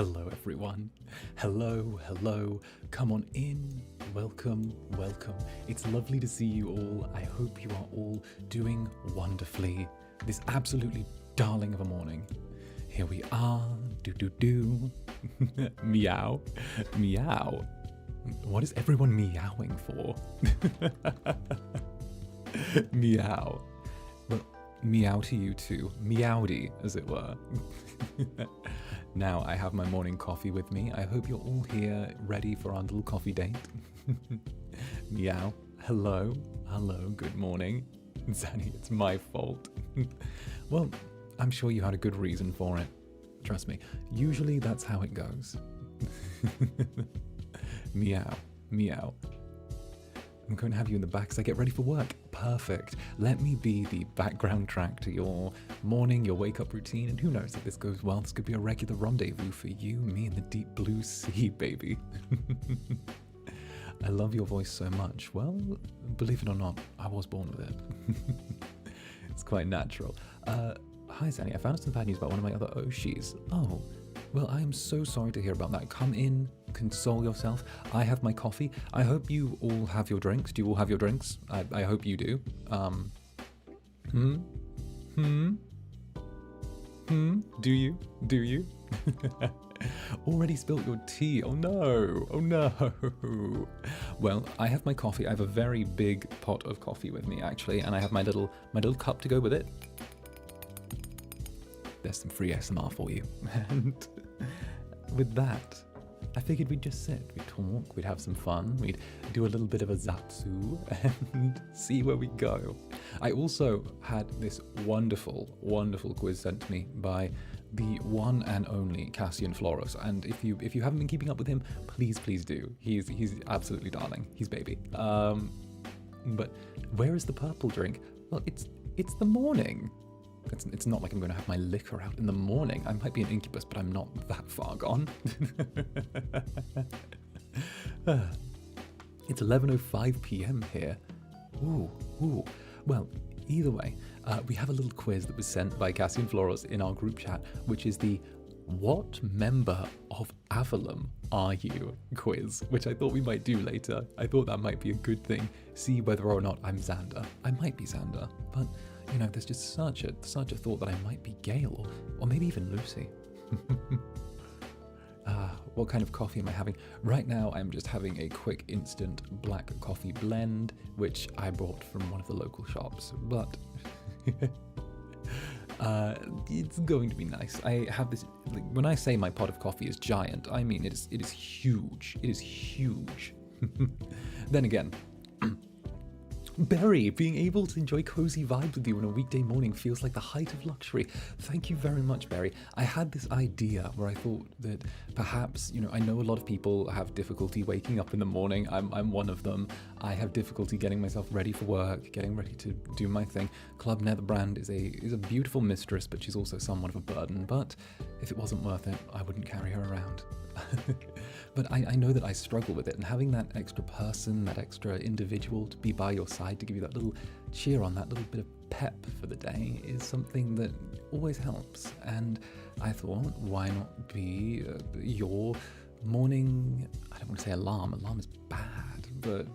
Hello everyone. Hello. Come on in. Welcome. It's lovely to see you all. I hope you are all doing wonderfully. This absolutely darling of a morning. Here we are. Do. Meow. What is everyone meowing for? Meow. Well, meow to you too. Meowdy, as it were. Now I have my morning coffee with me. I hope you're all here ready for our little coffee date. Meow. Hello. Good morning. Zanny, it's my fault. Well, I'm sure you had a good reason for it. Trust me. Usually that's how it goes. Meow. I'm going to have you in the back as I get ready for work. Perfect. Let me be the background track to your morning, your wake-up routine, and who knows, if this goes well, this could be a regular rendezvous for you, me, and the deep blue sea, baby. I love your voice so much. Well, believe it or not, I was born with it. It's quite natural. Hi, Zanny. I found some bad news about one of my other Oshis. Oh, well, I am so sorry to hear about that. Come in, console yourself. I have my coffee. I hope you all have your drinks. Do you all have your drinks? I hope you do. Do you? Already spilt your tea. Oh no. Well, I have my coffee. I have a very big pot of coffee with me, actually, and I have my little cup to go with it. There's some free ASMR for you. And with that, I figured we'd just sit, we'd talk, we'd have some fun, we'd do a little bit of a zapsu and see where we go. I also had this wonderful quiz sent to me by the one and only 𝓂𝓸𝓾𝓻, and if you haven't been keeping up with him, please do. He's absolutely darling. He's baby. But where is the purple drink? Well, it's the morning. It's not like I'm going to have my liquor out in the morning. I might be an Incubus, but I'm not that far gone. It's 11:05 p.m. here. Ooh. Well, either way, we have a little quiz that was sent by 𝓂𝓸𝓾𝓻 in our group chat, which is the "What member of Avalum are you?" quiz, which I thought we might do later. I thought that might be a good thing. See whether or not I'm Zander. I might be Zander, but you know, there's just such a thought that I might be Gale, or maybe even Lucy. What kind of coffee am I having? Right now, I'm just having a quick instant black coffee blend, which I bought from one of the local shops, but it's going to be nice. I have this, when I say my pot of coffee is giant, I mean it is huge. It is huge. Then again, Berry, being able to enjoy cozy vibes with you on a weekday morning feels like the height of luxury. Thank you very much, Berry. I had this idea where I thought that perhaps, you know, I know a lot of people have difficulty waking up in the morning. I'm one of them. I have difficulty getting myself ready for work, getting ready to do my thing. Club Netherbrand is a beautiful mistress, but she's also somewhat of a burden. But if it wasn't worth it, I wouldn't carry her around. But I know that I struggle with it, and having that extra person, that extra individual to be by your side to give you that little cheer on, that little bit of pep for the day is something that always helps. And I thought, why not be your morning, I don't want to say alarm is bad, but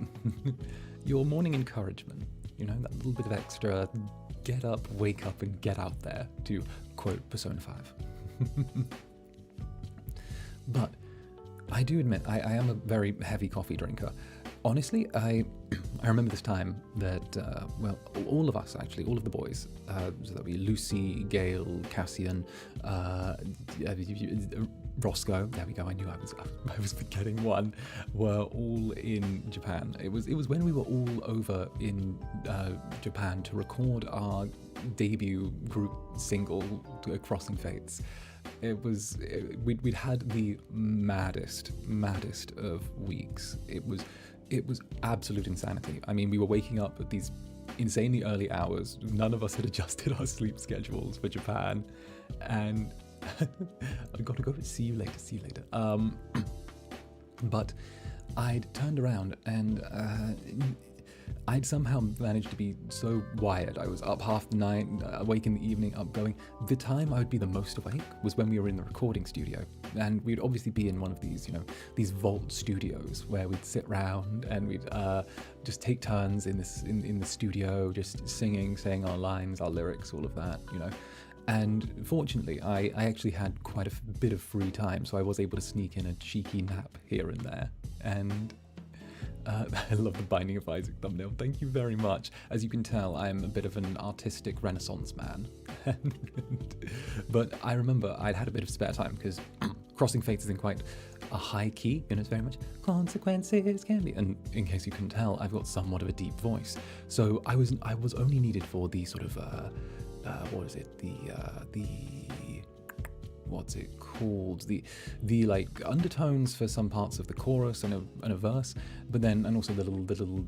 your morning encouragement, you know, that little bit of extra get up, wake up and get out there, to quote Persona 5. But I do admit, I am a very heavy coffee drinker. Honestly, I remember this time that, well, all of us actually, all of the boys, so that we Lucy, Gale, Cassian, Roscoe, there we go, I knew I was forgetting one, were all in Japan. It was when we were all over in Japan to record our debut group single, Crossing Fates. We'd had the maddest of weeks. It was absolute insanity. I mean, we were waking up at these insanely early hours. None of us had adjusted our sleep schedules for Japan, and I gotta go. See you later. But I'd turned around and I'd somehow managed to be so wired. I was up half the night, awake in the evening, up going. The time I would be the most awake was when we were in the recording studio. And we'd obviously be in one of these, these vault studios where we'd sit around and we'd just take turns in the studio, just singing, saying our lines, our lyrics, all of that, And fortunately, I actually had quite a bit of free time, so I was able to sneak in a cheeky nap here and there. And I love the Binding of Isaac thumbnail. Thank you very much. As you can tell, I'm a bit of an artistic Renaissance man. But I remember I'd had a bit of spare time because Crossing Fates is in quite a high key, it's very much consequences can be. And in case you couldn't tell, I've got somewhat of a deep voice. So I was only needed for the sort of what is it? What's it called? The like undertones for some parts of the chorus and a verse, but then and also the little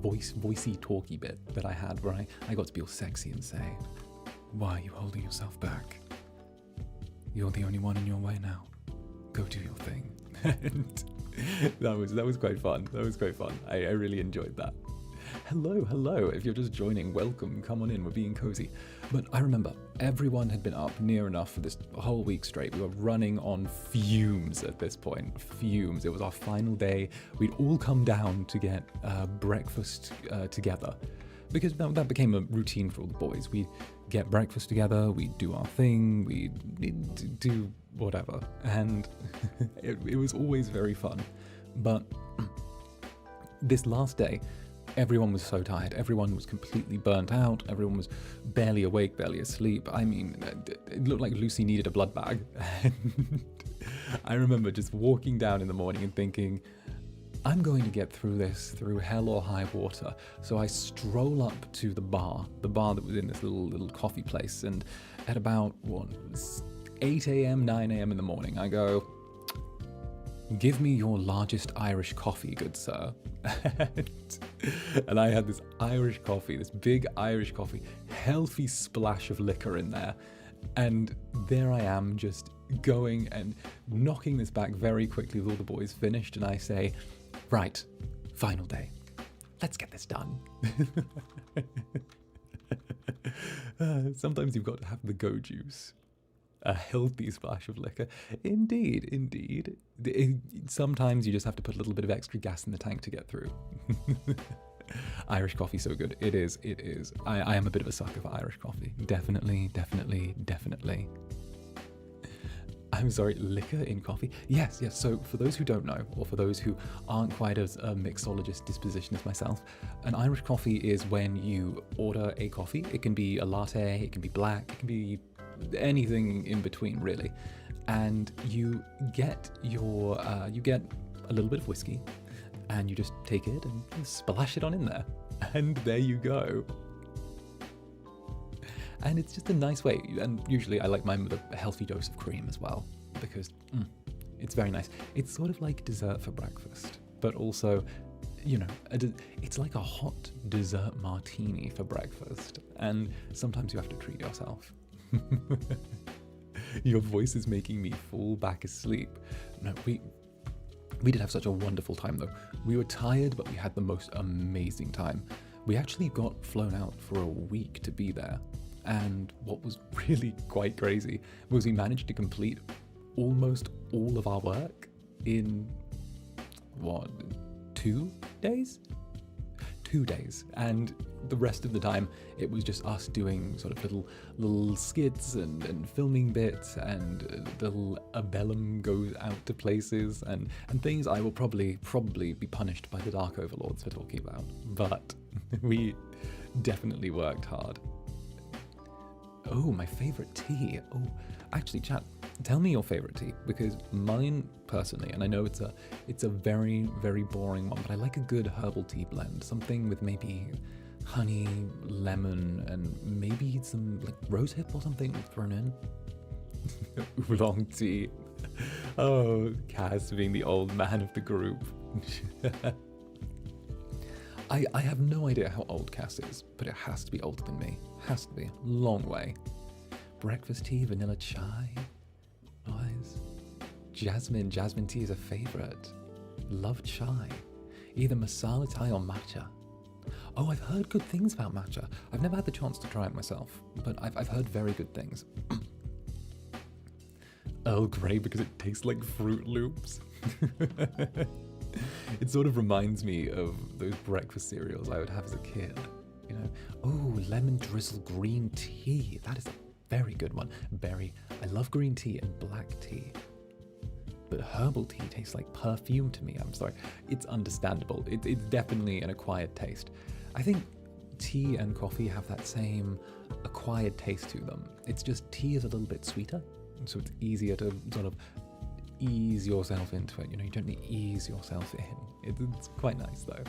voicey talky bit that I had where I got to be all sexy and say, "Why are you holding yourself back? You're the only one in your way now. Go do your thing." And that was quite fun. That was quite fun. I really enjoyed that. Hello. If you're just joining, welcome. Come on in. We're being cozy. But I remember everyone had been up near enough for this whole week straight. We were running on fumes at this point. Fumes. It was our final day. We'd all come down to get breakfast together. Because that became a routine for all the boys. We'd get breakfast together. We'd do our thing. We'd do whatever. And it was always very fun. But this last day, everyone was so tired. Everyone was completely burnt out. Everyone was barely awake, barely asleep. I mean, it looked like Lucy needed a blood bag. And I remember just walking down in the morning and thinking, I'm going to get through this through hell or high water. So I stroll up to the bar that was in this little coffee place. And at about 8 a.m., 9 a.m. in the morning, I go, "Give me your largest Irish coffee, good sir." And I had this Irish coffee, this big Irish coffee, healthy splash of liquor in there. And there I am just going and knocking this back very quickly with all the boys finished. And I say, "Right, final day. Let's get this done." Sometimes you've got to have the go juice. A healthy splash of liquor. Indeed. Sometimes you just have to put a little bit of extra gas in the tank to get through. Irish coffee, so good. It is. I am a bit of a sucker for Irish coffee. Definitely. I'm sorry, liquor in coffee? Yes. So for those who don't know, or for those who aren't quite as a mixologist disposition as myself, an Irish coffee is when you order a coffee. It can be a latte, it can be black, it can be anything in between, really. And you get you get a little bit of whiskey, and you just take it and splash it on in there. And there you go. And it's just a nice way. And usually I like mine with a healthy dose of cream as well, because it's very nice. It's sort of like dessert for breakfast, but also, it's like a hot dessert martini for breakfast. And sometimes you have to treat yourself. Your voice is making me fall back asleep. No, we did have such a wonderful time though. We were tired, but we had the most amazing time. We actually got flown out for a week to be there. And what was really quite crazy was we managed to complete almost all of our work in 2 days? 2 days. And the rest of the time it was just us doing sort of little skits and filming bits, and little Avalum goes out to places and things I will probably be punished by the Dark Overlords for talking about. But we definitely worked hard. Oh, my favorite tea. Oh, actually, chat, tell me your favorite tea, because mine personally, and I know it's a very, very boring one, but I like a good herbal tea blend, something with maybe honey, lemon, and maybe some like rosehip or something thrown in. Oolong tea. Oh, Cass being the old man of the group. I have no idea how old Cass is, but it has to be older than me. Has to be. Long way. Breakfast tea, vanilla chai. Guys. Jasmine tea is a favorite. Love chai. Either masala chai or matcha. Oh, I've heard good things about matcha. I've never had the chance to try it myself, but I've heard very good things. Earl Grey because it tastes like Fruit Loops. It sort of reminds me of those breakfast cereals I would have as a kid. You know, oh, lemon drizzle green tea. That is a very good one. Berry. I love green tea and black tea. But herbal tea tastes like perfume to me. I'm sorry. It's understandable. It's definitely an acquired taste. I think tea and coffee have that same acquired taste to them. It's just tea is a little bit sweeter, so it's easier to sort of ease yourself into it. You know, you gently ease yourself in. It's quite nice though.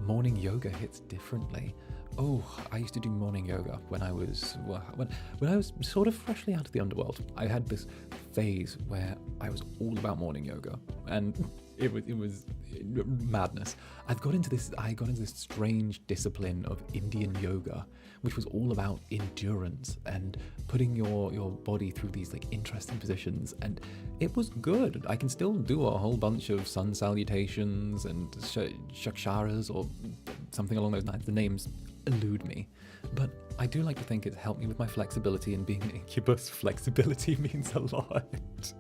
Morning yoga hits differently. Oh, I used to do morning yoga when I was when I was sort of freshly out of the underworld. I had this phase where I was all about morning yoga, and it was madness. I got into this strange discipline of Indian yoga, which was all about endurance and putting your body through these like interesting positions, and it was good. I can still do a whole bunch of sun salutations and 𝓱𝓸𝓼𝓽 or something along those lines. The names elude me, but I do like to think it helped me with my flexibility, and being an incubus, flexibility means a lot.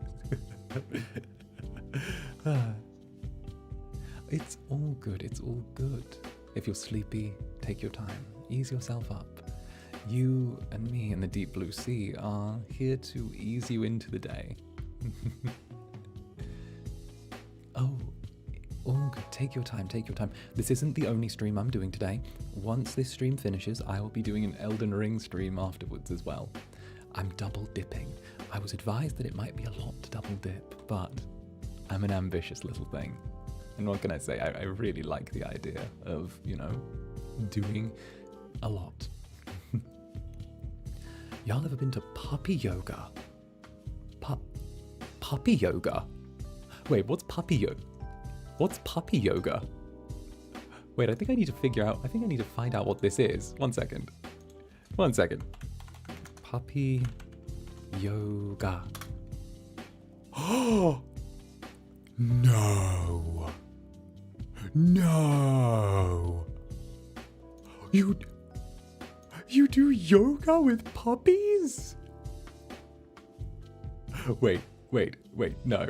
It's all good, it's all good. If you're sleepy, take your time, ease yourself up. You and me in the deep blue sea are here to ease you into the day. Oh, all good, take your time, take your time. This isn't the only stream I'm doing today. Once this stream finishes, I will be doing an Elden Ring stream afterwards as well. I'm double dipping. I was advised that it might be a lot to double dip, but I'm an ambitious little thing. And what can I say? I really like the idea of, you know, doing a lot. Y'all ever been to puppy yoga? Puppy yoga? Wait, what's puppy yoga? What's puppy yoga? Wait, I think I need to find out what this is. One second. Puppy yoga. Oh! No. You do yoga with puppies? Wait. No.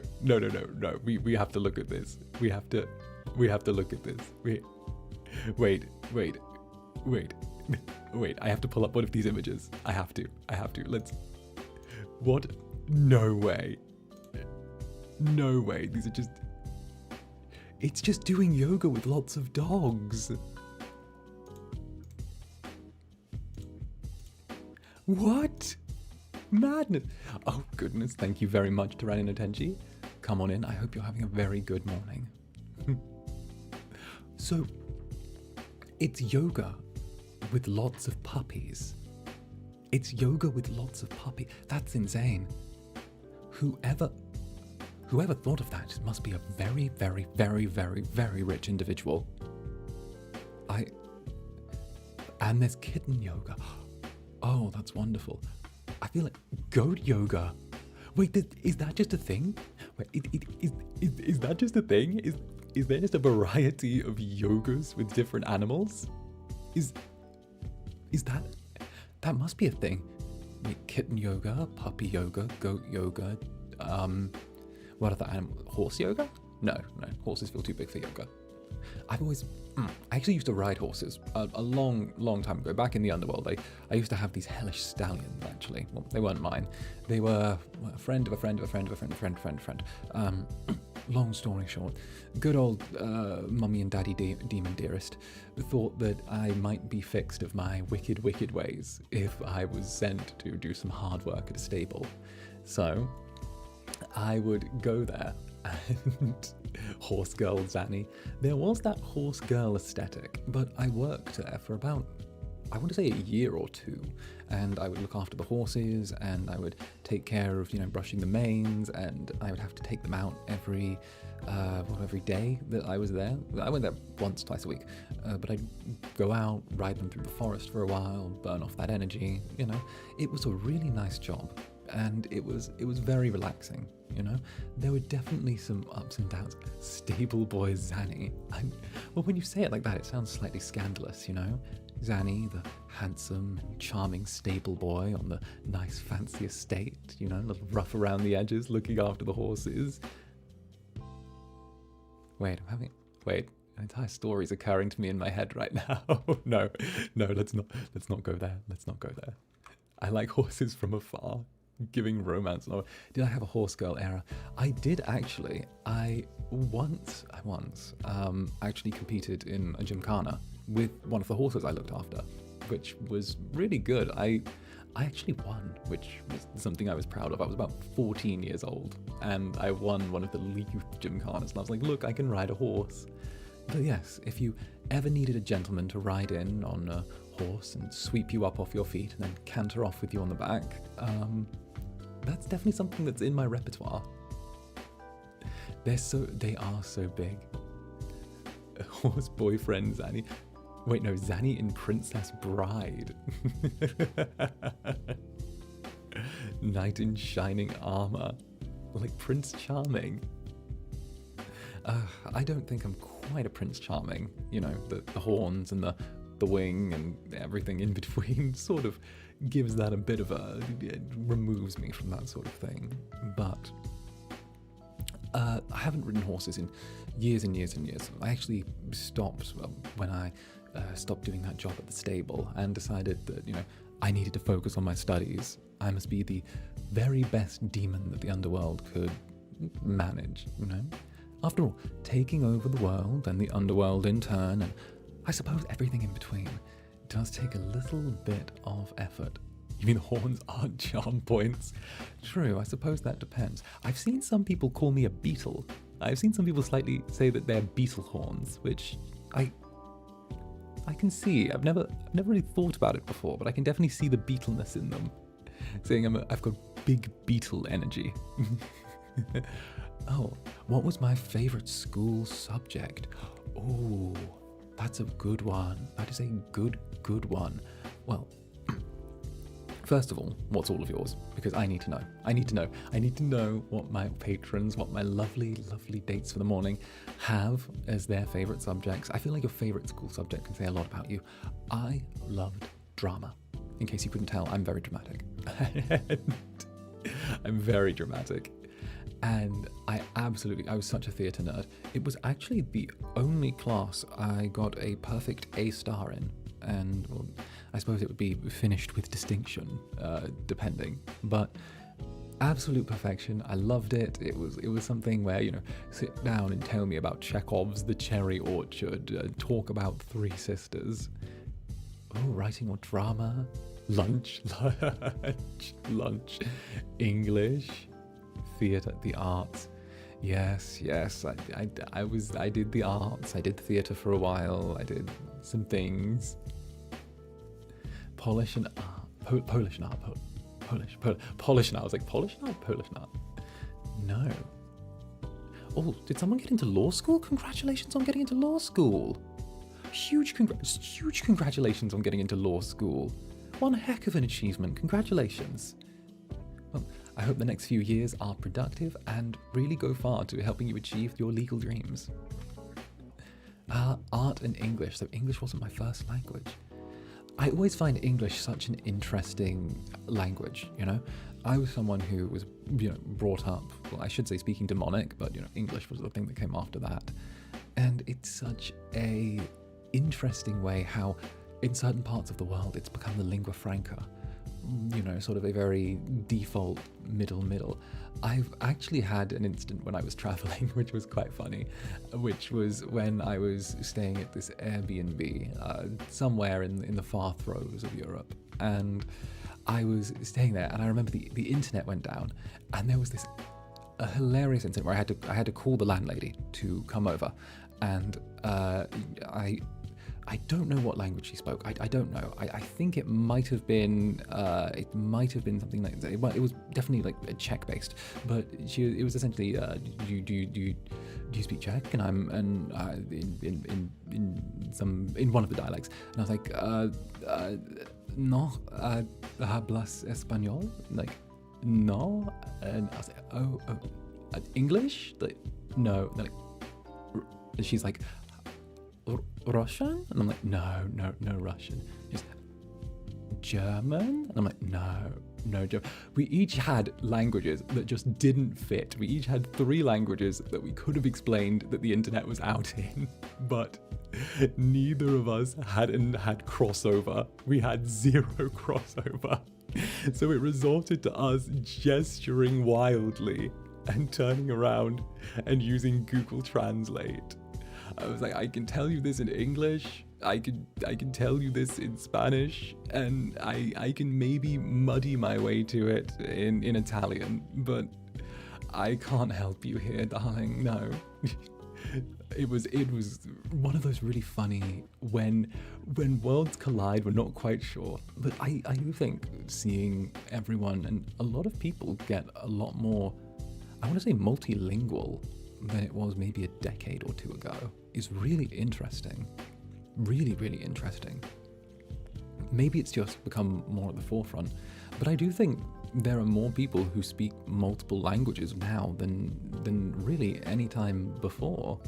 We have to look at this. We have to look at this. Wait. I have to pull up one of these images. I have to. What? No way. These are just... It's just doing yoga with lots of dogs. What? Madness. Oh goodness, thank you very much, 𝓱𝓸𝓾𝓻. Come on in, I hope you're having a very good morning. So, it's yoga with lots of puppies. That's insane. Whoever thought of that must be a very, very, very, very, very rich individual. And there's kitten yoga. Oh, that's wonderful. I feel like goat yoga. Wait, is that just a thing? Wait, is that just a thing? Is there just a variety of yogas with different animals? Is that must be a thing? Wait, kitten yoga, puppy yoga, goat yoga, what other animal? Horse yoga? No, horses feel too big for yoga. I actually used to ride horses a long time ago. Back in the underworld, I used to have these hellish stallions, actually. Well, they weren't mine. They were a friend of a friend of a friend of a friend of a friend. Long story short, good old mummy and daddy demon dearest thought that I might be fixed of my wicked ways if I was sent to do some hard work at a stable. So I would go there, and horse girl Zanny. There was that horse girl aesthetic, but I worked there for about, I want to say, a year or two, and I would look after the horses, and I would take care of, brushing the manes, and I would have to take them out every day that I was there. I went there once, twice a week, but I'd go out, ride them through the forest for a while, burn off that energy. It was a really nice job. and it was very relaxing. You know, there were definitely some ups and downs. Stable boy Zanny. Well, when you say it like that, it sounds slightly scandalous, you know? Zanny, the handsome and charming stable boy on the nice fancy estate, you know, a little rough around the edges, looking after the horses. Wait, an entire story's occurring to me in my head right now. No, let's not go there. Let's not go there. I like horses from afar. Giving romance. Did I have a horse girl era? I did actually. I once actually competed in a gymkhana with one of the horses I looked after, which was really good. I actually won, which was something I was proud of. I was about 14 years old, and I won one of the youth gymkhanas, and I was like, look, I can ride a horse. But yes, if you ever needed a gentleman to ride in on a horse and sweep you up off your feet and then canter off with you on the back, that's definitely something that's in my repertoire. They are so big. Horse boyfriend Zanny. Wait, no, Zanny in Princess Bride. Knight in shining armor, like Prince Charming. I don't think I'm quite a Prince Charming. You know, the horns and the wing and everything in between sort of gives that a bit of it removes me from that sort of thing. But I haven't ridden horses in years and years and years. I actually stopped when I stopped doing that job at the stable and decided that, you know, I needed to focus on my studies. I must be the very best demon that the underworld could manage, you know? After all, taking over the world and the underworld in turn, and I suppose everything in between, does take a little bit of effort. You mean horns aren't charm points? True, I suppose that depends. I've seen some people call me a beetle. I've seen some people slightly say that they're beetle horns, which I can see. I've never really thought about it before, but I can definitely see the beetleness in them. Saying I've got big beetle energy. Oh, what was my favorite school subject? Oh, that's a good one. That is a good one. Well, first of all, what's all of yours? Because I need to know. I need to know what my patrons, what my lovely dates for the morning have as their favorite subjects. I feel like your favorite school subject can say a lot about you. I loved drama. In case you couldn't tell, I'm very dramatic. I'm very dramatic. And I was such a theatre nerd. It was actually the only class I got a perfect A star in. And well, I suppose it would be finished with distinction, depending. But absolute perfection. I loved it. It was something where, you know, sit down and tell me about Chekhov's The Cherry Orchard, talk about Three Sisters. Oh, writing or drama, lunch, English, theatre, the arts. Yes, I did the arts. I did theatre for a while. I did some things. Polish and art. Polish and art. Polish and art. I was like, Polish and art? Polish and art. No. Oh, did someone get into law school? Congratulations on getting into law school. Huge congratulations on getting into law school. One heck of an achievement. Congratulations. Well, I hope the next few years are productive and really go far to helping you achieve your legal dreams. Art and English. So English wasn't my first language. I always find English such an interesting language, you know? I was someone who was, you know, brought up, well, I should say speaking demonic, but, you know, English was the thing that came after that. And it's such a interesting way how in certain parts of the world it's become the lingua franca, you know, sort of a very default middle. I've actually had an instant when I was traveling, which was quite funny, which was when I was staying at this Airbnb somewhere in the far throes of Europe, and I was staying there, and I remember the internet went down, and there was a hilarious incident where I had to call the landlady to come over, and I don't know what language she spoke. I don't know. I think it might have been something like that. Well, it was definitely like Czech based, but it was essentially do you speak Czech? And I'm in one of the dialects, and I was like no, hablas español, like no. And I was like, oh, English? Like, no. They're like, she's like, Russian? And I'm like, no Russian. She's German? And I'm like, no German. We each had languages that just didn't fit. We each had 3 languages that we could have explained that the internet was out in, but neither of us had crossover. We had 0 crossover. So it resorted to us gesturing wildly and turning around and using Google Translate. I was like, I can tell you this in English, I can tell you this in Spanish, and I can maybe muddy my way to it in Italian, but I can't help you here, darling, no. It was one of those really funny when worlds collide, we're not quite sure. But I do think seeing everyone and a lot of people get a lot more, I want to say multilingual than it was maybe a decade or 2 ago is really interesting. Really, really interesting. Maybe it's just become more at the forefront, but I do think there are more people who speak multiple languages now than really any time before.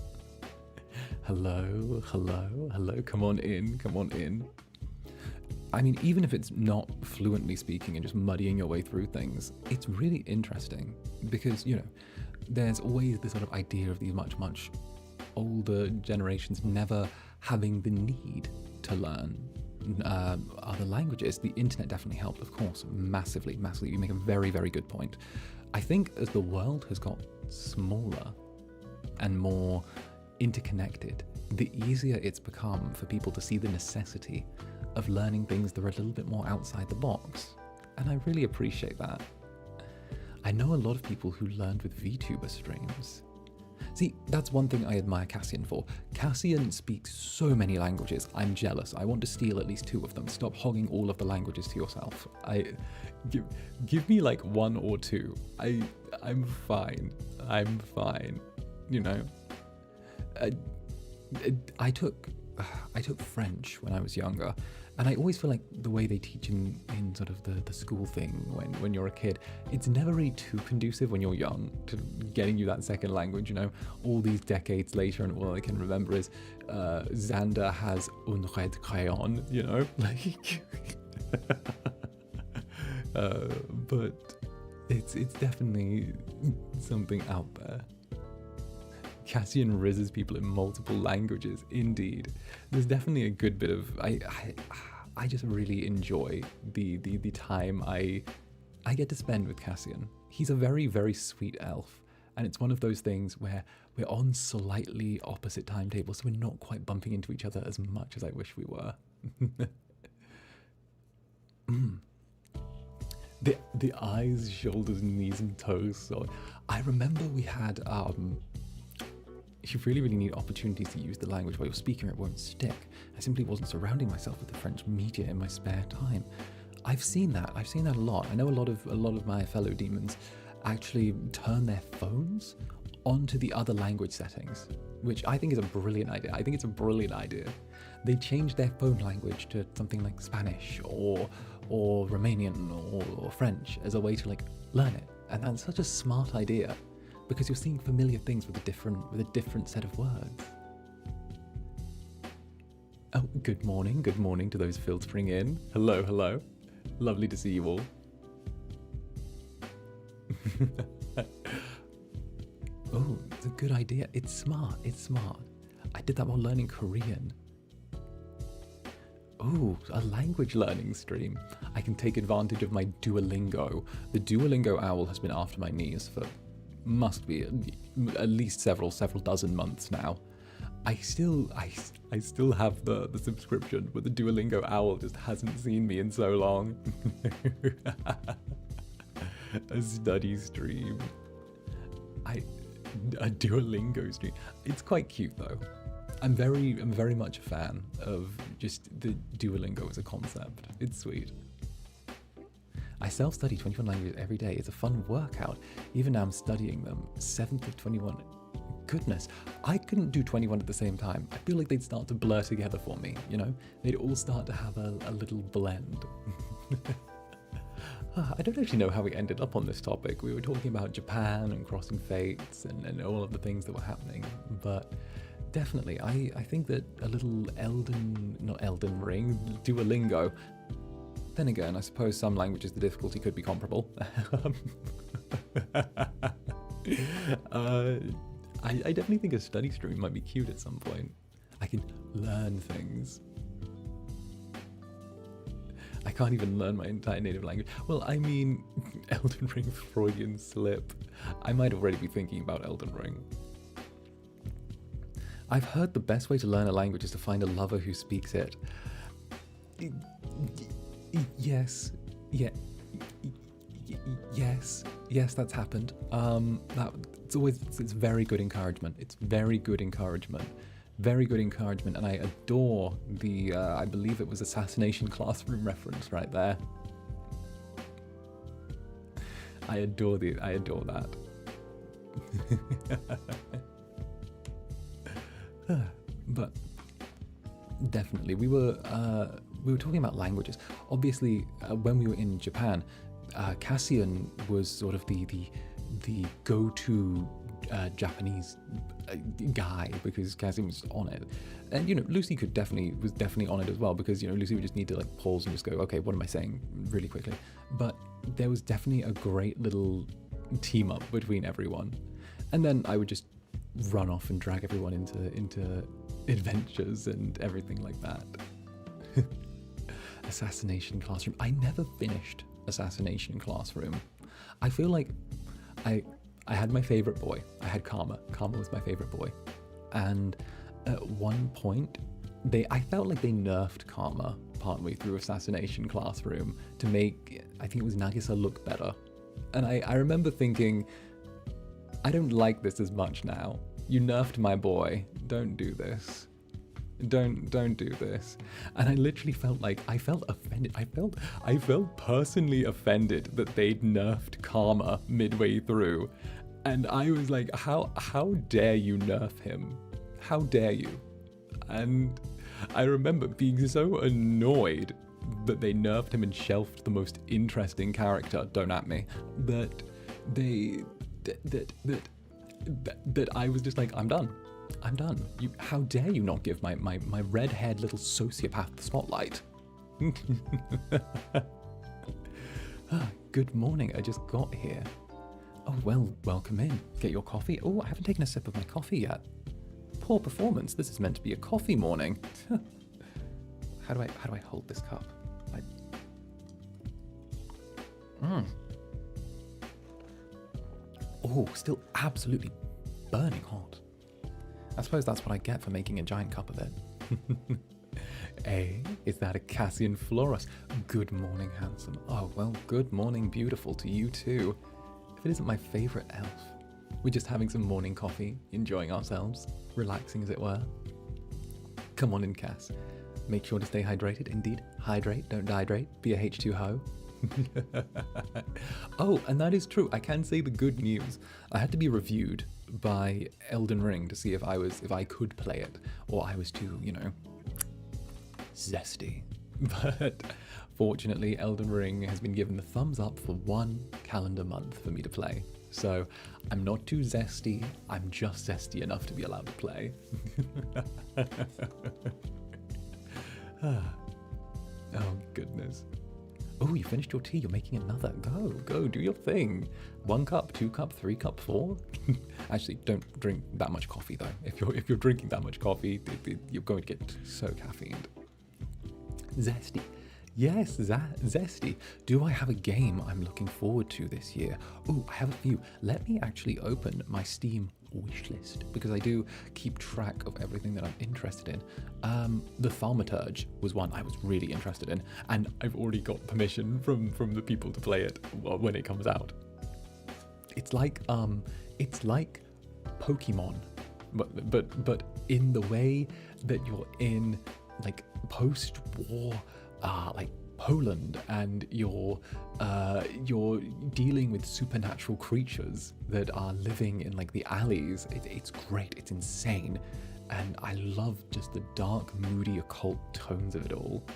Hello, come on in. I mean, even if it's not fluently speaking and just muddying your way through things, it's really interesting because, you know, there's always this sort of idea of these much older generations never having the need to learn other languages. The internet definitely helped, of course, massively. You make a very, very good point. I think as the world has got smaller and more interconnected, the easier it's become for people to see the necessity of learning things that are a little bit more outside the box. And I really appreciate that. I know a lot of people who learned with VTuber streams. See, that's one thing I admire 𝓂𝓻 for. 𝓂𝓻 speaks so many languages. I'm jealous. I want to steal at least 2 of them. Stop hogging all of the languages to yourself. Give me like 1 or 2. I'm fine. You know. I took French when I was younger, and I always feel like the way they teach in sort of the school thing when you're a kid, it's never really too conducive when you're young to getting you that second language, you know. All these decades later, and all I can remember is Zander has 𝓂𝓸𝓾𝓻, you know, like. But it's definitely something out there. 𝓂𝓻 rizzes people in multiple languages, indeed. There's definitely a good bit of, I just really enjoy the time I get to spend with 𝓂𝓻. He's a very, very sweet elf, and it's one of those things where we're on slightly opposite timetables, so we're not quite bumping into each other as much as I wish we were. The eyes, shoulders, knees, and toes. So I remember we had you really need opportunities to use the language while you're speaking or it won't stick. I simply wasn't surrounding myself with the French media in my spare time. I've seen that a lot. I know a lot of my fellow demons actually turn their phones onto the other language settings, which I think is a brilliant idea. They change their phone language to something like Spanish or Romanian or French as a way to like learn it. And that's such a smart idea, because you're seeing familiar things with a different set of words. Oh, good morning to those filtering in. Hello. Lovely to see you all. Oh, it's a good idea. It's smart. I did that while learning Korean. Oh, a language learning stream. I can take advantage of my Duolingo. The Duolingo owl has been after my knees for must be at least several dozen months now. I still have the subscription, but the Duolingo owl just hasn't seen me in so long. A study stream. A Duolingo stream. It's quite cute though. I'm very much a fan of just the Duolingo as a concept. It's sweet. I self-study 21 languages every day. It's a fun workout. Even now I'm studying them. 7th of 21. Goodness, I couldn't do 21 at the same time. I feel like they'd start to blur together for me, you know? They'd all start to have a little blend. I don't actually know how we ended up on this topic. We were talking about Japan and crossing fates and all of the things that were happening. But definitely, I think that a little not Elden Ring, Duolingo. Then again, I suppose some languages the difficulty could be comparable. I definitely think a study stream might be cute at some point. I can learn things. I can't even learn my entire native language. Well, I mean, Elden Ring Freudian slip. I might already be thinking about Elden Ring. I've heard the best way to learn a language is to find a lover who speaks it. Yes. Yes, that's happened. It's very good encouragement. It's very good encouragement. Very good encouragement, and I adore the, I believe it was Assassination Classroom reference right there. I adore that. But definitely, we were talking about languages. Obviously, when we were in Japan, Cassian was sort of the go-to Japanese guy, because Cassian was on it, and Lucy was definitely on it as well, because Lucy would just need to like pause and just go, okay, what am I saying, really quickly. But there was definitely a great little team up between everyone, and then I would just run off and drag everyone into adventures and everything like that. Assassination Classroom. I never finished Assassination Classroom. I feel like I had my favorite boy. I had Karma. Karma was my favorite boy. And at one point, I felt like they nerfed Karma partway through Assassination Classroom to make, I think it was Nagisa, look better. And I remember thinking, I don't like this as much now. You nerfed my boy. Don't do this. Don't do this. And I literally felt offended. I felt personally offended that they'd nerfed Karma midway through. And I was like, how dare you nerf him? How dare you? And I remember being so annoyed that they nerfed him and shelved the most interesting character, don't at me, that I was just like, I'm done. How dare you not give my red-haired little sociopath the spotlight? Good morning, I just got here. Oh, well, welcome in. Get your coffee. Oh, I haven't taken a sip of my coffee yet. Poor performance. This is meant to be a coffee morning. How do I hold this cup? Oh, still absolutely burning hot. I suppose that's what I get for making a giant cup of it. Hey, is that a Cassian Floros? Good morning, handsome. Oh, well, good morning, beautiful to you too. If it isn't my favourite elf. We're just having some morning coffee, enjoying ourselves, relaxing as it were. Come on in, Cass. Make sure to stay hydrated. Indeed, hydrate, don't dehydrate. Be a H2Ho. Oh, and that is true. I can say the good news. I had to be reviewed by Elden Ring to see if I could play it, or I was too, zesty. But fortunately, Elden Ring has been given the thumbs up for 1 calendar month for me to play. So I'm not too zesty, I'm just zesty enough to be allowed to play. Oh, goodness. Oh, you finished your tea, you're making another. Go, do your thing. 1 cup, 2 cup, 3 cup, 4. Actually, don't drink that much coffee though. If you're drinking that much coffee, you're going to get so caffeined. Zesty. Yes, zesty. Do I have a game I'm looking forward to this year? Oh, I have a few. Let me actually open my Steam wishlist, because I do keep track of everything that I'm interested in. The 𝔂𝓸𝓾𝓻 was one I was really interested in, and I've already got permission from the people to play it when it comes out. It's like Pokemon, but in the way that you're in like post-war like Poland, and you're dealing with supernatural creatures that are living in like the alleys. It's great, it's insane, and I love just the dark, moody, occult tones of it all.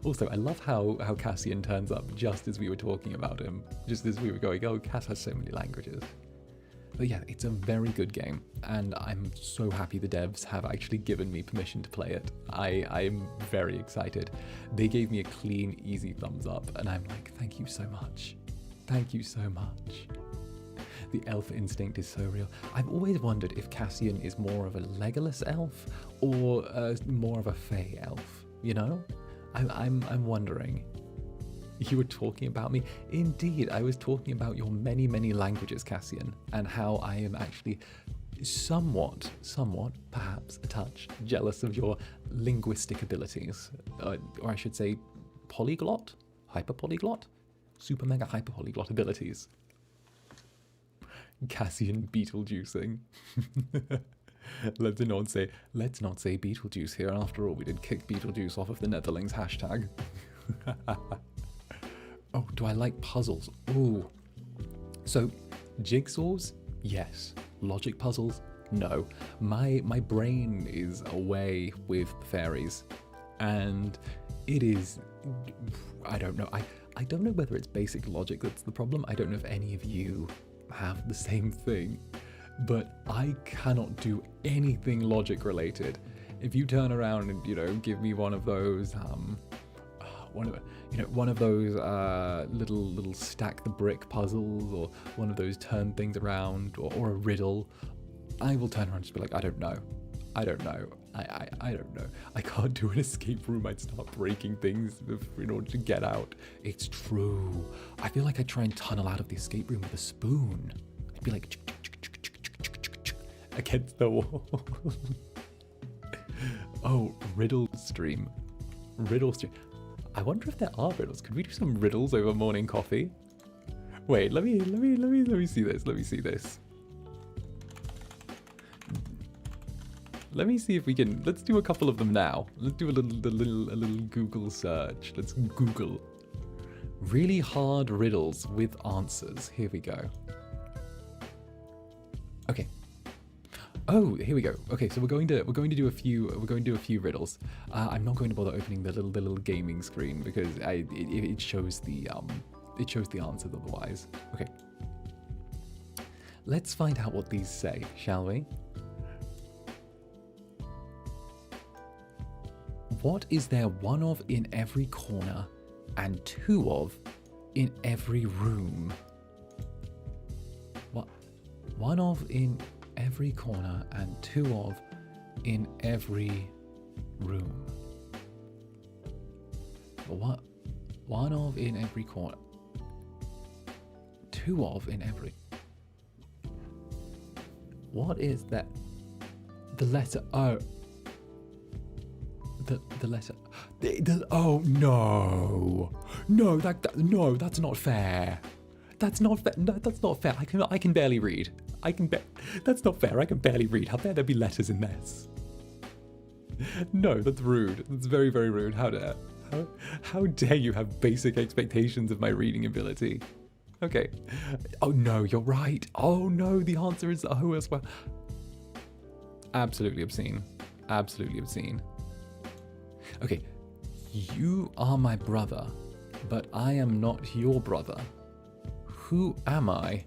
Also, I love how 𝓂𝓻 turns up just as we were talking about him. Just as we were going, oh, Cass has so many languages. But yeah, it's a very good game, and I'm so happy the devs have actually given me permission to play it. I'm very excited. They gave me a clean, easy thumbs up, and I'm like, thank you so much. Thank you so much. The elf instinct is so real. I've always wondered if Cassian is more of a Legolas elf or more of a Fey elf, you know? I'm wondering. You were talking about me? Indeed, I was talking about your many, many languages, Cassian, and how I am actually somewhat, perhaps a touch, jealous of your linguistic abilities. Or I should say polyglot? Hyperpolyglot? Super mega hyperpolyglot abilities. Cassian Beetlejuicing. Let's not say Beetlejuice here. After all, we did kick Beetlejuice off of the Netherlings hashtag. Oh, do I like puzzles? Ooh. So, jigsaws? Yes. Logic puzzles? No. My brain is away with fairies, and it is, I don't know. I don't know whether it's basic logic that's the problem. I don't know if any of you have the same thing, but I cannot do anything logic related. If you turn around and, you know, give me one of those, one of those little stack the brick puzzles, or one of those turn things around, or a riddle, I will turn around and just be like, I don't know. I don't know. I don't know. I can't do an escape room. I'd start breaking things in order to get out. It's true. I feel like I'd try and tunnel out of the escape room with a spoon. I'd be like against the wall. Oh, riddle stream. Riddle stream. I wonder if there are riddles. Could we do some riddles over morning coffee? Wait, let me see this. Let me see this. Let me see if we can. Let's do a couple of them now. Let's do a little Google search. Let's Google really hard riddles with answers. Here we go. Okay. Oh, here we go. Okay, so we're going to do a few riddles. I'm not going to bother opening the little gaming screen because it shows the answers otherwise. Okay. Let's find out what these say, shall we? What is there one of in every corner and two of in every room? What? One of in every corner and two of in every room. What? One of in every corner. Two of in every. What is that? The letter O. The letter. Oh no! No, no, that's not fair. That's not fair. No, that's not fair. I can barely read. That's not fair. I can barely read. How dare there be letters in this? No, that's rude. That's very, very rude. How dare you have basic expectations of my reading ability? Okay. Oh no, you're right. Oh no, the answer is O as well. Absolutely obscene. Absolutely obscene. Okay, you are my brother, but I am not your brother. Who am I?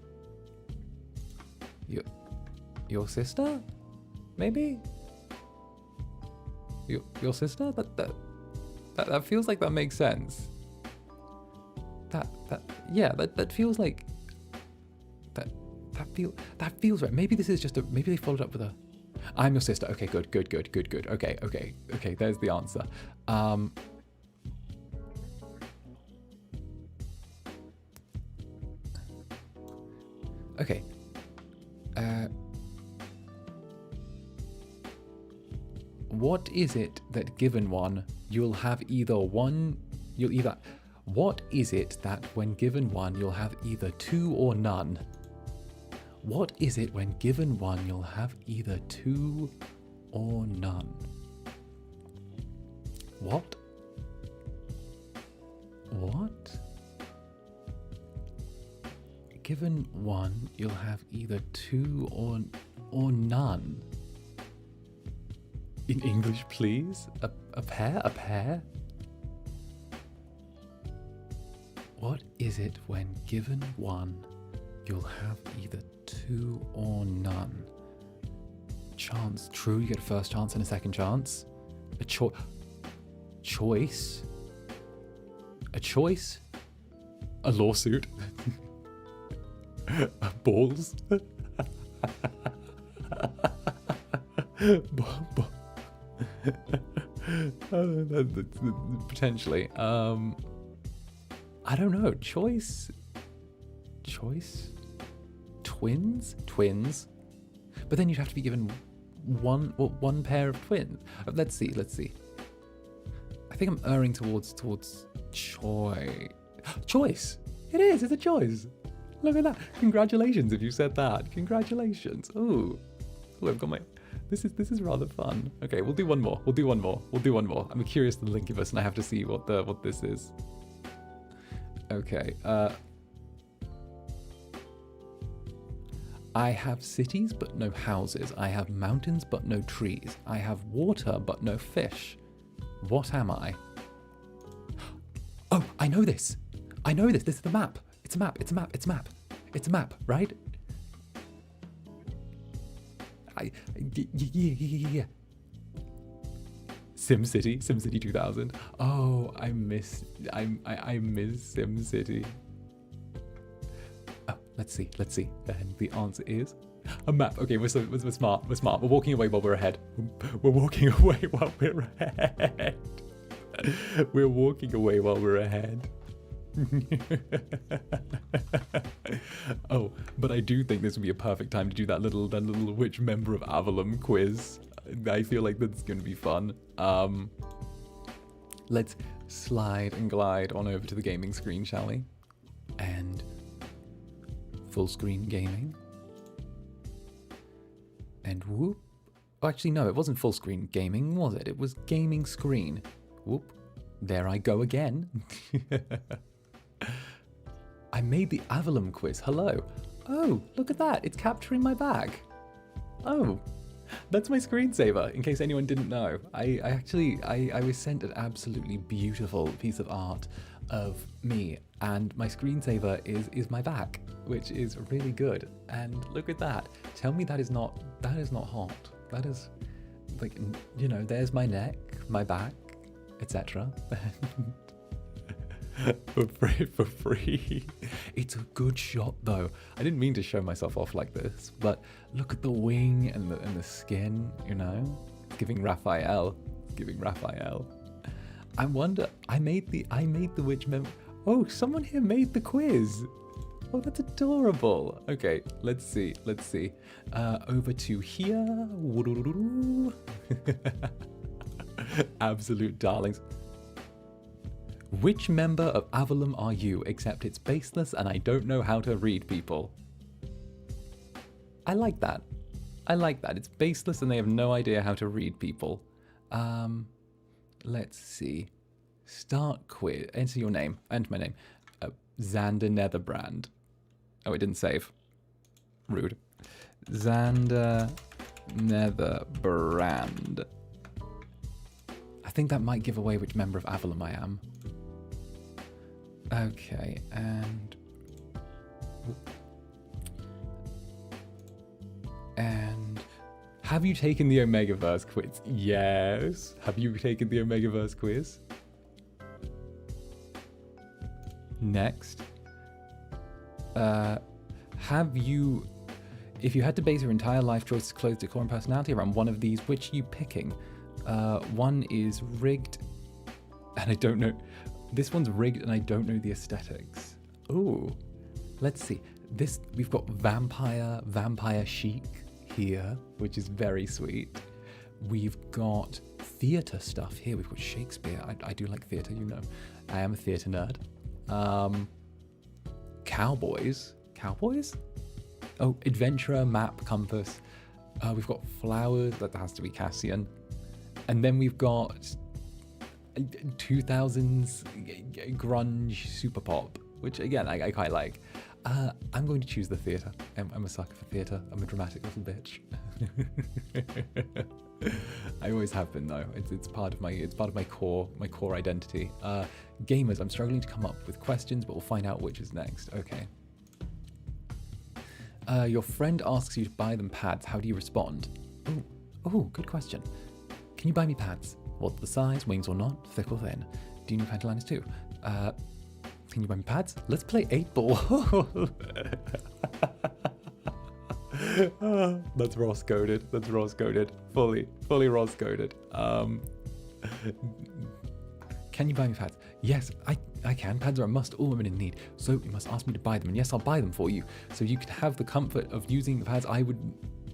Your sister? Maybe? Your sister? That feels like that makes sense. That feels like that feels right. Maybe this is just maybe they followed up with a I'm your sister. Okay, good. Okay, there's the answer. Okay. What is it that given one, you'll have what is it that when given one, you'll have either two or none? What is it when given one, you'll have either two or none? What? What? Given one, you'll have either two or none. In English, please. A pair? A pair? What is it when given one, you'll have either two or none? Chance. True, you get a first chance and a second chance. A choice. A choice. A lawsuit. Balls. Potentially. I don't know. Choice. Twins. But then you'd have to be given one pair of twins. Let's see. I think I'm erring towards choice. It is. It's a choice. Look at that. Congratulations if you said that. Congratulations. Ooh, I've got my... This is rather fun. Okay, we'll do one more. I'm curious to the Incubus and I have to see what this is. Okay. I have cities but no houses. I have mountains but no trees. I have water but no fish. What am I? Oh, I know this. This is the map. It's a map, right? Yeah. SimCity 2000. Oh, I miss SimCity. Oh, let's see. And the answer is a map. Okay, we're smart. We're walking away while we're ahead. We're walking away while we're ahead. Oh, but I do think this would be a perfect time to do that little which member of Avalum quiz. I feel like that's going to be fun. Let's slide and glide on over to the gaming screen, shall we? And full screen gaming. And whoop. Oh, actually, no, it wasn't full screen gaming, was it? It was gaming screen. Whoop. There I go again. I made the Avalum quiz. Hello. Oh, look at that. It's capturing my bag. Oh, that's my screensaver, in case anyone didn't know. I was sent an absolutely beautiful piece of art of me, and my screensaver is my back, which is really good. And look at that. Tell me that is not hot. That is, like, you know, there's my neck, my back, etc. for free. It's a good shot though. I didn't mean to show myself off like this, but look at the wing and the skin, you know? It's giving Raphael. I wonder, I made the witch member. Oh, someone here made the quiz. Oh, that's adorable. Okay, let's see. Over to here. Absolute darlings. Which member of Avalum are you, except it's baseless and I don't know how to read people? I like that. It's baseless and they have no idea how to read people. Let's see. Start quiz. Enter your name. Enter my name. Zander Netherbrand. Oh, it didn't save. Rude. Zander Netherbrand. I think that might give away which member of Avalum I am. Okay, and have you taken the Omegaverse quiz? Yes. Have you taken the Omegaverse quiz? Next. Have you, if you had to base your entire life choices, clothes, decor, and personality around one of these, which are you picking? One is rigged, and I don't know. This one's rigged, and I don't know the aesthetics. Ooh, let's see. This, we've got vampire chic here, which is very sweet. We've got theatre stuff here. We've got Shakespeare. I do like theatre, you know. I am a theatre nerd. Cowboys. Oh, adventurer, map, compass. We've got flowers. That has to be Cassian. And then we've got 2000s grunge super pop, which again I quite like. I'm going to choose the theatre. I'm a sucker for theatre. I'm a dramatic little bitch. I always have been though. It's part of my core identity. Gamers, I'm struggling to come up with questions, but we'll find out which is next. Okay. Your friend asks you to buy them pads. How do you respond? Oh, good question. Can you buy me pads? What's the size? Wings or not? Thick or thin? Do you need panty too? Can you buy me pads? Let's play 8-ball. That's Ross coded. That's Ross coded. Fully Ross coded. Can you buy me pads? Yes, I can. Pads are a must. All women in need. So you must ask me to buy them. And yes, I'll buy them for you. So you can have the comfort of using the pads. I would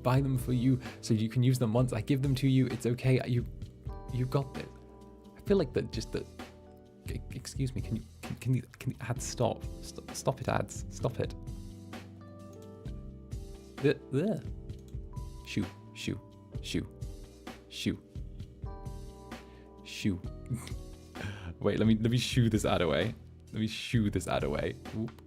buy them for you so you can use them once I give them to you. It's okay. You got this. I feel like that just that. Excuse me. Can you ads stop it, ads. Stop it. Shoo. Wait, let me shoo this ad away. Oop.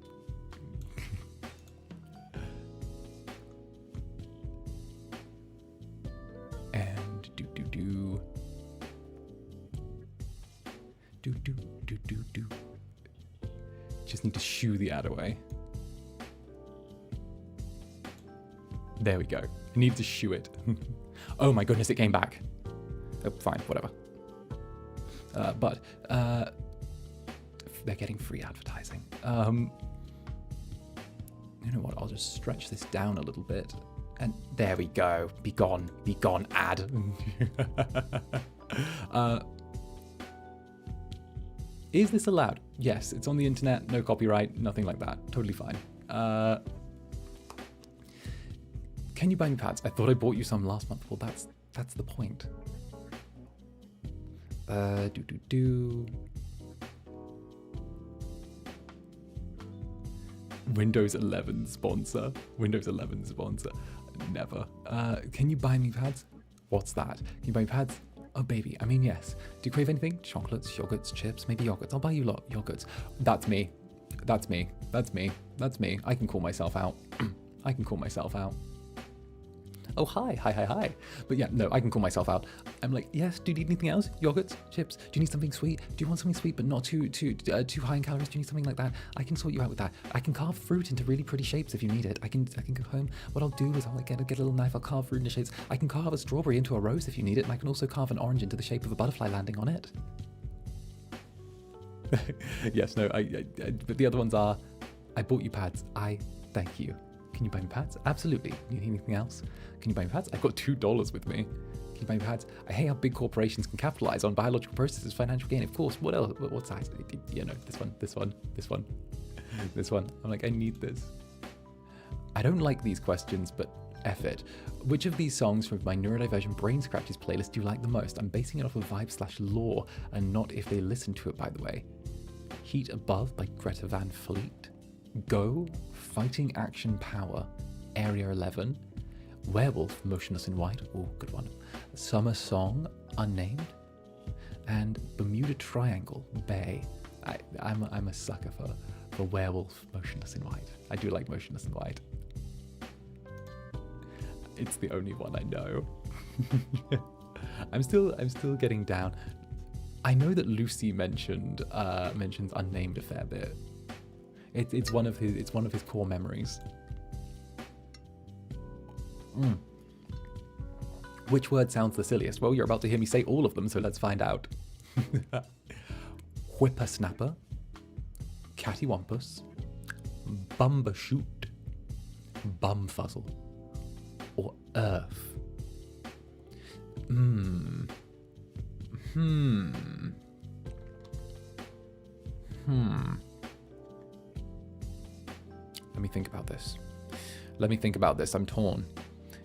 And do. Just need to shoo the ad away. There we go. I need to shoo it. Oh my goodness, it came back. Oh, fine, whatever. But they're getting free advertising. You know what? I'll just stretch this down a little bit. And there we go. Be gone, ad. Is this allowed? Yes, it's on the internet, no copyright, nothing like that. Totally fine. Can you buy me pads? I thought I bought you some last month. Well, that's the point. Windows 11 sponsor. Never. Can you buy me pads? What's that? Can you buy me pads? Oh, baby. I mean, yes. Do you crave anything? Chocolates, yogurts, chips, maybe yogurts. I'll buy you yogurts. That's me. I can call myself out. Oh, hi. But yeah, no, I can call myself out. I'm like, yes, do you need anything else? Yogurts, chips? Do you need something sweet? Do you want something sweet but not too high in calories? Do you need something like that? I can sort you out with that. I can carve fruit into really pretty shapes if you need it. I can go home. What I'll do is I'll get a little knife. I'll carve fruit into shapes. I can carve a strawberry into a rose if you need it. And I can also carve an orange into the shape of a butterfly landing on it. Yes, no, but the other ones are, I bought you pads. Thank you. Can you buy me pads? Absolutely. Need anything else? Can you buy me pads? I've got $2 with me. Can you buy me pads? I hate how big corporations can capitalize on biological processes, financial gain. Of course. What else? What size? You know, this one. I'm like, I need this. I don't like these questions, but F it. Which of these songs from my neurodivergent brain scratches playlist do you like the most? I'm basing it off of vibe/lore and not if they listen to it, by the way. Heat Above by 𝓂𝓸𝓾𝓻 Van Fleet. Go, Fighting Action Power, Area 11, Werewolf, Motionless in White, oh, good one, Summer Song, Unnamed, and Bermuda Triangle, Bay. I'm a sucker for Werewolf, Motionless in White. I do like Motionless in White. It's the only one I know. I'm still getting down. I know that Lucy mentions Unnamed a fair bit. It's one of his core memories. Which word sounds the silliest? Well, you're about to hear me say all of them, so let's find out. Whippersnapper, cattywampus, bumbershoot, bumfuzzle, or earth. Let me think about this. I'm torn.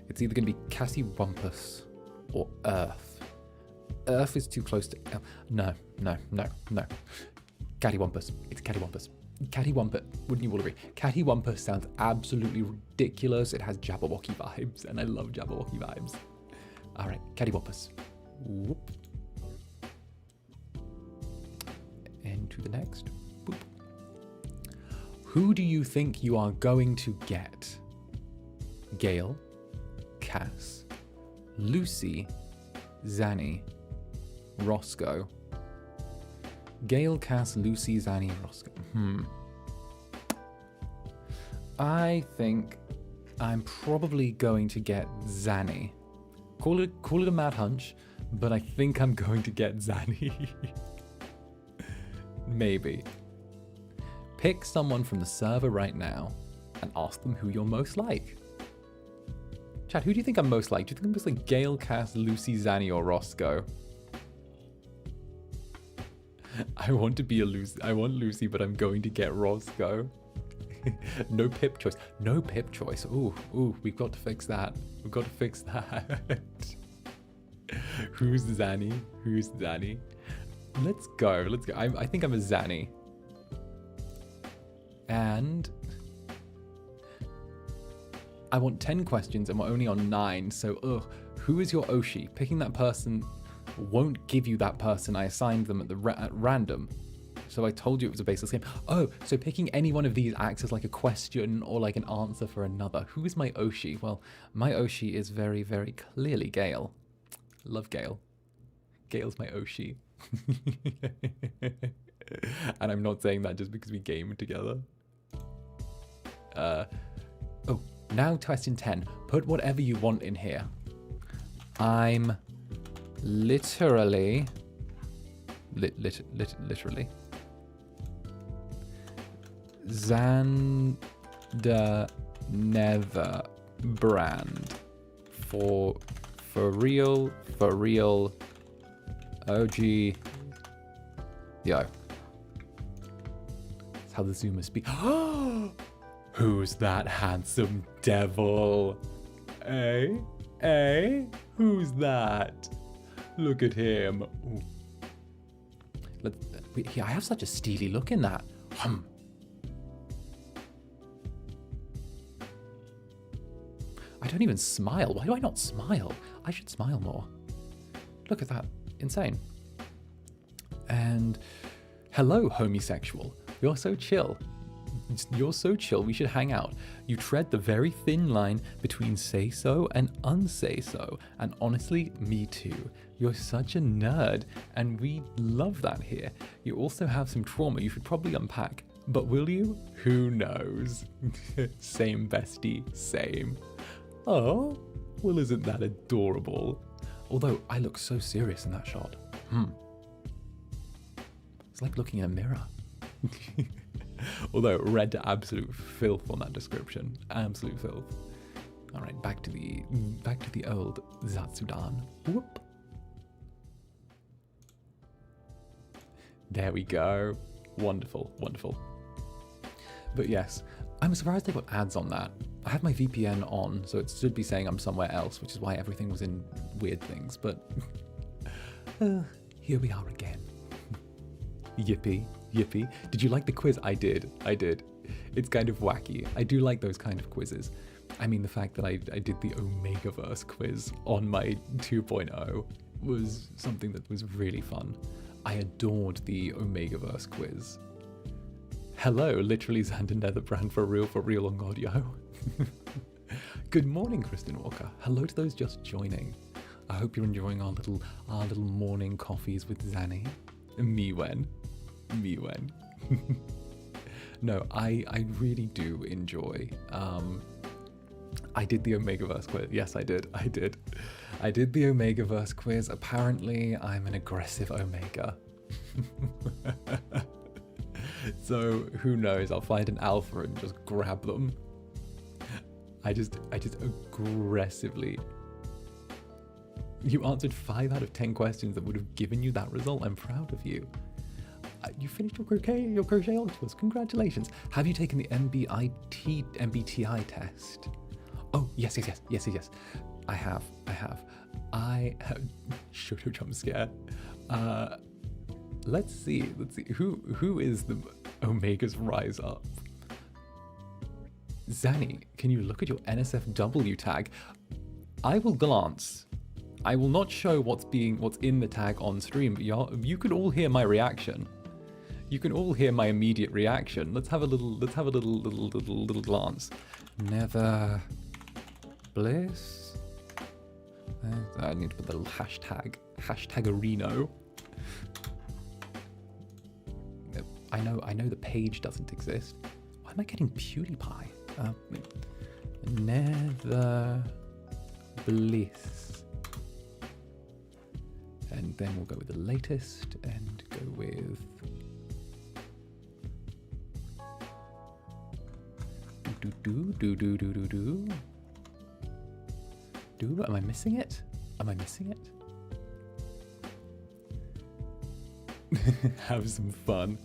It's either going to be cattywampus or earth. Earth is too close to... No. Cattywampus. It's cattywampus. Cattywampus. Wouldn't you all agree? Cattywampus sounds absolutely ridiculous. It has Jabberwocky vibes, and I love Jabberwocky vibes. All right, cattywampus. Whoop. And to the next. Boop. Who do you think you are going to get? Gale, Cass, Lucy, Zanny, Roscoe. Gale, Cass, Lucy, Zanny, Roscoe. I think I'm probably going to get Zanny. Call it a mad hunch, but I think I'm going to get Zanny. Maybe. Pick someone from the server right now and ask them who you're most like. Chat, who do you think I'm most like? Do you think I'm most like Gale, Cass, Lucy, Zanny, or Roscoe? I want to be a Lucy. I want Lucy, but I'm going to get Roscoe. No Pip choice. No Pip choice. Ooh, we've got to fix that. We've got to fix that. Who's Zanny? Who's Zanny? Let's go. Let's go. I think I'm a Zanny. And I want 10 questions and we're only on 9. So, who is your Oshi? Picking that person won't give you that person. I assigned them at random. So I told you it was a baseless game. Oh, so picking any one of these acts as like a question or like an answer for another. Who is my Oshi? Well, my Oshi is very, very clearly Gale. Love Gale. Gale's my Oshi. And I'm not saying that just because we game together. Now question 10. Put whatever you want in here. I'm literally Zander Netherbrand. For real, OG. Yo. That's how the Zoomer speak. Who's that handsome devil? Who's that? Look at him. I have such a steely look in that. I don't even smile. Why do I not smile? I should smile more. Look at that. Insane. And hello, homosexual. You're so chill. You're so chill, we should hang out. You tread the very thin line between say so and unsay so. And honestly, me too. You're such a nerd, and we love that here. You also have some trauma you should probably unpack. But will you? Who knows? Same bestie, same. Oh, well, isn't that adorable? Although I look so serious in that shot. It's like looking in a mirror. Although read to absolute filth on that description. Absolute filth. All right, back to the old Zatsudan. Whoop. There we go. Wonderful, wonderful. But yes, I'm surprised they got ads on that. I had my VPN on, so it should be saying I'm somewhere else, which is why everything was in weird things. But here we are again. Yippee. Yippee. Did you like the quiz? I did. It's kind of wacky. I do like those kind of quizzes. I mean, the fact that I did the Omegaverse quiz on my 2.0 was something that was really fun. I adored the Omegaverse quiz. Hello, literally Zander Netherbrand for real on audio. Good morning, Kristen Walker. Hello to those just joining. I hope you're enjoying our little morning coffees with Zanny. Me when. No, I really do enjoy. I did the Omegaverse quiz. Yes, I did. I did the Omegaverse quiz. Apparently, I'm an aggressive Omega. So who knows? I'll find an alpha and just grab them. I just aggressively. You answered 5 out of 10 questions that would have given you that result. I'm proud of you. You finished your crochet octopus. Congratulations. Have you taken the MBTI test? Oh, yes. I have. Should have jump scare. Let's see. Who is the Omega's rise up? Zanny, can you look at your NSFW tag? I will glance. I will not show what's in the tag on stream, but you could all hear my reaction. You can all hear my immediate reaction. Let's have a little glance. Nether bliss. I need to put the little ##Reno. I know the page doesn't exist. Why am I getting PewDiePie? Nether bliss. And then we'll go with the latest and go with am I missing it? Am I missing it? Have some fun.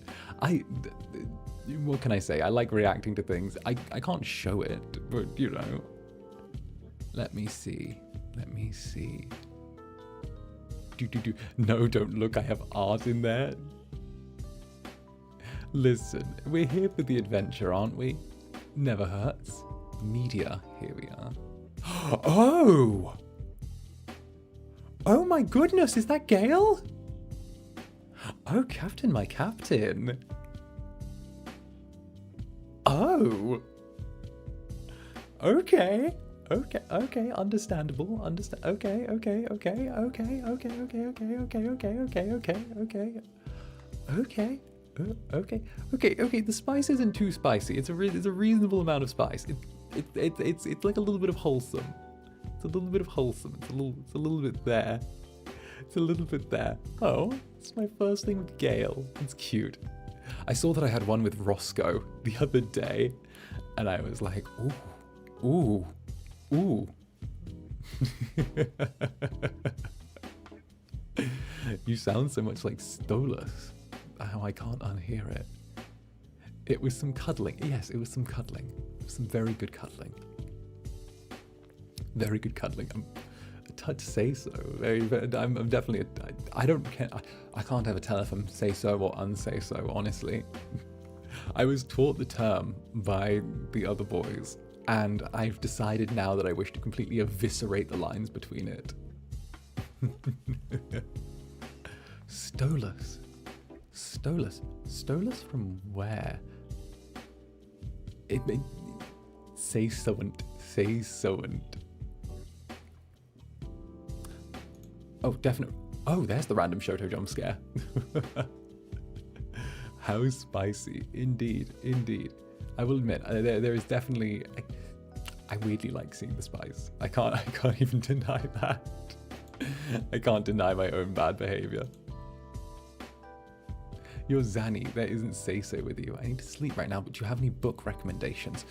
What can I say? I like reacting to things. I can't show it, but you know. Let me see. No, don't look, I have art in there. Listen, we're here for the adventure, aren't we? Never hurts. Media, here we are. Oh! Oh my goodness, is that Gale? Oh, Captain, my captain. Oh. Okay. Understandable. Okay. The spice isn't too spicy. It's a reasonable amount of spice. It's like a little bit of wholesome. It's a little bit of wholesome. It's a little bit there. It's a little bit there. Oh, it's my first thing with Gale. It's cute. I saw that I had one with Roscoe the other day, and I was like, ooh. You sound so much like Stolas. Oh, I can't unhear it. It was some cuddling. Yes, it was some cuddling. Some very good cuddling. Very good cuddling. I'm a touch say so. I'm definitely. I don't care. I can't ever tell if I'm say so or unsay so. Honestly, I was taught the term by the other boys, and I've decided now that I wish to completely eviscerate the lines between it. Stolas from where? Say so-and. Oh, definitely. Oh, there's the random Shoto jump scare. How spicy. Indeed. I will admit, there is definitely... I weirdly like seeing the spice. I can't even deny that. I can't deny my own bad behavior. You're Zanny, there isn't say-so with you. I need to sleep right now, but do you have any book recommendations?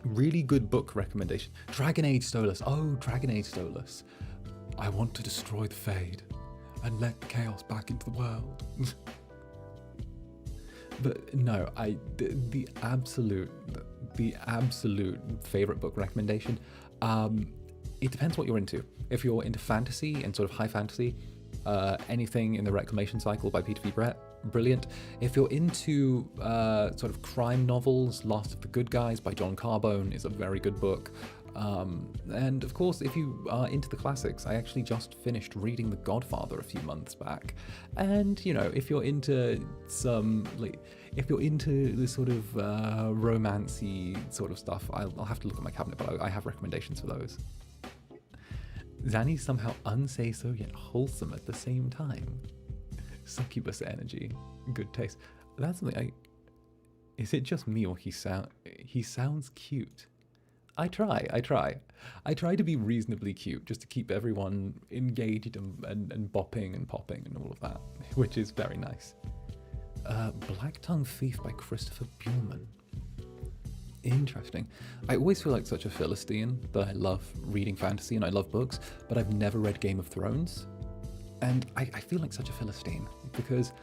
Really good book recommendation. Dragon Age Stolas. Oh, Dragon Age Stolas. I want to destroy the Fade and let chaos back into the world. But no, the absolute favorite book recommendation. It depends what you're into. If you're into fantasy and sort of high fantasy, anything in the Reclamation Cycle by Peter V. Brett, brilliant. If you're into sort of crime novels, Last of the Good Guys by John Carbone is a very good book. And of course, if you are into the classics, I actually just finished reading The Godfather a few months back. And, you know, if you're into if you're into the sort of romancy sort of stuff, I'll have to look at my cabinet, but I have recommendations for those. Zanny's somehow unsay-so yet wholesome at the same time. Succubus energy, good taste. That's something is it just me, or he sounds cute? I try to be reasonably cute, just to keep everyone engaged and bopping and popping and all of that, which is very nice. Black Tongue Thief by Christopher Buhlman. Interesting. I always feel like such a Philistine that I love reading fantasy and I love books, but I've never read Game of Thrones. And I feel like such a Philistine because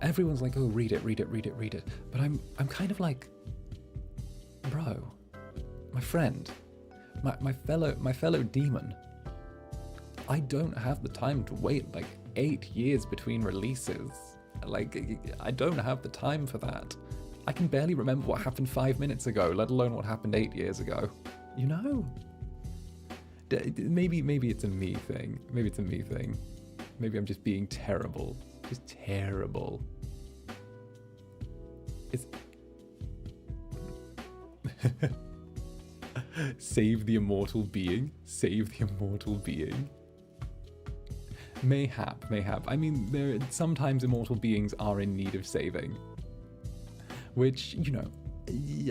everyone's like, oh, read it. But I'm kind of like, bro, my friend, my fellow demon, I don't have the time to wait like 8 years between releases. Like, I don't have the time for that. I can barely remember what happened 5 minutes ago, let alone what happened 8 years ago. You know? Maybe it's a me thing. Maybe I'm just being terrible. Just terrible. Save the immortal being. Save the immortal being. Mayhap. I mean, sometimes immortal beings are in need of saving. Which, you know,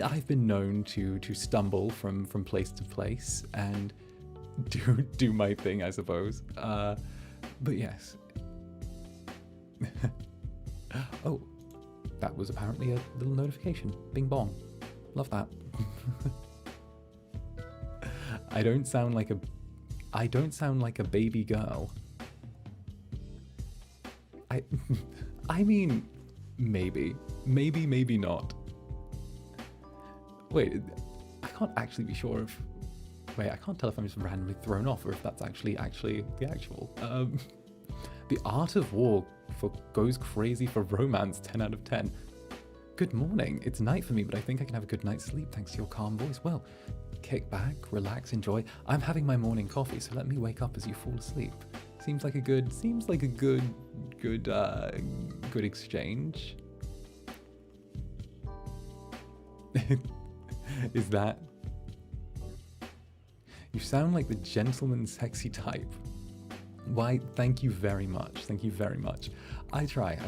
I've been known to stumble from place to place and do my thing, I suppose. But yes. Oh, that was apparently a little notification. Bing bong. Love that. I don't sound like a baby girl. I mean, maybe not. Wait, I can't actually be sure if... Wait, I can't tell if I'm just randomly thrown off or if that's actually the actual. The Art of War goes crazy for romance, 10 out of 10. Good morning. It's night for me, but I think I can have a good night's sleep thanks to your calm voice. Well, kick back, relax, enjoy. I'm having my morning coffee, so let me wake up as you fall asleep. Seems like a good exchange. Is that? You sound like the gentleman sexy type. Why, thank you very much. Thank you very much. I try.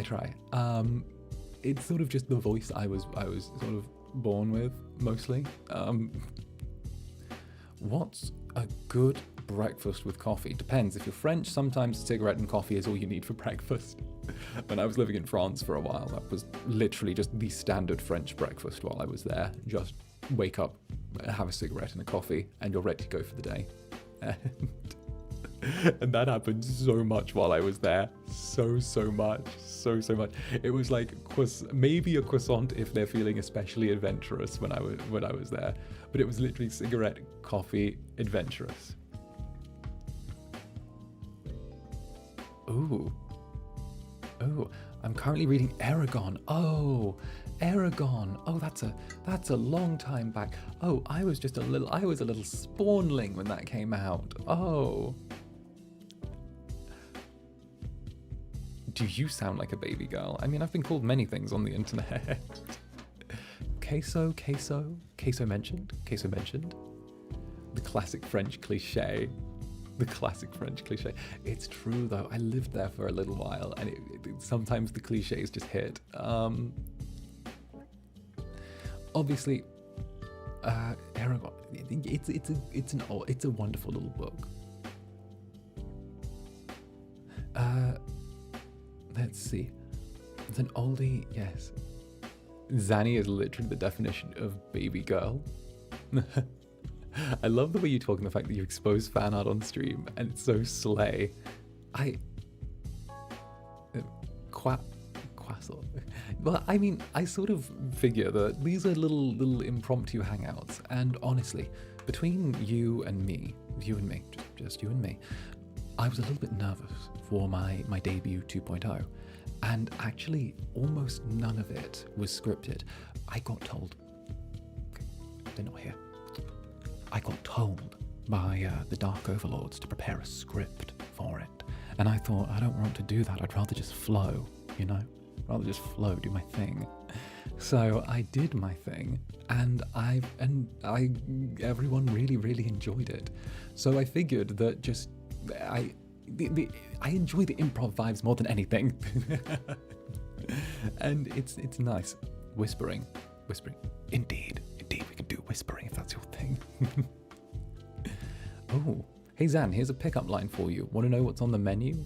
It's sort of just the voice I was sort of born with, mostly. What's a good breakfast with coffee? Depends. If you're French, sometimes a cigarette and coffee is all you need for breakfast. When I was living in France for a while, that was literally just the standard French breakfast while I was there. Just wake up, have a cigarette and a coffee, and you're ready to go for the day. And that happened so much while I was there. So much. It was like maybe a croissant if they're feeling especially adventurous when I was there. But it was literally cigarette, coffee, adventurous. Ooh, I'm currently reading Eragon. Oh, that's a long time back. Oh, I was a little spawnling when that came out. Oh. Do you sound like a baby girl? I mean, I've been called many things on the internet. Queso mentioned. The classic French cliche. It's true though. I lived there for a little while, and sometimes the cliches just hit. Obviously, Eragon. It's a wonderful little book. Let's see. It's an oldie. Yes. Zanny is literally the definition of baby girl. I love the way you talk and the fact that you expose fan art on stream, and it's so slay. Well, I mean, I sort of figure that these are little impromptu hangouts, and honestly, between you and me, just you and me, I was a little bit nervous for my debut 2.0, and actually almost none of it was scripted. I got told, okay, they're not here. I got told by the Dark Overlords to prepare a script for it, and I thought, I don't want to do that. I'd rather just flow, you know? Rather just flow, do my thing. So I did my thing, and everyone really enjoyed it. So I figured that just I enjoy the improv vibes more than anything. And it's nice. Whispering. Indeed, we can do whispering if that's your thing. Oh, hey Zan, here's a pickup line for you. Want to know what's on the menu?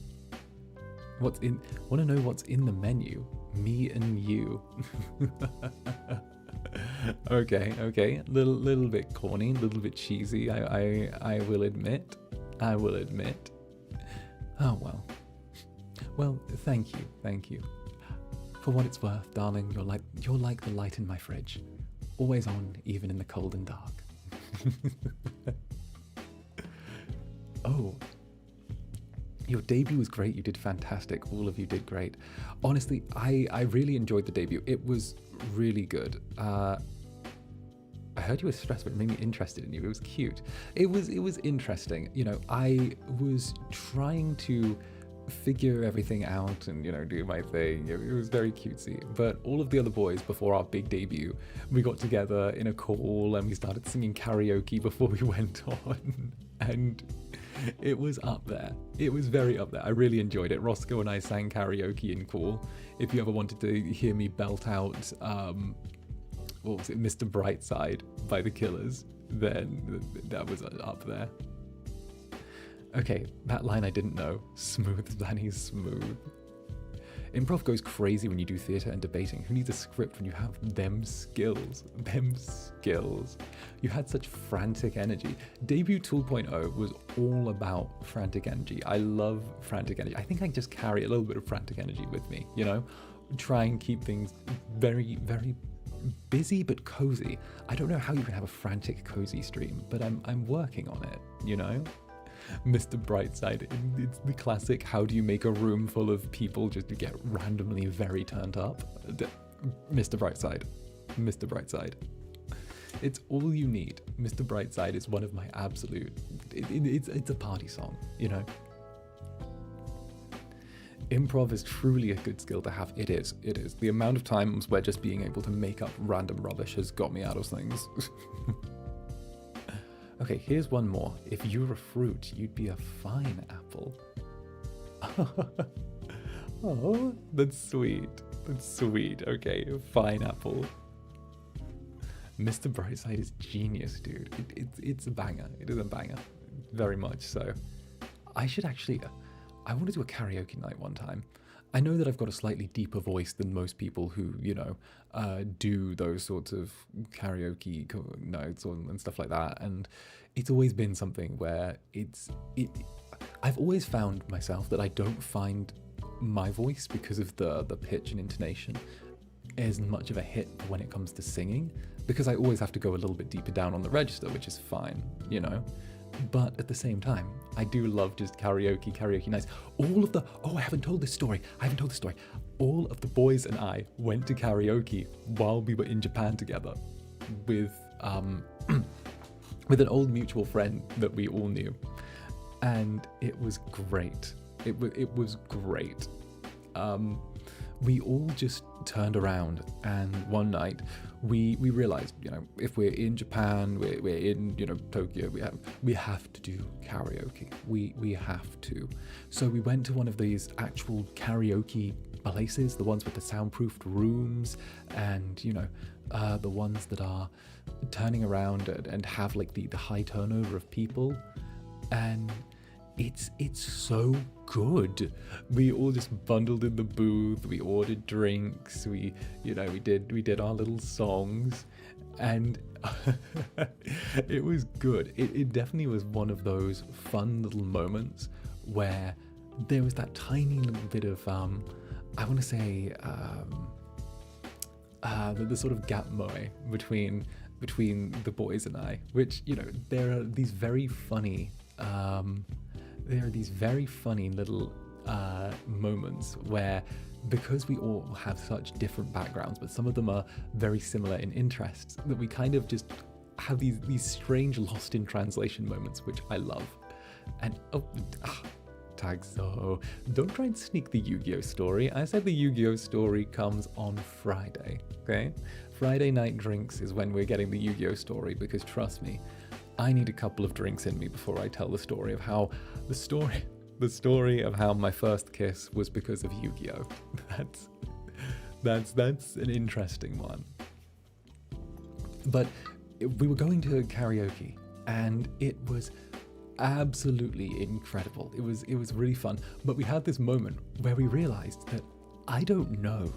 Want to know what's in the menu? Me and you. Okay. Little bit corny, a little bit cheesy. I will admit. Oh well. Well, thank you. For what it's worth, darling, you're like the light in my fridge, always on, even in the cold and dark. Oh. Your debut was great. You did fantastic. All of you did great. Honestly, I really enjoyed the debut. It was really good. I heard you were stressed, but it made me interested in you. It was cute. It was interesting. You know, I was trying to figure everything out and, you know, do my thing. It was very cutesy. But all of the other boys, before our big debut, we got together in a call and we started singing karaoke before we went on. And it was up there. It was very up there. I really enjoyed it. Roscoe and I sang karaoke in call. If you ever wanted to hear me belt out, what was it, Mr. Brightside by the Killers, then that was up there. Okay, that line I didn't know. Smooth, Danny, smooth. Improv goes crazy when you do theatre and debating. Who needs a script when you have them skills? Them skills. You had such frantic energy. Debut 2.0 was all about frantic energy. I love frantic energy. I think I just carry a little bit of frantic energy with me, you know? Try and keep things very, very busy but cozy. I don't know how you can have a frantic, cozy stream, but I'm working on it, you know? Mr. Brightside, it's the classic, how do you make a room full of people just to get randomly very turned up? Mr. Brightside. Mr. Brightside. It's all you need. Mr. Brightside is one of my absolute, it's a party song, you know? Improv is truly a good skill to have. It is. The amount of times where just being able to make up random rubbish has got me out of things. Okay, here's one more. If you were a fruit, you'd be a fine apple. Oh, that's sweet. That's sweet. Okay, fine apple. Mr. Brightside is genius, dude. It's a banger. It is a banger. Very much so. I want to do a karaoke night one time. I know that I've got a slightly deeper voice than most people who, you know, do those sorts of karaoke nights and stuff like that. And it's always been something where I've always found myself that I don't find my voice, because of the pitch and intonation, as much of a hit when it comes to singing, because I always have to go a little bit deeper down on the register, which is fine, you know. But at the same time, I do love just karaoke nights. I haven't told this story. All of the boys and I went to karaoke while we were in Japan together with an old mutual friend that we all knew. And it was great. It was great. We all just turned around, and one night we realized, you know, if we're in Japan, we're in, you know, Tokyo, we have to do karaoke. We have to. So we went to one of these actual karaoke places, the ones with the soundproofed rooms, and, you know, the ones that are turning around and have like the high turnover of people. And it's so good. We all just bundled in the booth, we ordered drinks, we did our little songs, and it was good. It definitely was one of those fun little moments where there was that tiny little bit of I want to say the sort of gap moe between the boys and I, which, you know, there are these very funny little moments where, because we all have such different backgrounds, but some of them are very similar in interests, that we kind of just have these strange lost in translation moments, which I love. And tags, so don't try and sneak the Yu-Gi-Oh story. I said the Yu-Gi-Oh story comes on Friday, okay? Friday night drinks is when we're getting the Yu-Gi-Oh story, because trust me, I need a couple of drinks in me before I tell the story of how my first kiss was because of Yu-Gi-Oh. That's an interesting one. But we were going to karaoke, and it was absolutely incredible. It was really fun. But we had this moment where we realized that I don't know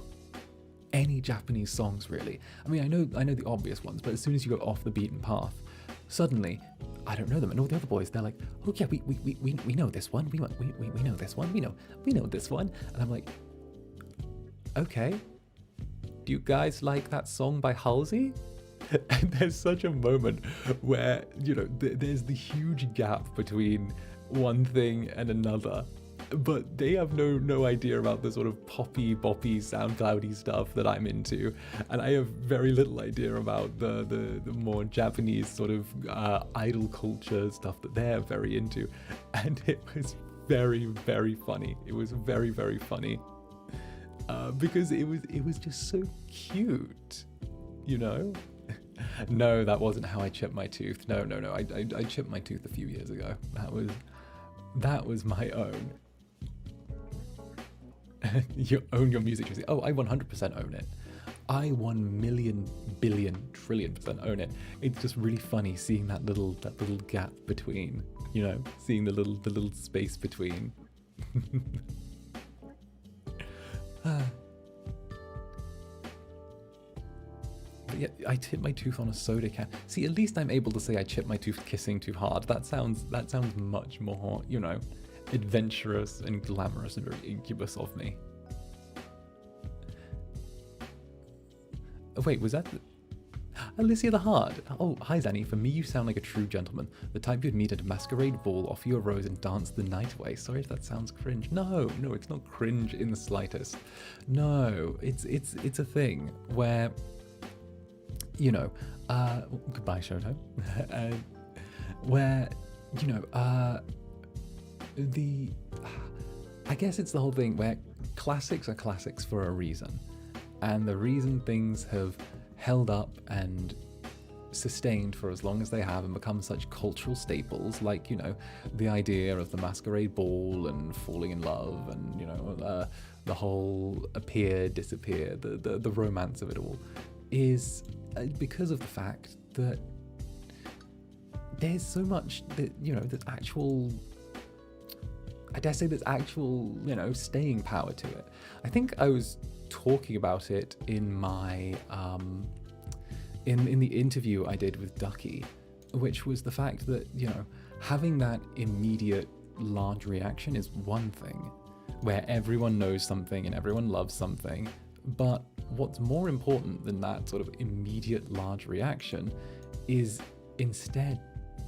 any Japanese songs really. I mean, I know the obvious ones, but as soon as you go off the beaten path, suddenly I don't know them. And all the other boys, they're like, oh yeah, we know this one. We know this one. We know this one. And I'm like, okay. Do you guys like that song by Halsey? And there's such a moment where, you know, there's the huge gap between one thing and another, but they have no idea about the sort of poppy, boppy, SoundCloudy stuff that I'm into, and I have very little idea about the more Japanese sort of idol culture stuff that they're very into. And it was very, very funny. It was very, very funny. Because it was just so cute, you know? No, that wasn't how I chipped my tooth. No. I chipped my tooth a few years ago. That was my own. You own your music choices. Oh, I 100% own it. I 1,000,000,000,000,000,000,000% own it. It's just really funny seeing that little gap between, you know, seeing the little space between. But yeah, I tipped my tooth on a soda can. See, at least I'm able to say I chipped my tooth kissing too hard. That sounds much more, you know, adventurous and glamorous and very Incubus of me. Oh, wait, was that Alicia the Heart? Oh, hi Zanny. For me, you sound like a true gentleman. The type you'd meet at a masquerade ball, offer you a rose and dance the night away. Sorry if that sounds cringe. No, it's not cringe in the slightest. No, it's a thing where, you know, goodbye Shoto, where, you know, I guess it's the whole thing where classics are classics for a reason. And the reason things have held up and sustained for as long as they have and become such cultural staples, like, you know, the idea of the masquerade ball and falling in love and, you know, the whole appear, disappear, the romance of it all, is because of the fact that there's so much that, you know, there's actual, I dare say there's actual, you know, staying power to it. I think I was talking about it in my in the interview I did with Ducky, which was the fact that, you know, having that immediate large reaction is one thing, where everyone knows something and everyone loves something, but what's more important than that sort of immediate large reaction is instead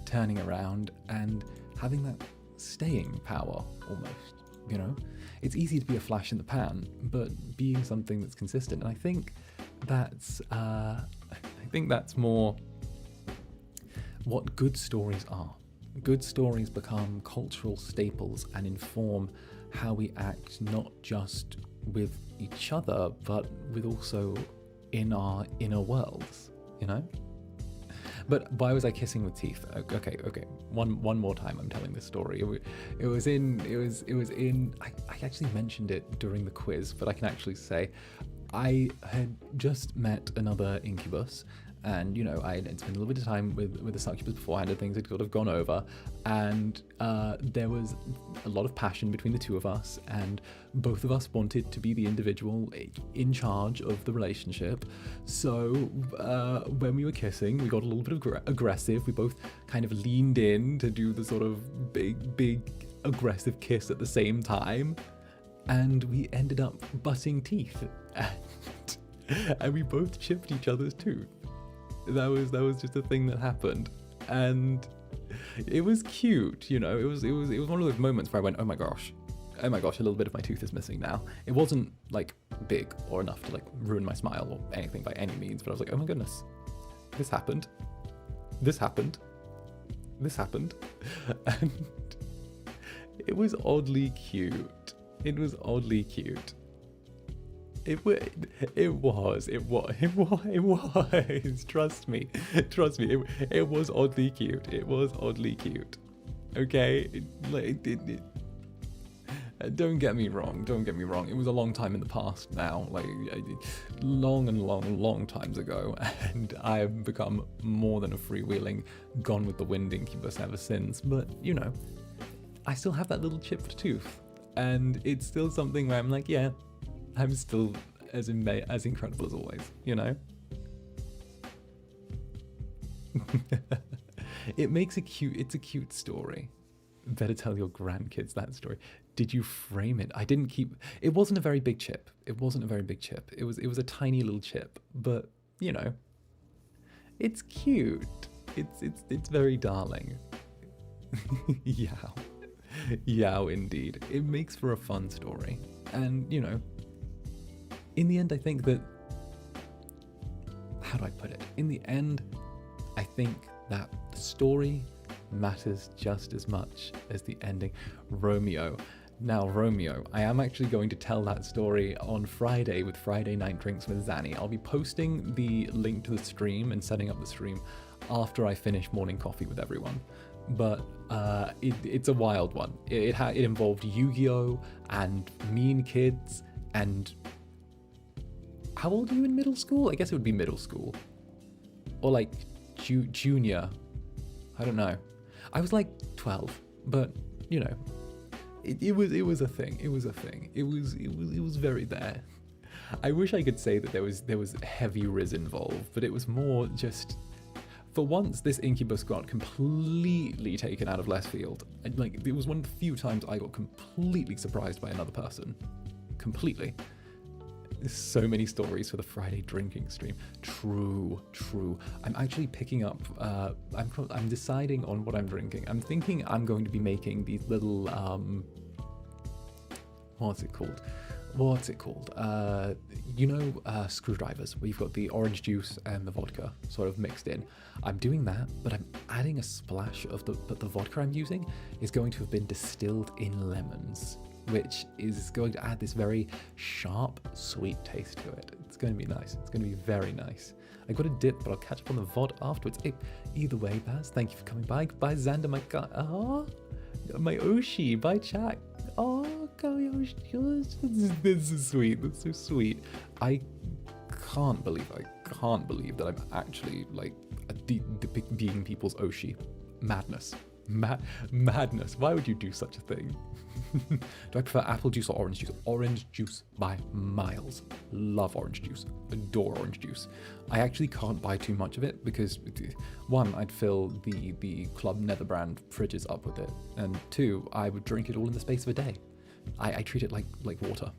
turning around and having that staying power almost, you know? It's easy to be a flash in the pan, but being something that's consistent. And I think that's more what good stories are. Good stories become cultural staples and inform how we act, not just with each other, but with also in our inner worlds, you know? But why was I kissing with teeth? Okay. One more time I'm telling this story. It was in, I actually mentioned it during the quiz, but I can actually say I had just met another Incubus, and, you know, I had spent a little bit of time with the Succubus beforehand, and things had sort of gone over, and there was a lot of passion between the two of us, and both of us wanted to be the individual in charge of the relationship. So when we were kissing, we got a little bit of aggressive. We both kind of leaned in to do the sort of big aggressive kiss at the same time, and we ended up butting teeth, and we both chipped each other's tooth. That was just a thing that happened, and it was cute, you know. It was one of those moments where I went, oh my gosh, a little bit of my tooth is missing now. It wasn't like big or enough to like ruin my smile or anything by any means, but I was like, oh my goodness, this happened, and it was oddly cute. It was. Trust me. It was oddly cute. Okay, don't get me wrong. It was a long time in the past now, like long times ago, and I have become more than a freewheeling, gone with the wind Incubus ever since. But, you know, I still have that little chipped tooth, and it's still something where I'm like, yeah, I'm still as incredible as always, you know? It's a cute story. Better tell your grandkids that story. Did you frame it? It wasn't a very big chip. It was a tiny little chip, but, you know, it's cute. It's very darling. Yow indeed. It makes for a fun story. And, you know, in the end, I think that, how do I put it? In the end, I think that the story matters just as much as the ending. Romeo. Now, Romeo, I am actually going to tell that story on Friday with Friday Night Drinks with Zanny. I'll be posting the link to the stream and setting up the stream after I finish morning coffee with everyone. But it's a wild one. It involved Yu-Gi-Oh! And Mean Kids and... How old are you in middle school? I guess it would be middle school. Or like junior. I don't know. I was like 12, but you know, it was a thing. It was a thing. It was very there. I wish I could say that there was heavy Riz involved, but it was more just, for once this Incubus got completely taken out of left field. Like, it was one of the few times I got completely surprised by another person. Completely. There's so many stories for the Friday drinking stream. True. I'm actually picking up, I'm deciding on what I'm drinking. I'm thinking I'm going to be making these little, what's it called? Screwdrivers, where you've got the orange juice and the vodka sort of mixed in. I'm doing that, but I'm adding a splash of the vodka I'm using is going to have been distilled in lemons, which is going to add this very sharp, sweet taste to it. It's going to be nice. It's going to be very nice. I got a dip, but I'll catch up on the VOD afterwards. Hey, either way, Baz, thank you for coming by. Bye, Zander, my god. Oh, my Oshi. Bye, chat. Oh, Oshi. This is sweet. That's so sweet. I can't believe that I'm actually like being people's Oshi. Madness. Madness. Why would you do such a thing? Do I prefer apple juice or orange juice? Orange juice by miles. Love orange juice. Adore orange juice. I actually can't buy too much of it because, one, I'd fill the Club Netherbrand fridges up with it, and two, I would drink it all in the space of a day. I treat it like water.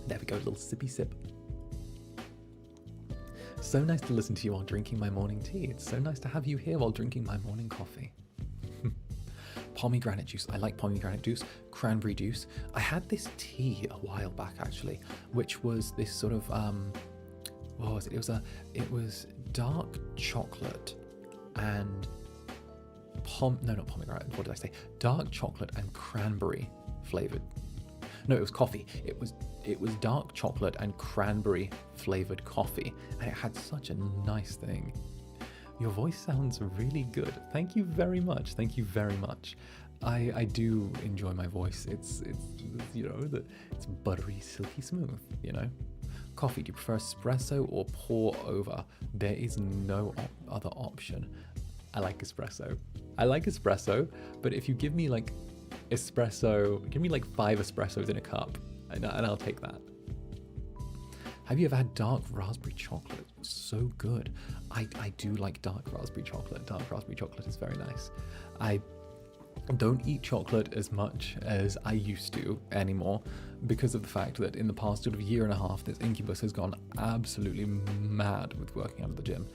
There we go, a little sippy sip. So nice to listen to you while drinking my morning tea. It's so nice to have you here while drinking my morning coffee. Pomegranate juice. I like pomegranate juice. Cranberry juice. I had this tea a while back actually, which was this sort of what was it? It was dark chocolate and not pomegranate. What did I say? Dark chocolate and cranberry flavored. No, it was coffee. It was dark chocolate and cranberry flavored coffee, and it had such a nice thing. Your voice sounds really good. Thank you very much. Thank you very much. I do enjoy my voice. It's you know, it's buttery, silky smooth, you know. Coffee, do you prefer espresso or pour over? There is no other option. I like espresso, but if you give me like espresso, give me like 5 espressos in a cup, and I'll take that. Have you ever had dark raspberry chocolate? So good. I do like dark raspberry chocolate. Dark raspberry chocolate is very nice. I don't eat chocolate as much as I used to anymore because of the fact that in the past sort of year and a half, this Incubus has gone absolutely mad with working out of the gym.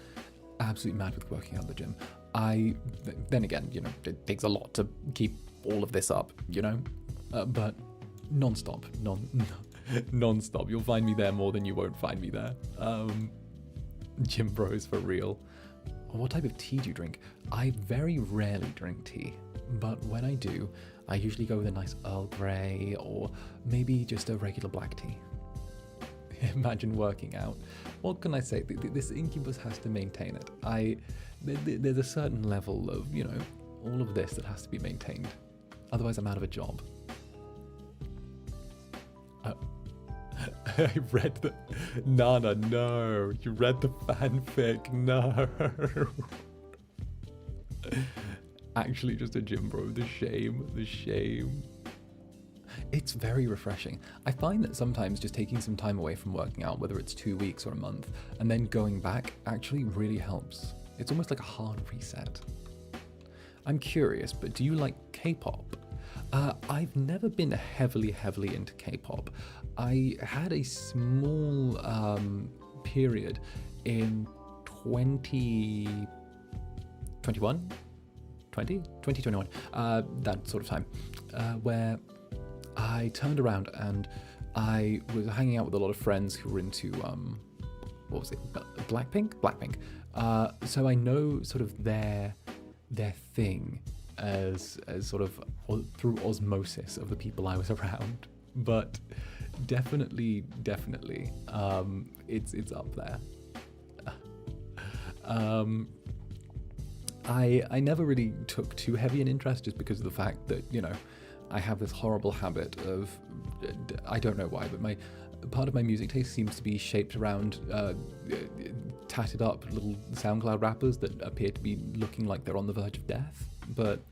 Absolutely mad with working out of the gym. Then again, you know, it takes a lot to keep all of this up, you know, but non-stop. You'll find me there more than you won't find me there. Gym bros for real. What type of tea do you drink? I very rarely drink tea, but when I do, I usually go with a nice Earl Grey or maybe just a regular black tea. Imagine working out. What can I say? This Incubus has to maintain it. There's a certain level of, you know, all of this that has to be maintained. Otherwise, I'm out of a job. I read the... Nana, no. You read the fanfic. No. Actually, just a gym bro. The shame. It's very refreshing. I find that sometimes just taking some time away from working out, whether it's 2 weeks or a month, and then going back actually really helps. It's almost like a hard reset. I'm curious, but do you like K-pop? I've never been heavily into K-pop. I had a small period in 2021, that sort of time, where I turned around and I was hanging out with a lot of friends who were into what was it? Blackpink. So I know sort of their thing as sort of through osmosis of the people I was around, but definitely, it's up there. I never really took too heavy an interest just because of the fact that, you know, I have this horrible habit of, I don't know why, but part of my music taste seems to be shaped around tatted up little SoundCloud rappers that appear to be looking like they're on the verge of death. But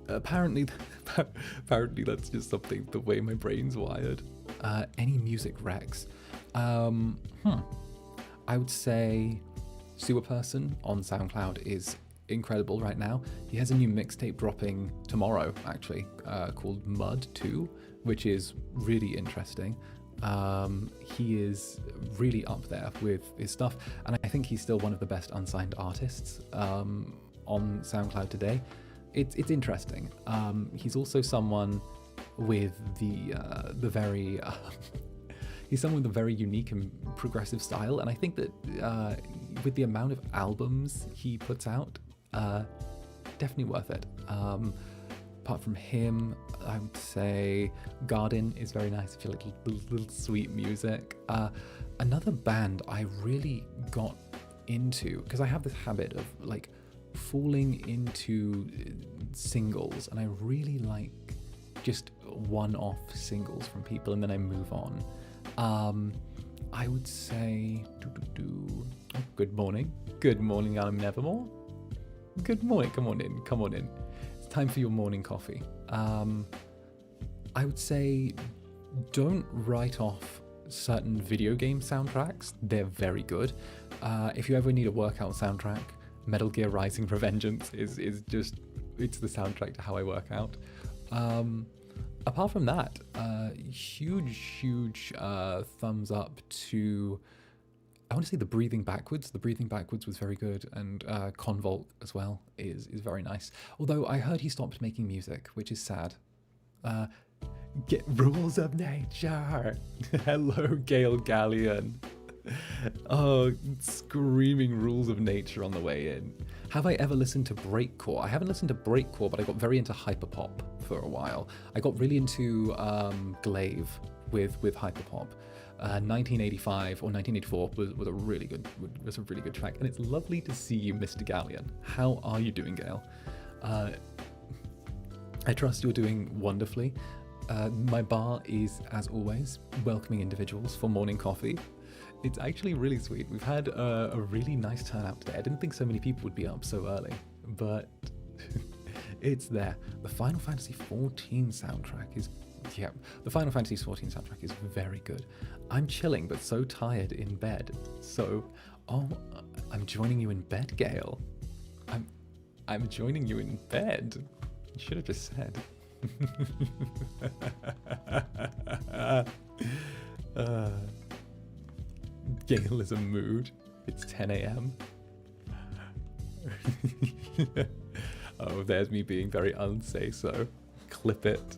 apparently that's just something, the way my brain's wired. Any music recs? I would say 𝓂𝓸𝓾𝓻 on SoundCloud is incredible right now. He has a new mixtape dropping tomorrow, actually, called Mud 2, which is really interesting. He is really up there with his stuff, and I think he's still one of the best unsigned artists on SoundCloud today. It's interesting. He's also someone with the very he's someone with a very unique and progressive style, and I think that with the amount of albums he puts out, definitely worth it. Apart from him, I would say 𝓂𝓸𝓾 is very nice if you like little sweet music. Another band I really got into, because I have this habit of like falling into singles, and I really like just one-off singles from people and then I move on. I would say good morning, I'm Nevermore. Good morning, come on in. It's time for your morning coffee. I would say don't write off certain video game soundtracks. They're very good. If you ever need a workout soundtrack, Metal Gear Rising: Revengeance is just, it's the soundtrack to how I work out. Apart from that, huge thumbs up to, I want to say The Breathing Backwards. The Breathing Backwards was very good, and Convolt as well is very nice. Although I heard he stopped making music, which is sad. Get Rules of Nature. Hello, 𝓂𝓸𝓾𝓻. Oh, screaming Rules of Nature on the way in. Have I ever listened to breakcore? I haven't listened to breakcore, but I got very into hyperpop for a while. I got really into 𝓂𝓸𝓾 with hyperpop. 1985 or 1984 was a really good track, and it's lovely to see you, Mr. Galleon. How are you doing, Gail? I trust you're doing wonderfully. My bar is, as always, welcoming individuals for morning coffee. It's actually really sweet. We've had a really nice turnout today. I didn't think so many people would be up so early, but it's there. The Final Fantasy XIV soundtrack is, the Final Fantasy XIV soundtrack is very good. I'm chilling, but so tired in bed. So, I'm joining you in bed, Gail. I'm joining you in bed. You should have just said. Gail is a mood. It's 10 a.m. Oh, there's me being very unsay-so. Clip it.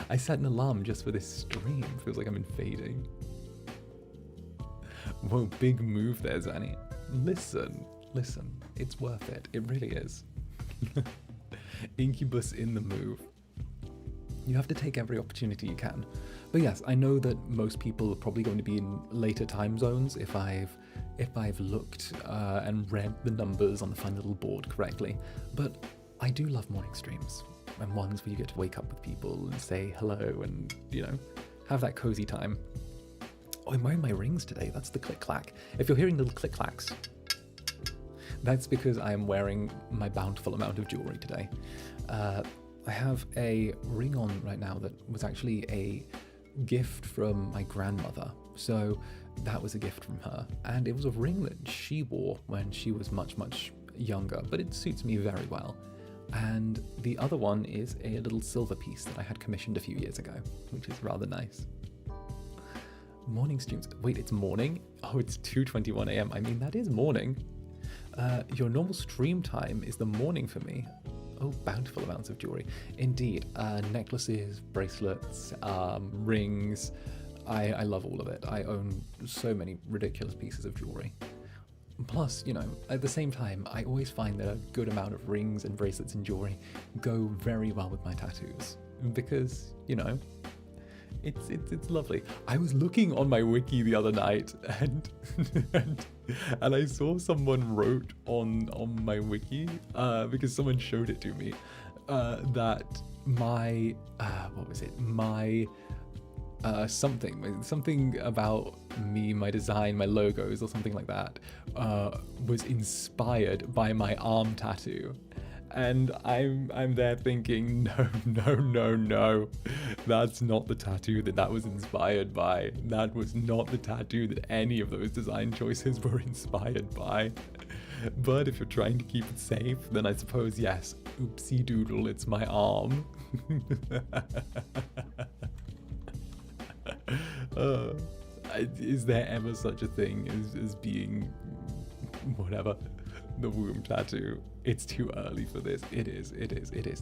I set an alarm just for this stream. Feels like I'm invading. Whoa, big move there, Zanny. Listen. It's worth it. It really is. Incubus in the move. You have to take every opportunity you can. But yes, I know that most people are probably going to be in later time zones if I've looked and read the numbers on the fun little board correctly. But I do love morning streams, and ones where you get to wake up with people and say hello and, you know, have that cozy time. Oh, I'm wearing my rings today. That's the click-clack. If you're hearing little click-clacks, that's because I am wearing my bountiful amount of jewelry today. I have a ring on right now that was actually a gift from my grandmother. So that was a gift from her. And it was a ring that she wore when she was much younger, but it suits me very well. And the other one is a little silver piece that I had commissioned a few years ago, which is rather nice. Morning streams. Wait, it's morning? Oh, it's 2:21 a.m. I mean, that is morning. Your normal stream time is the morning for me. Oh, bountiful amounts of jewelry. Indeed. Necklaces, bracelets, rings, I love all of it. I own so many ridiculous pieces of jewelry. Plus, you know, at the same time, I always find that a good amount of rings and bracelets and jewelry go very well with my tattoos because, you know, it's lovely. I was looking on my wiki the other night and and I saw someone wrote on my wiki because someone showed it to me that my what was it? My something about me, my design, my logos, or something like that, was inspired by my arm tattoo, and I'm there thinking, no, that's not the tattoo that was inspired by. That was not the tattoo that any of those design choices were inspired by. But if you're trying to keep it safe, then I suppose yes. Oopsie doodle, it's my arm. Is there ever such a thing as being whatever the womb tattoo? It's too early for this. It is.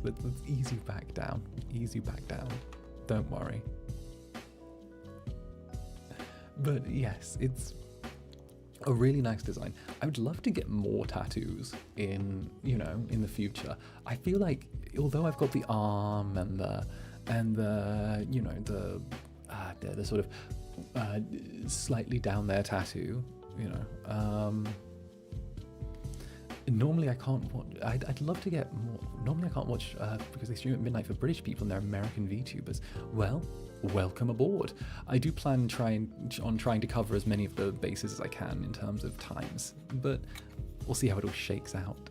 Let's ease you back down. Don't worry. But yes, it's a really nice design. I would love to get more tattoos in the future. I feel like although I've got the arm and the sort of slightly down there tattoo, normally I can't watch. I'd love to get more. Normally I can't watch because they stream at midnight for British people and they're American VTubers. Well, welcome aboard. I do plan on trying to cover as many of the bases as I can in terms of times, but we'll see how it all shakes out.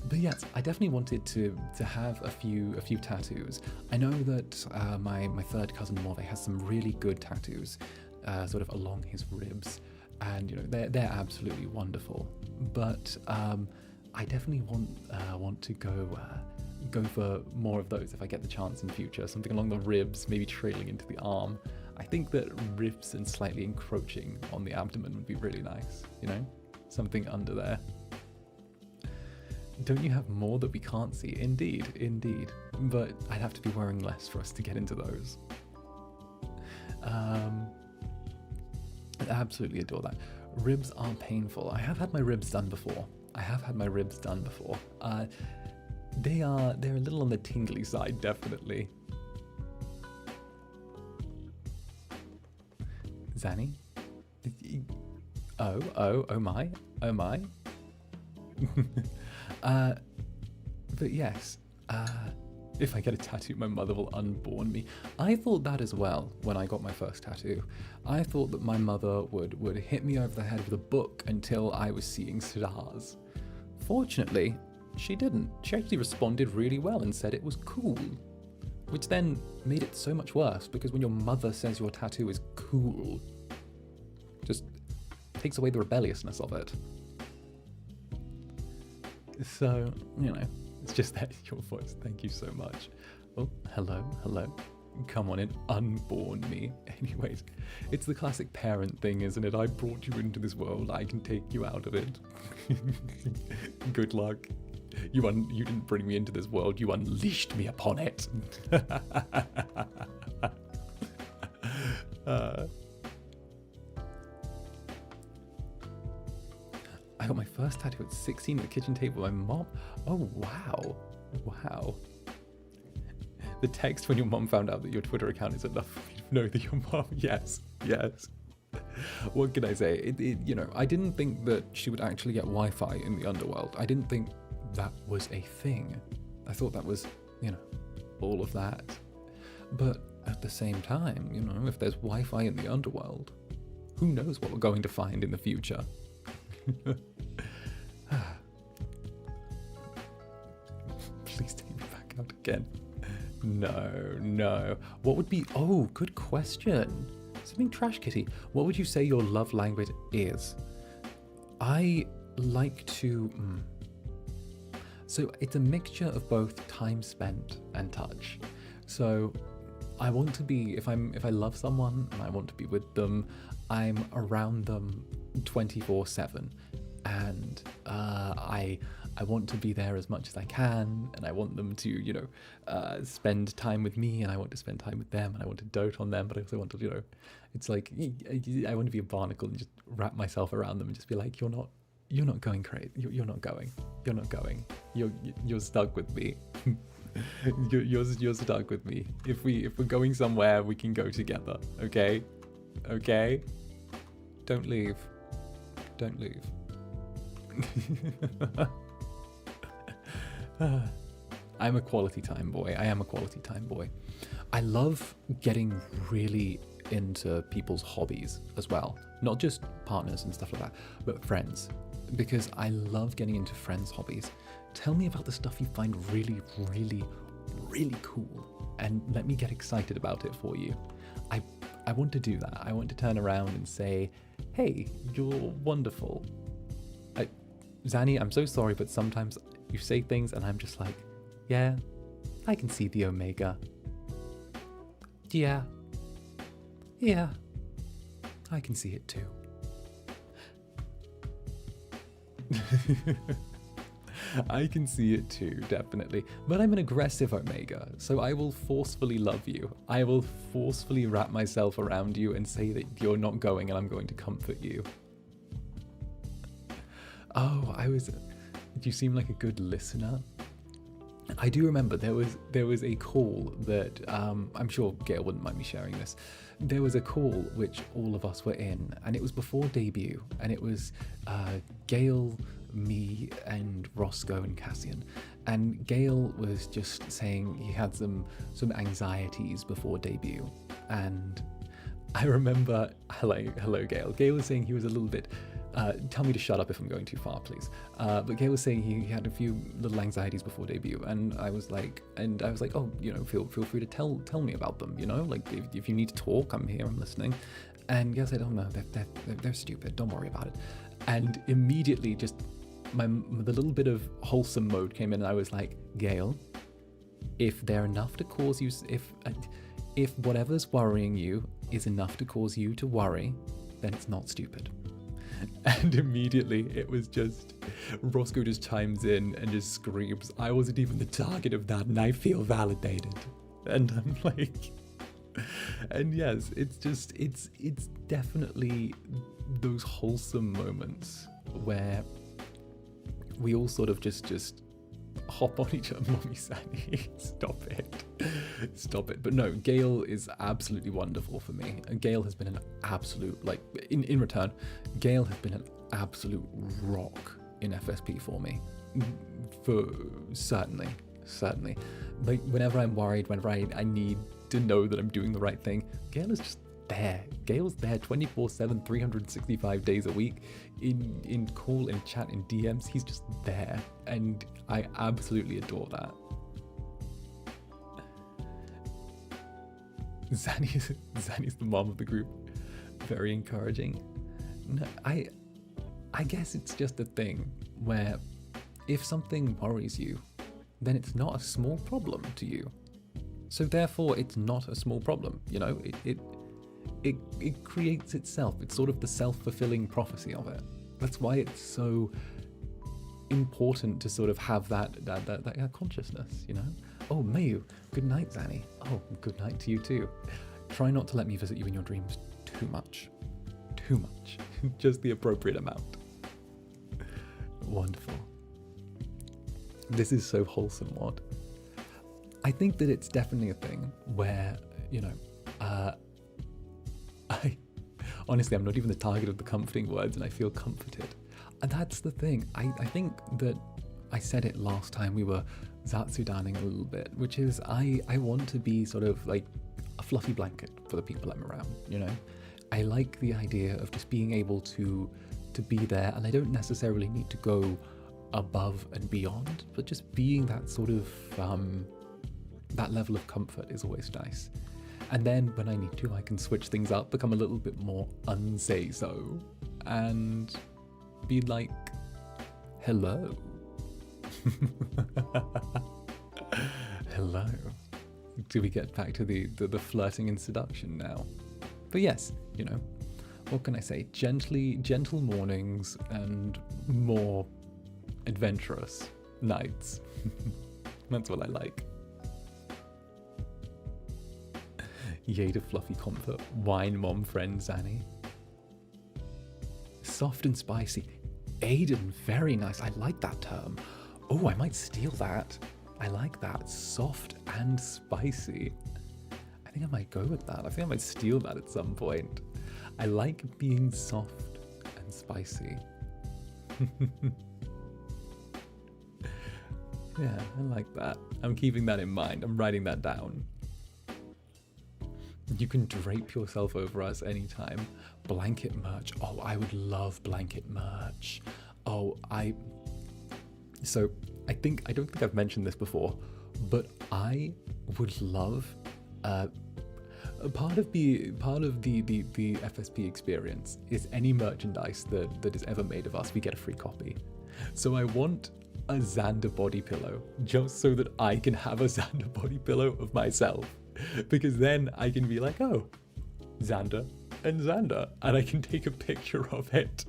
But yes, I definitely wanted to have a few tattoos. I know that my third cousin Morve has some really good tattoos, sort of along his ribs, and they're absolutely wonderful. But I definitely want to go for more of those if I get the chance in future. Something along the ribs, maybe trailing into the arm. I think that ribs and slightly encroaching on the abdomen would be really nice. Something under there. Don't you have more that we can't see? Indeed. But I'd have to be wearing less for us to get into those. I absolutely adore that. Ribs are painful. I have had my ribs done before. They're a little on the tingly side, definitely. Zanny? Oh my. But yes, if I get a tattoo, my mother will unborn me. I thought that as well when I got my first tattoo. I thought that my mother would hit me over the head with a book until I was seeing stars. Fortunately, she didn't. She actually responded really well and said it was cool, which then made it so much worse because when your mother says your tattoo is cool, just takes away the rebelliousness of it. So, it's just that your voice. Thank you so much. Oh, hello. Come on in, unborn me. Anyways, it's the classic parent thing, isn't it? I brought you into this world, I can take you out of it. Good luck. You didn't bring me into this world, you unleashed me upon it. I got my first tattoo at 16 at the kitchen table with my mom. Oh, wow. The text when your mom found out that your Twitter account is enough for me to know that your mom, yes. What can I say? I didn't think that she would actually get Wi-Fi in the underworld. I didn't think that was a thing. I thought that was, all of that. But at the same time, if there's Wi-Fi in the underworld, who knows what we're going to find in the future? Please take me back out again. No. What would be... Oh, good question. Something trash kitty. What would you say your love language is? I like to... So it's a mixture of both time spent and touch. So I want to be... If I love someone and I want to be with them, I'm around them 24/7. And I I want to be there as much as I can, and I want them to, you know, spend time with me, and I want to spend time with them, and I want to dote on them, but I also want to, you know, it's like, I want to be a barnacle and just wrap myself around them and just be like, you're not going crazy. You're not going. You're not going. You're stuck with me. you're stuck with me. If we're going somewhere, we can go together. Okay? Okay? Don't leave. Don't leave. I'm a quality time boy. I am a quality time boy. I love getting really into people's hobbies as well. Not just partners and stuff like that, but friends. Because I love getting into friends' hobbies. Tell me about the stuff you find really, really, really cool, and let me get excited about it for you. I want to do that. I want to turn around and say, hey, you're wonderful. Zanny, I'm so sorry, but sometimes you say things and I'm just like, yeah, I can see the omega. Yeah, I can see it too. I can see it too, definitely. But I'm an aggressive omega, so I will forcefully love you. I will forcefully wrap myself around you and say that you're not going, and I'm going to comfort you. Oh, you seem like a good listener. I do remember there was a call that I'm sure Gail wouldn't mind me sharing this. There was a call which all of us were in, and it was before debut, and it was Gail, me, and Roscoe and Cassian. And Gail was just saying he had some anxieties before debut, and I remember, hello Gail. Gail was saying he was a little bit. Tell me to shut up if I'm going too far, please. But Gail was saying he had a few little anxieties before debut, and I was like, oh, you know, feel free to tell me about them, you know, like if you need to talk, I'm here, I'm listening. And Gail said, oh no, they're stupid, don't worry about it. And immediately just the little bit of wholesome mode came in, and I was like, Gail, if they're enough to cause you, if whatever's worrying you is enough to cause you to worry, then it's not stupid. And immediately it was just, Roscoe just chimes in and just screams, I wasn't even the target of that and I feel validated. And I'm like, and yes, it's definitely those wholesome moments where we all sort of just hop on each other. Mommy Sandy, stop it. But no, Gail is absolutely wonderful for me. And Gail has been an absolute, like, in return, Gail has been an absolute rock in FSP for me. For certainly. Like, whenever I'm worried, whenever I need to know that I'm doing the right thing, Gail is just there. Gail's there 24/7, 365 days a week, in call, in chat, in DMs. He's just there, and I absolutely adore that. Zanny's the mom of the group. Very encouraging. No, I guess it's just a thing where if something worries you, then it's not a small problem to you. So therefore, it's not a small problem. You know, it creates itself. It's sort of the self-fulfilling prophecy of it. That's why it's so important to sort of have that consciousness, you know? Oh, Mayu, good night, Zanny. Oh, good night to you too. Try not to let me visit you in your dreams too much. Just the appropriate amount. Wonderful. This is so wholesome, what? I think that it's definitely a thing where, you know, honestly, I'm not even the target of the comforting words, and I feel comforted. And that's the thing. I think that I said it last time we were 𝓂𝓸𝓾𝓻ing a little bit, which is I want to be sort of like a fluffy blanket for the people I'm around, you know? I like the idea of just being able to be there, and I don't necessarily need to go above and beyond, but just being that sort of, that level of comfort is always nice. And then when I need to, I can switch things up, become a little bit more unsay so, and be like, hello. Hello. Do we get back to the flirting and seduction now? But yes, you know, what can I say? Gentle mornings and more adventurous nights. That's what I like. Yay to fluffy comfort. Wine mom friend Zanny. Soft and spicy. Aiden, very nice. I like that term. Oh, I might steal that. I like that. Soft and spicy. I think I might go with that. I think I might steal that at some point. I like being soft and spicy. Yeah, I like that. I'm keeping that in mind. I'm writing that down. You can drape yourself over us anytime. Blanket merch. Oh, I would love blanket merch. Oh, So, I don't think I've mentioned this before, but I would love part of the FSP experience is any merchandise that is ever made of us, we get a free copy. So I want a Zander body pillow, just so that I can have a Zander body pillow of myself. Because then I can be like, oh, Zander and Zander, and I can take a picture of it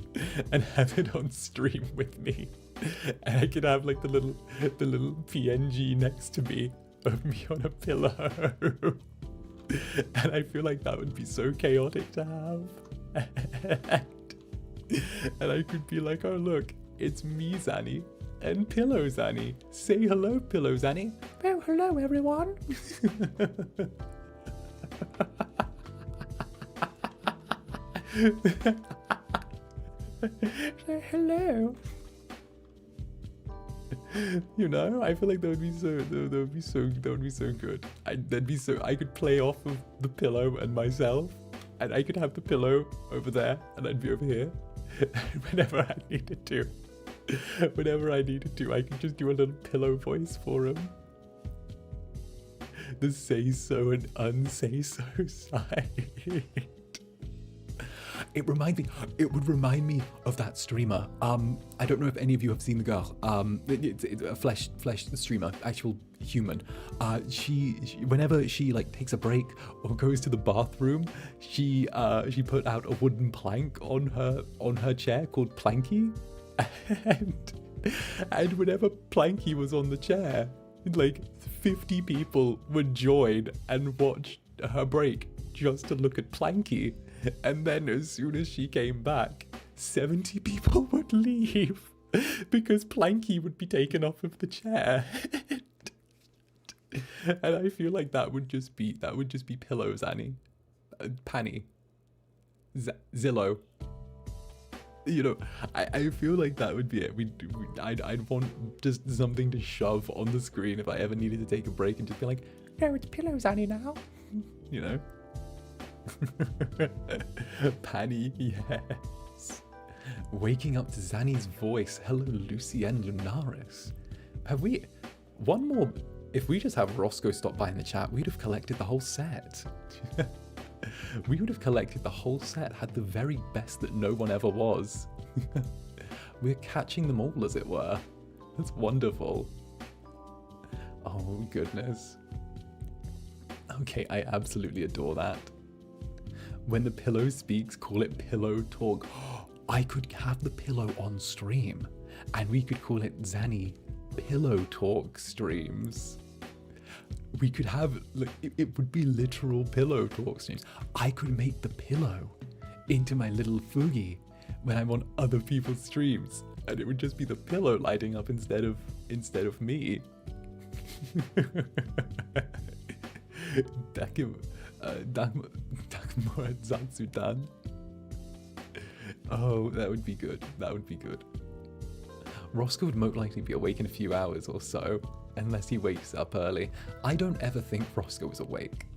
and have it on stream with me. And I can have like the little PNG next to me of me on a pillow. And I feel like that would be so chaotic to have. And I could be like, oh look, it's me, Zanny, and Pillow Zanny. Say hello, Pillow Zanny. Oh, hello, everyone. Say hello. You know, I feel like that would be so good. I could play off of the pillow and myself, and I could have the pillow over there, and I'd be over here. Whenever I needed to, I could just do a little pillow voice for him. The say so and unsay so side. It would remind me of that streamer. I don't know if any of you have seen the girl. It's a flesh streamer, actual human. She whenever she like takes a break or goes to the bathroom, she put out a wooden plank on her chair called Planky, and whenever Planky was on the chair, like 50 people would join and watch her break just to look at Planky. And then as soon as she came back, 70 people would leave because Planky would be taken off of the chair. And I feel like that would just be Pillows, Annie, Panny, Zillow. You know, I feel like that would be it. I'd want just something to shove on the screen if I ever needed to take a break and just be like, no, it's Pillows, Annie now. You know. Panny, yes. Waking up to Zanny's voice. Hello, Lucien Lunaris. Have we... One more... If we just have Roscoe stop by in the chat, we'd have collected the whole set. We would have collected the whole set, had the very best that no one ever was. We're catching them all, as it were. That's wonderful. Oh, goodness. Okay, I absolutely adore that. When the pillow speaks, call it pillow talk. I could have the pillow on stream, and we could call it Zanny Pillow Talk streams. We could have, like, it would be literal pillow talk streams. I could make the pillow into my little Fugi when I'm on other people's streams, and it would just be the pillow lighting up instead of me. Zatsudan. Oh, that would be good. That would be good. Roscoe would most likely be awake in a few hours or so, unless he wakes up early. I don't ever think Roscoe is awake.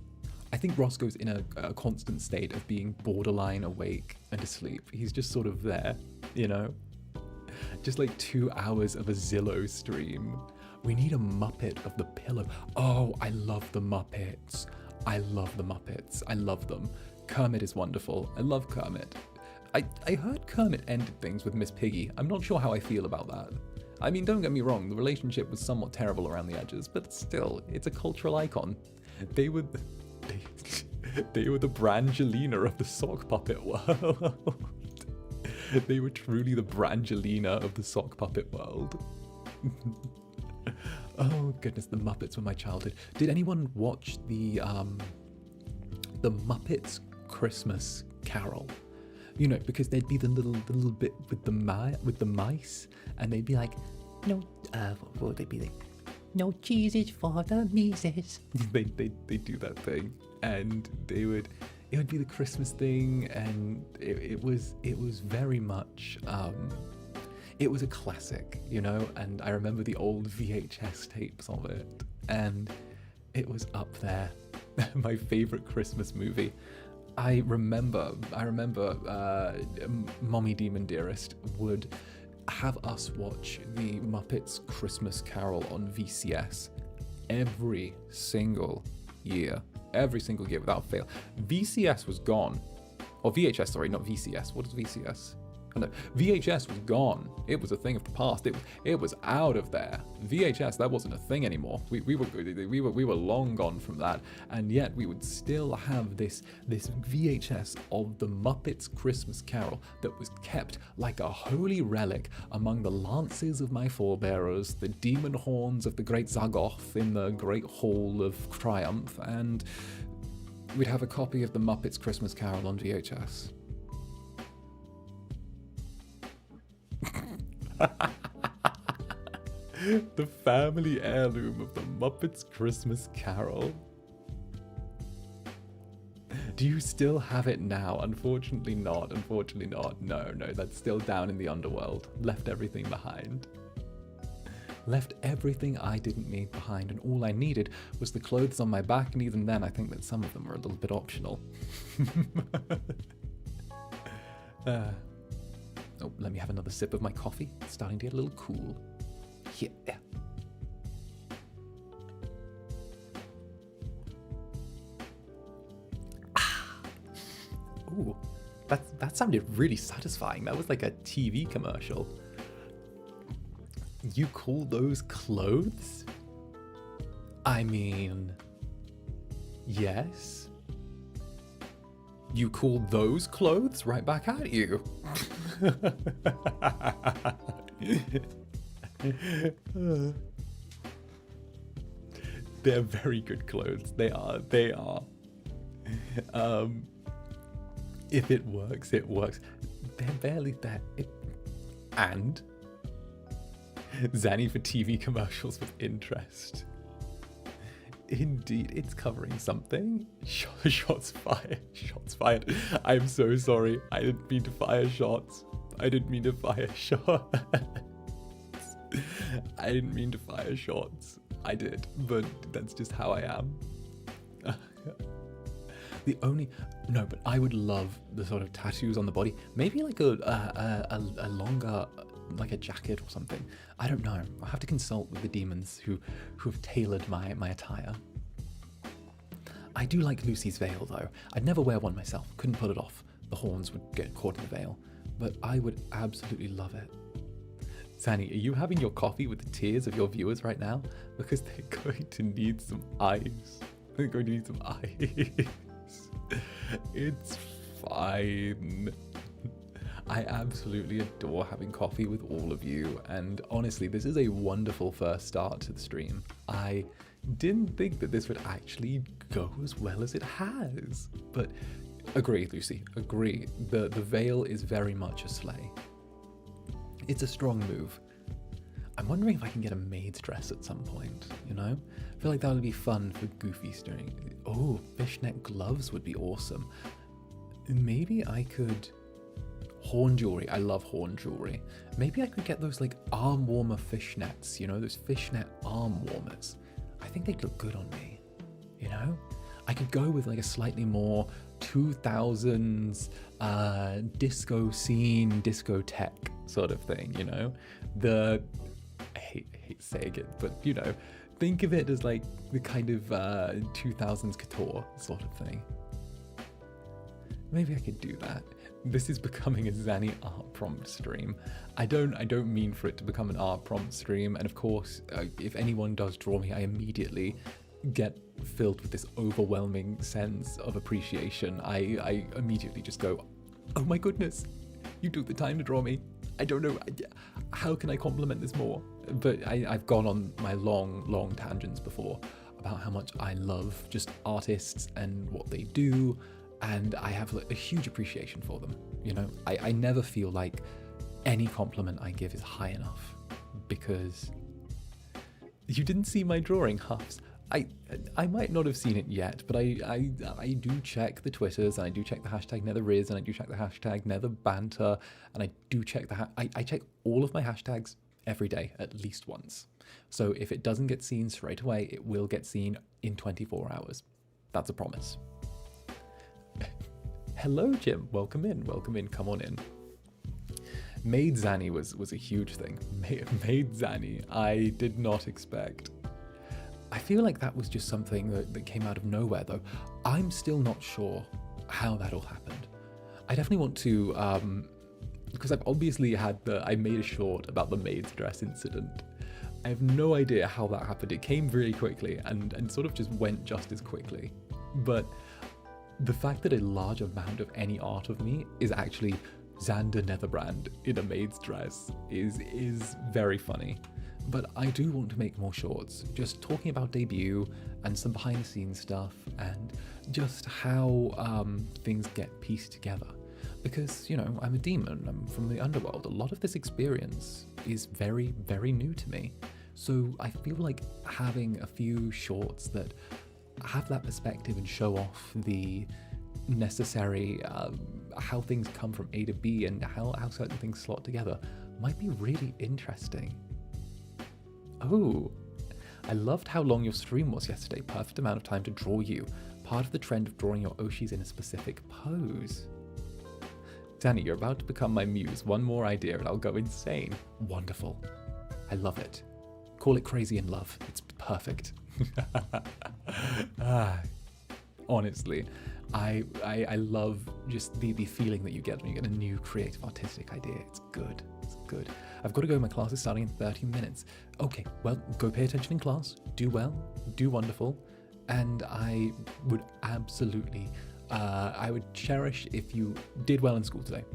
I think Roscoe's in a constant state of being borderline awake and asleep. He's just sort of there, you know? Just like 2 hours of a Zillow stream. We need a Muppet of the pillow. Oh, I love the Muppets. I love the Muppets. I love them. Kermit is wonderful. I love Kermit. I heard Kermit ended things with Miss Piggy. I'm not sure how I feel about that. I mean, don't get me wrong, the relationship was somewhat terrible around the edges, but still, it's a cultural icon. They were the Brangelina of the sock puppet world. They were truly the Brangelina of the sock puppet world. Oh goodness, the Muppets were my childhood. Did anyone watch the Muppets Christmas Carol? You know, because there'd be the little bit with the mice, and they'd be like, no, what would they be like? No cheeses for the mices. they do that thing, and it would be the Christmas thing, and it was very much it was a classic, you know. And I remember the old VHS tapes of it, and it was up there. My favorite Christmas movie. I remember Mommy Demon Dearest would have us watch the Muppets Christmas Carol on VCS every single year without fail. VCS was gone, or VHS, sorry, not VCS. What is VCS? Oh, no, VHS was gone. It was a thing of the past. It was out of there. VHS, that wasn't a thing anymore. We were long gone from that, and yet we would still have this VHS of the Muppets Christmas Carol that was kept like a holy relic among the lances of my forebearers, the demon horns of the great Zagoth in the Great Hall of Triumph, and we'd have a copy of the Muppets Christmas Carol on VHS. The family heirloom of the Muppets Christmas Carol. Do you still have it now? Unfortunately not. No, that's still down in the underworld. Left everything behind. Left everything I didn't need behind, and all I needed was the clothes on my back, and even then I think that some of them were a little bit optional. Oh, let me have another sip of my coffee. It's starting to get a little cool. Yeah. Ooh, that sounded really satisfying. That was like a TV commercial. You call those clothes? I mean, yes. You call those clothes? Right back at you. They're very good clothes. They are. If it works, it works. They're barely there. And Zanny for TV commercials with interest. Indeed, it's covering something. Shots fired. Shots fired. I'm so sorry. I didn't mean to fire shots. I didn't mean to fire shots. I did, but that's just how I am. But I would love the sort of tattoos on the body. Maybe like a longer, like a jacket or something. I don't know. I'll have to consult with the demons who have tailored my attire. I do like Lucy's veil though. I'd never wear one myself. Couldn't pull it off. The horns would get caught in the veil. But I would absolutely love it. Zanny, are you having your coffee with the tears of your viewers right now? Because they're going to need some ice. They're going to need some ice. It's fine. I absolutely adore having coffee with all of you, and honestly, this is a wonderful first start to the stream. I didn't think that this would actually go as well as it has, but agree, Lucy, agree. The veil is very much a slay. It's a strong move. I'm wondering if I can get a maid's dress at some point, you know? I feel like that would be fun for Goofy string. Oh, fishnet gloves would be awesome. Maybe I could... Horn jewelry. I love horn jewelry. Maybe I could get those like arm warmer fishnets, you know, those fishnet arm warmers. I think they'd look good on me, you know? I could go with like a slightly more 2000s disco scene, discotheque sort of thing, you know? I hate saying it, but you know, think of it as like the kind of 2000s couture sort of thing. Maybe I could do that. This is becoming a Zanny art prompt stream. I don't mean for it to become an art prompt stream, and of course, if anyone does draw me, I immediately get filled with this overwhelming sense of appreciation. I immediately just go, oh my goodness, You took the time to draw me. I don't know. How can I compliment this more? But I've gone on my long tangents before about how much I love just artists and what they do. And I have a huge appreciation for them. You know, I never feel like any compliment I give is high enough, because you didn't see my drawing, Huffs. I might not have seen it yet, but I do check the Twitters, and I do check the hashtag Netherriz, and I do check the hashtag Netherbanter, and I do check I check all of my hashtags every day at least once. So if it doesn't get seen straight away, it will get seen in 24 hours. That's a promise. Hello, Jim. Welcome in. Come on in. Maid Zanny was a huge thing. Maid Zanny, I did not expect. I feel like that was just something that came out of nowhere, though. I'm still not sure how that all happened. I definitely want to, because I've obviously I made a short about the maid's dress incident. I have no idea how that happened. It came very quickly and sort of just went just as quickly. But the fact that a large amount of any art of me is actually Zander Netherbrand in a maid's dress is very funny. But I do want to make more shorts, just talking about debut and some behind the scenes stuff and just how things get pieced together. Because, you know, I'm a demon, I'm from the underworld. A lot of this experience is very, very new to me. So I feel like having a few shorts that have that perspective and show off the necessary how things come from A to B and how certain things slot together might be really interesting. Oh, I loved how long your stream was yesterday. Perfect amount of time to draw you. Part of the trend of drawing your Oshis in a specific pose. Danny, you're about to become my muse. One more idea and I'll go insane. Wonderful. I love it. Call it crazy in love. It's perfect. Honestly, I love just the feeling that you get when you get a new creative artistic idea. It's good. It's good. I've got to go. My class is starting in 30 minutes. Okay, well, go pay attention in class. Do well. Do wonderful. And I would absolutely, I would cherish if you did well in school today.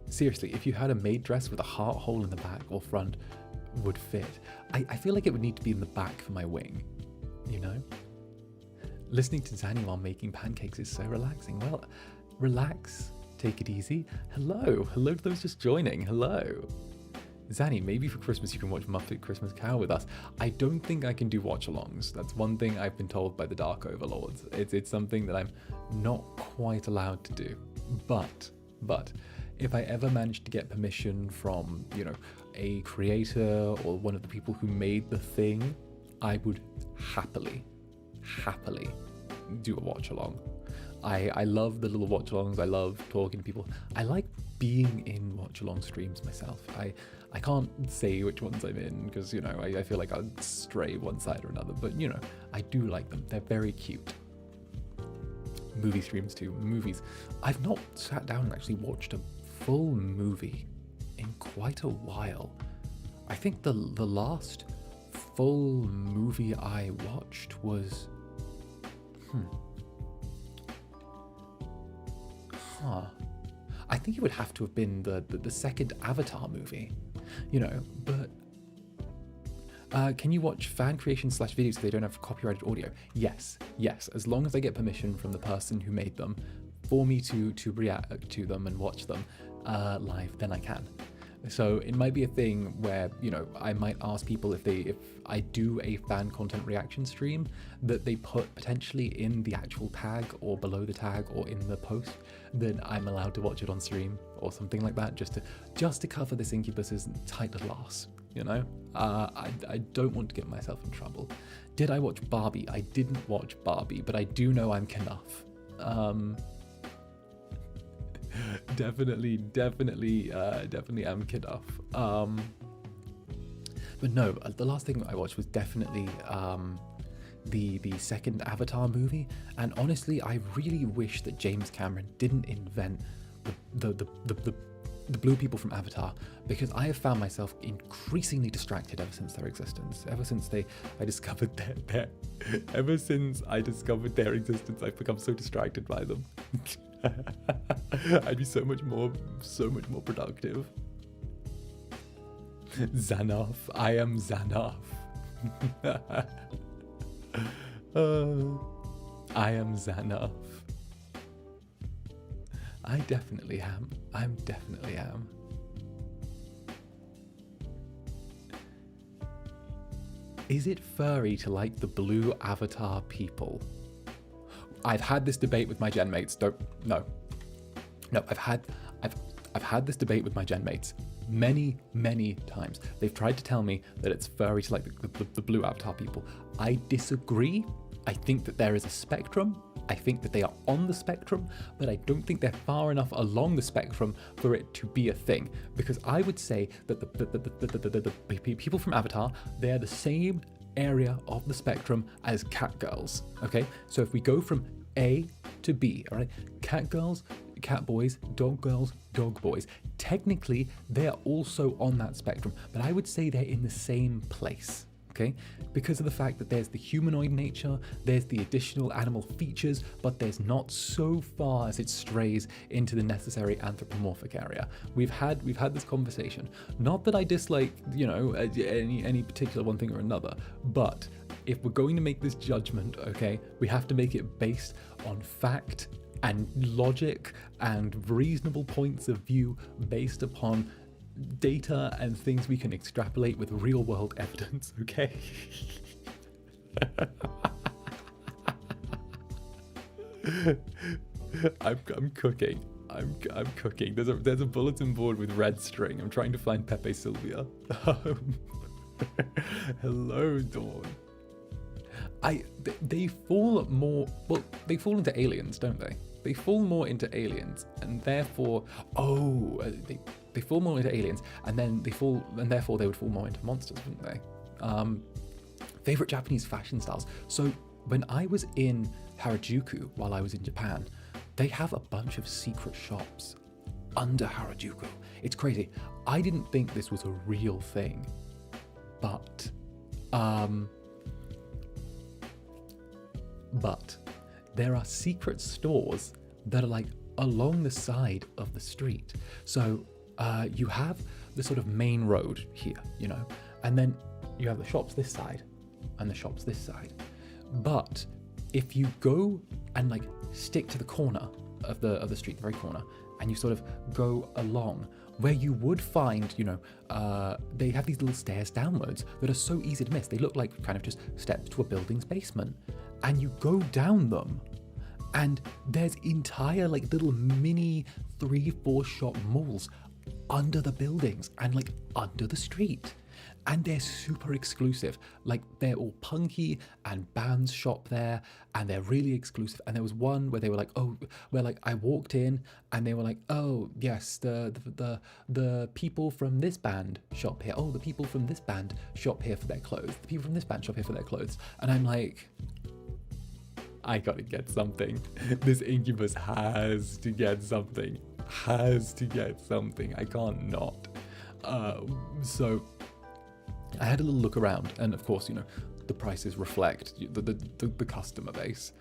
Seriously, if you had a maid dress with a heart hole in the back or front would fit. I feel like it would need to be in the back for my wing, you know? Listening to Zanny while making pancakes is so relaxing. Well, relax, take it easy. Hello to those just joining, hello. Zanny, maybe for Christmas you can watch Muppet Christmas Carol with us. I don't think I can do watch-alongs. That's one thing I've been told by the Dark Overlords. It's something that I'm not quite allowed to do. But, if I ever manage to get permission from, you know, a creator or one of the people who made the thing, I would happily do a watch-along. I love the little watch-alongs. I love talking to people. I like being in watch-along streams myself. I can't say which ones I'm in because, you know, I feel like I'd stray one side or another, but, you know, I do like them. They're very cute. Movie streams too. Movies. I've not sat down and actually watched a full movie in quite a while. I think the last full movie I watched was... I think it would have to have been the second Avatar movie, you know, but... can you watch fan creation / videos so they don't have copyrighted audio? Yes, as long as I get permission from the person who made them for me to react to them and watch them live, then I can. So it might be a thing where, you know, I might ask people if I do a fan content reaction stream that they put potentially in the actual tag or below the tag or in the post, then I'm allowed to watch it on stream or something like that, just to cover this Incubus's tight little ass, you know? I don't want to get myself in trouble. Did I watch Barbie? I didn't watch Barbie, but I do know I'm Knuff. Definitely am Knuff. But no, the last thing I watched was definitely the second Avatar movie, and honestly, I really wish that James Cameron didn't invent the the blue people from Avatar, because I have found myself increasingly distracted ever since their existence. Ever since I discovered ever since I discovered their existence, I've become so distracted by them. I'd be so much more productive. Xanath, I am Xanath. I am Xanath. I definitely am. I definitely am. Is it furry to like the blue avatar people? I've had this debate with my gen mates. No. I've had this debate with my gen mates many times. They've tried to tell me that it's furry to like the blue avatar people. I disagree. I think that there is a spectrum. I think that they are on the spectrum, but I don't think they're far enough along the spectrum for it to be a thing. Because I would say that the people from Avatar, they're the same area of the spectrum as cat girls. Okay, so if we go from A to B, all right, cat girls, cat boys, dog girls, dog boys, technically they're also on that spectrum, but I would say they're in the same place. Okay, because of the fact that there's the humanoid nature, there's the additional animal features, but there's not so far as it strays into the necessary anthropomorphic area. We've had this conversation. Not that I dislike, any particular one thing or another, but if we're going to make this judgment, okay, we have to make it based on fact and logic and reasonable points of view based upon data and things we can extrapolate with real world evidence, okay? I'm cooking. I'm cooking. There's a bulletin board with red string. I'm trying to find Pepe Sylvia. Hello, Dawn. They fall into aliens, don't they? They fall more into aliens, and therefore, they fall more into aliens, and therefore they would fall more into monsters, wouldn't they? Favorite Japanese fashion styles. So when I was in Harajuku while I was in Japan, they have a bunch of secret shops under Harajuku. It's crazy. I didn't think this was a real thing, but there are secret stores that are like along the side of the street. So you have the sort of main road here, and then you have the shops this side and the shops this side. But if you go and like stick to the corner of the street, the very corner, and you sort of go along, where you would find, they have these little stairs downwards that are so easy to miss. They look like kind of just steps to a building's basement. And you go down them, and there's entire like little mini 3-4 shop malls under the buildings and like under the street. And they're super exclusive. Like they're all punky, and bands shop there, and they're really exclusive. And there was one where they were like, I walked in and they were like, oh yes, the people from this band shop here. Oh, the people from this band shop here for their clothes. The people from this band shop here for their clothes. And I'm like, I gotta get something. This Incubus has to get something. I can't not. So I had a little look around, and of course, the prices reflect the customer base.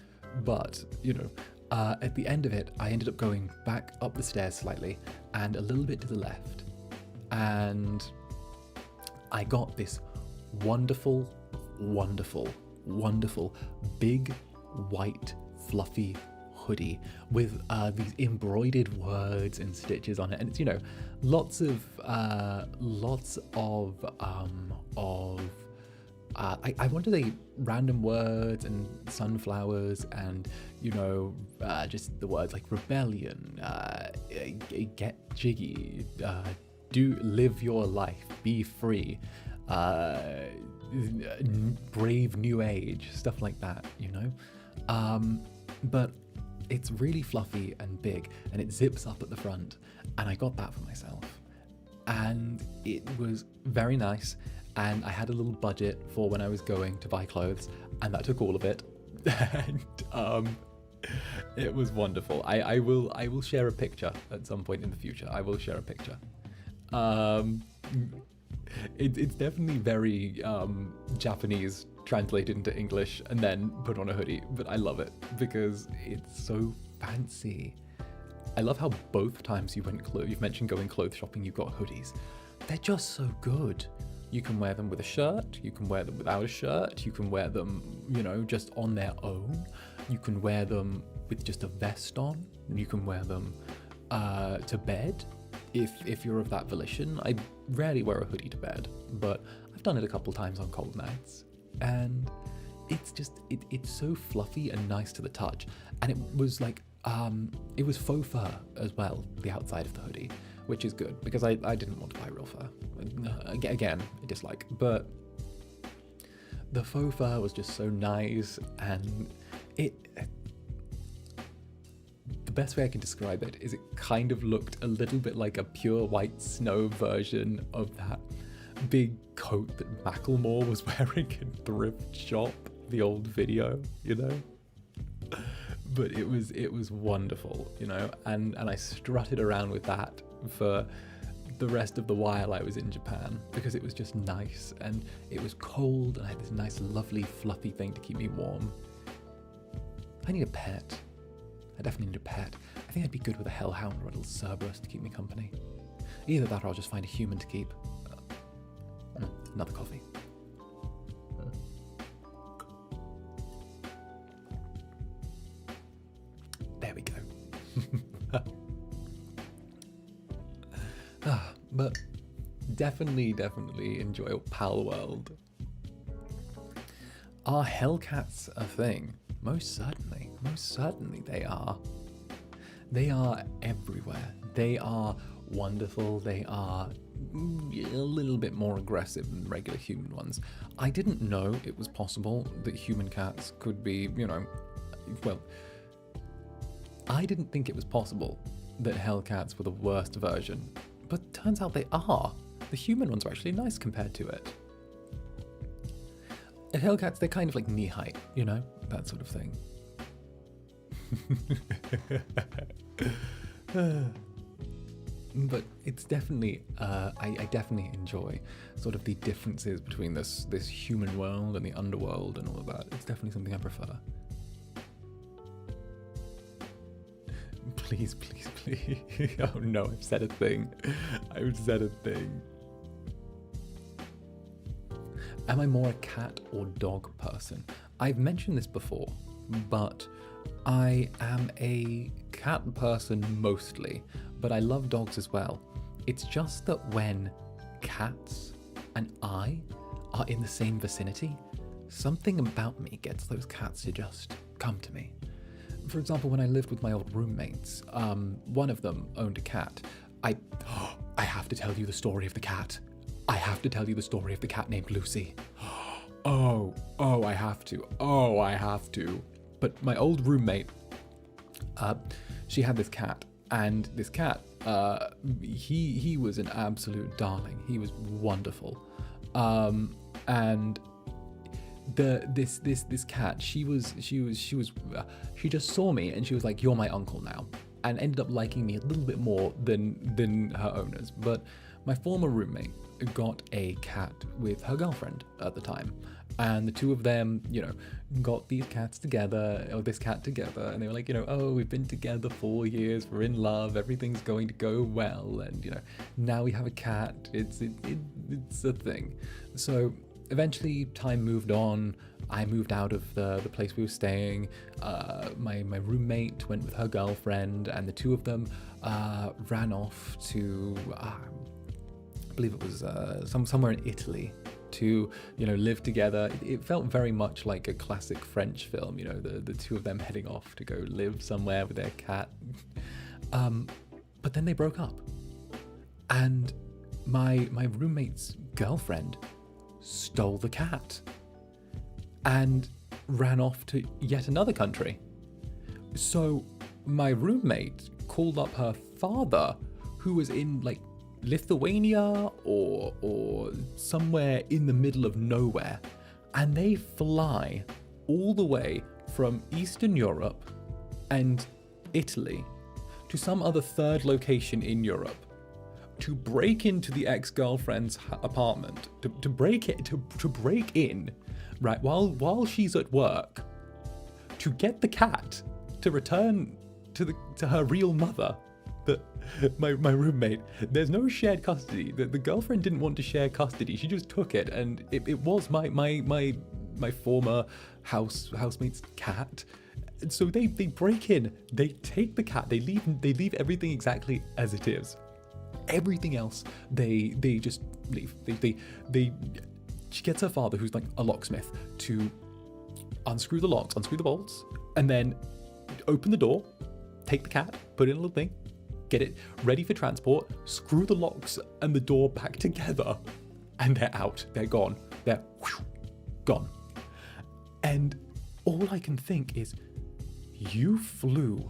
But, at the end of it, I ended up going back up the stairs slightly and a little bit to the left. And I got this wonderful, big, white, fluffy hoodie with these embroidered words and stitches on it, and it's lots of I want to say random words and sunflowers and just the words like rebellion, get jiggy, do live your life, be free, brave new age, stuff like that, but it's really fluffy and big, and it zips up at the front, and I got that for myself, and it was very nice. And I had a little budget for when I was going to buy clothes, and that took all of it. It was wonderful. I will share a picture at some point in the future. I will share a picture. It's definitely very Japanese translated into English and then put on a hoodie, but I love it because it's so fancy. I love how both times you've mentioned going clothes shopping, you've got hoodies. They're just so good. You can wear them with a shirt, you can wear them without a shirt, you can wear them, you know, just on their own. You can wear them with just a vest on. You can wear them to bed if you're of that volition. I rarely wear a hoodie to bed, but I've done it a couple times on cold nights. And it's just, it's so fluffy and nice to the touch. And it was like, it was faux fur as well, the outside of the hoodie, which is good because I didn't want to buy real fur. Again, a dislike, but the faux fur was just so nice, and the best way I can describe it is it kind of looked a little bit like a pure white snow version of that big coat that Macklemore was wearing in Thrift Shop, the old video, you know? But it was wonderful, you know, and I strutted around with that for the rest of the while I was in Japan because it was just nice and it was cold and I had this nice lovely fluffy thing to keep me warm. I need a pet. I definitely need a pet. I think I'd be good with a hellhound or a little Cerberus to keep me company. Either that or I'll just find a human to keep. Another coffee. There we go. But definitely enjoy Pal World. Are Hellcats a thing? Most certainly they are. They are everywhere. They are wonderful. They are a little bit more aggressive than regular human ones. I didn't know it was possible that human cats could be, you know, well, I didn't think it was possible that Hellcats were the worst version, but turns out they are. The human ones are actually nice compared to it. And Hellcats, they're kind of like knee height, you know, that sort of thing. But it's definitely, I definitely enjoy sort of the differences between this human world and the underworld and all of that. It's definitely something I prefer. Please. Oh no, I've said a thing. Am I more a cat or dog person? I've mentioned this before, but I am a cat person mostly, but I love dogs as well. It's just that when cats and I are in the same vicinity, something about me gets those cats to just come to me. For example, when I lived with my old roommates, one of them owned a cat. I have to tell you the story of the cat. I have to tell you the story of the cat named Lucy. Oh, I have to. But my old roommate, she had this cat, and this cat, he was an absolute darling. He was wonderful. And this cat, she just saw me and she was like, "You're my uncle now," and ended up liking me a little bit more than her owners. But my former roommate got a cat with her girlfriend at the time, and the two of them, you know, got this cat together, and they were like, you know, oh, we've been together 4 years, we're in love, everything's going to go well, and you know, now we have a cat. It's a thing. So eventually time moved on. I moved out of the place we were staying. My roommate went with her girlfriend, and the two of them ran off to I believe it was somewhere in Italy to, you know, live together. It felt very much like a classic French film, you know, the two of them heading off to go live somewhere with their cat. But then they broke up, and my roommate's girlfriend stole the cat and ran off to yet another country. So my roommate called up her father, who was in like Lithuania or somewhere in the middle of nowhere, and they fly all the way from Eastern Europe and Italy to some other third location in Europe to break into the ex-girlfriend's apartment, to break in, right, while she's at work, to get the cat to return to her real mother. My roommate. There's no shared custody. The girlfriend didn't want to share custody. She just took it, and it was my former housemate's cat. So they break in, they take the cat, they leave everything exactly as it is. Everything else they just leave. She gets her father, who's like a locksmith, to unscrew the locks, unscrew the bolts, and then open the door, take the cat, put it in a little thing, get it ready for transport, screw the locks and the door back together, and they're out. They're gone. They're gone. And all I can think is, you flew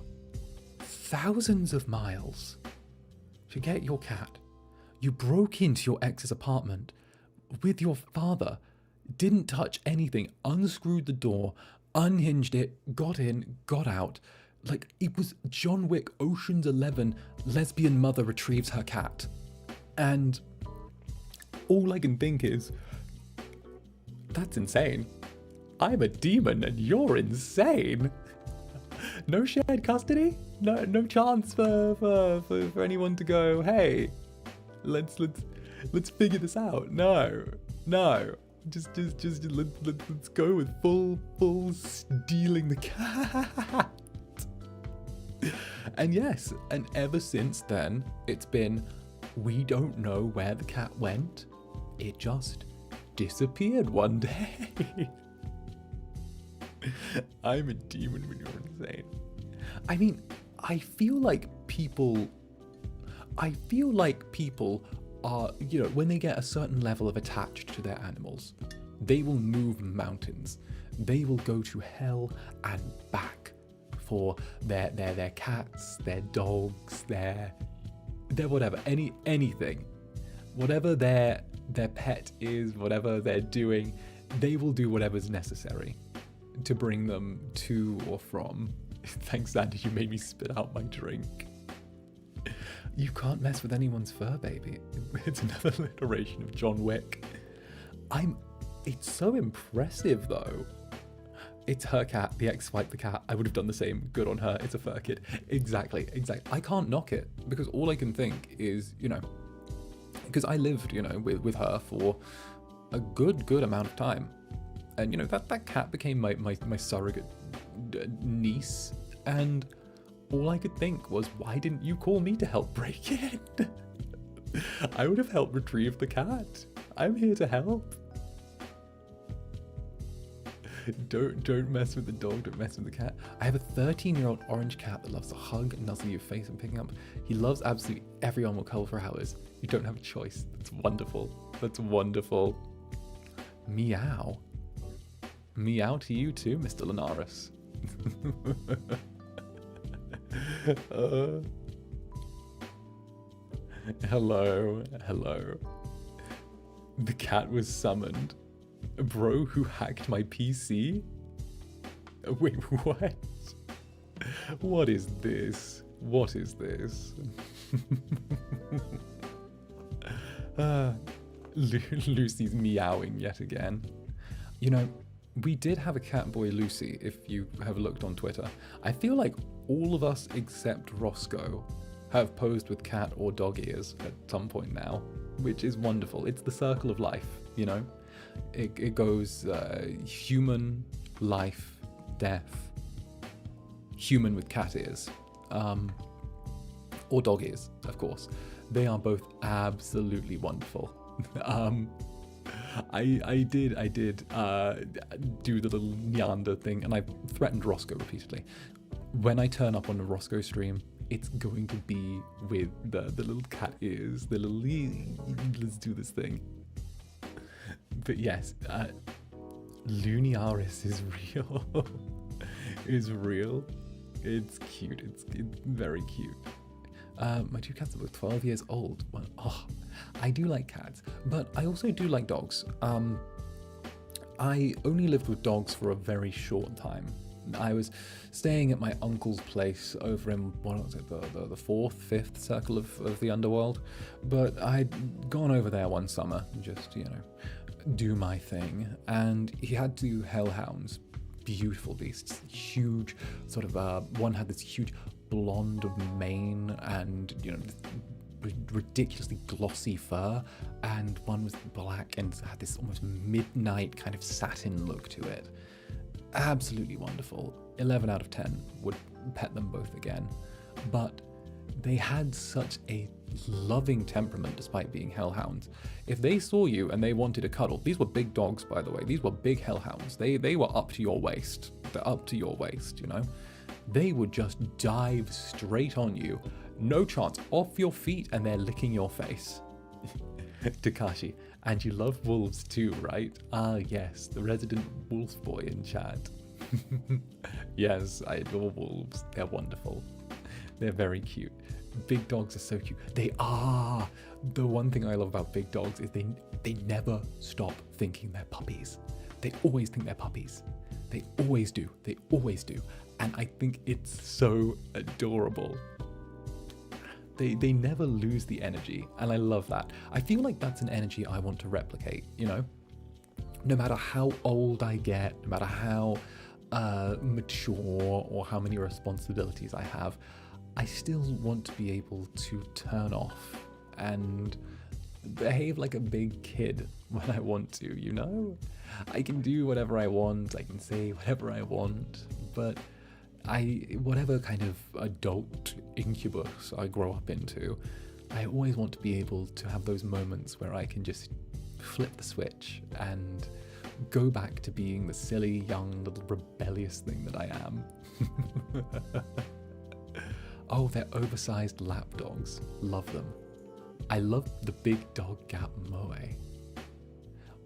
thousands of miles to get your cat. You broke into your ex's apartment with your father, didn't touch anything, unscrewed the door, unhinged it, got in, got out. Like, it was John Wick, Ocean's 11, lesbian mother retrieves her cat. And all I can think is, that's insane. I'm a demon and you're insane. No shared custody? No chance for anyone to go, hey, let's figure this out. No. Just let's go with full stealing the cat. And yes, and ever since then, it's been, we don't know where the cat went. It just disappeared one day. I'm a demon when you're insane. I mean, I feel like people are, you know, when they get a certain level of attached to their animals, they will move mountains. They will go to hell and back for their cats, their dogs, their whatever, anything. Whatever their pet is, whatever they're doing, they will do whatever's necessary to bring them to or from. Thanks, Zander, you made me spit out my drink. You can't mess with anyone's fur, baby. It's another alliteration of John Wick. It's so impressive, though. It's her cat, the ex swiped the cat. I would have done the same. Good on her. It's a fur kid. Exactly. I can't knock it, because all I can think is, you know, because I lived, you know, with her for a good amount of time. And, you know, that cat became my surrogate niece. And all I could think was, why didn't you call me to help break in? I would have helped retrieve the cat. I'm here to help. Don't mess with the dog, don't mess with the cat. I have a 13-year-old orange cat that loves to hug and nuzzle your face and picking up. He loves absolutely every animal cuddle for hours. You don't have a choice. That's wonderful. That's wonderful. Meow. Meow to you too, Mr. Linares. Hello. The cat was summoned. Bro who hacked my PC? Wait, what? What is this? Lucy's meowing yet again. You know, we did have a cat boy, Lucy, if you have looked on Twitter. I feel like all of us except Roscoe have posed with cat or dog ears at some point now, which is wonderful. It's the circle of life, you know? It goes human, life, death, human with cat ears, or dog ears, of course. They are both absolutely wonderful. I did do the little Neander thing, and I threatened Roscoe repeatedly. When I turn up on the Roscoe stream, it's going to be with the little cat ears, the little, let's do this thing. But yes, Luniaris is real. Is real. It's cute. It's very cute. My two cats are both 12 years old. Well, I do like cats, but I also do like dogs. I only lived with dogs for a very short time. I was staying at my uncle's place over in, what was it, the fourth, fifth circle of the underworld. But I'd gone over there one summer, just, do my thing. And he had two hellhounds, beautiful beasts, huge, sort of, one had this huge blonde mane and, ridiculously glossy fur, and one was black and had this almost midnight kind of satin look to it. Absolutely wonderful. 11 out of 10 would pet them both again. But they had such a loving temperament despite being hellhounds. If they saw you and they wanted a cuddle, these were big dogs, by the way, these were big hellhounds, they were up to your waist. They're up to your waist, They would just dive straight on you. No chance, off your feet, and they're licking your face. 𝓂𝓾𝓻, and you love wolves too, right? Ah, yes, the resident wolf boy in chat. Yes, I adore wolves. They're wonderful. They're very cute. Big dogs are so cute. They are. The one thing I love about big dogs is they never stop thinking they're puppies. They always think they're puppies. They always do. They always do. And I think it's so adorable. They never lose the energy, and I love that. I feel like that's an energy I want to replicate, No matter how old I get, no matter how mature or how many responsibilities I have, I still want to be able to turn off and behave like a big kid when I want to, I can do whatever I want, I can say whatever I want, but whatever kind of adult incubus I grow up into, I always want to be able to have those moments where I can just flip the switch and go back to being the silly, young, little rebellious thing that I am. Oh, they're oversized lap dogs. Love them. I love the big dog 𝔂𝓸𝓾𝓻.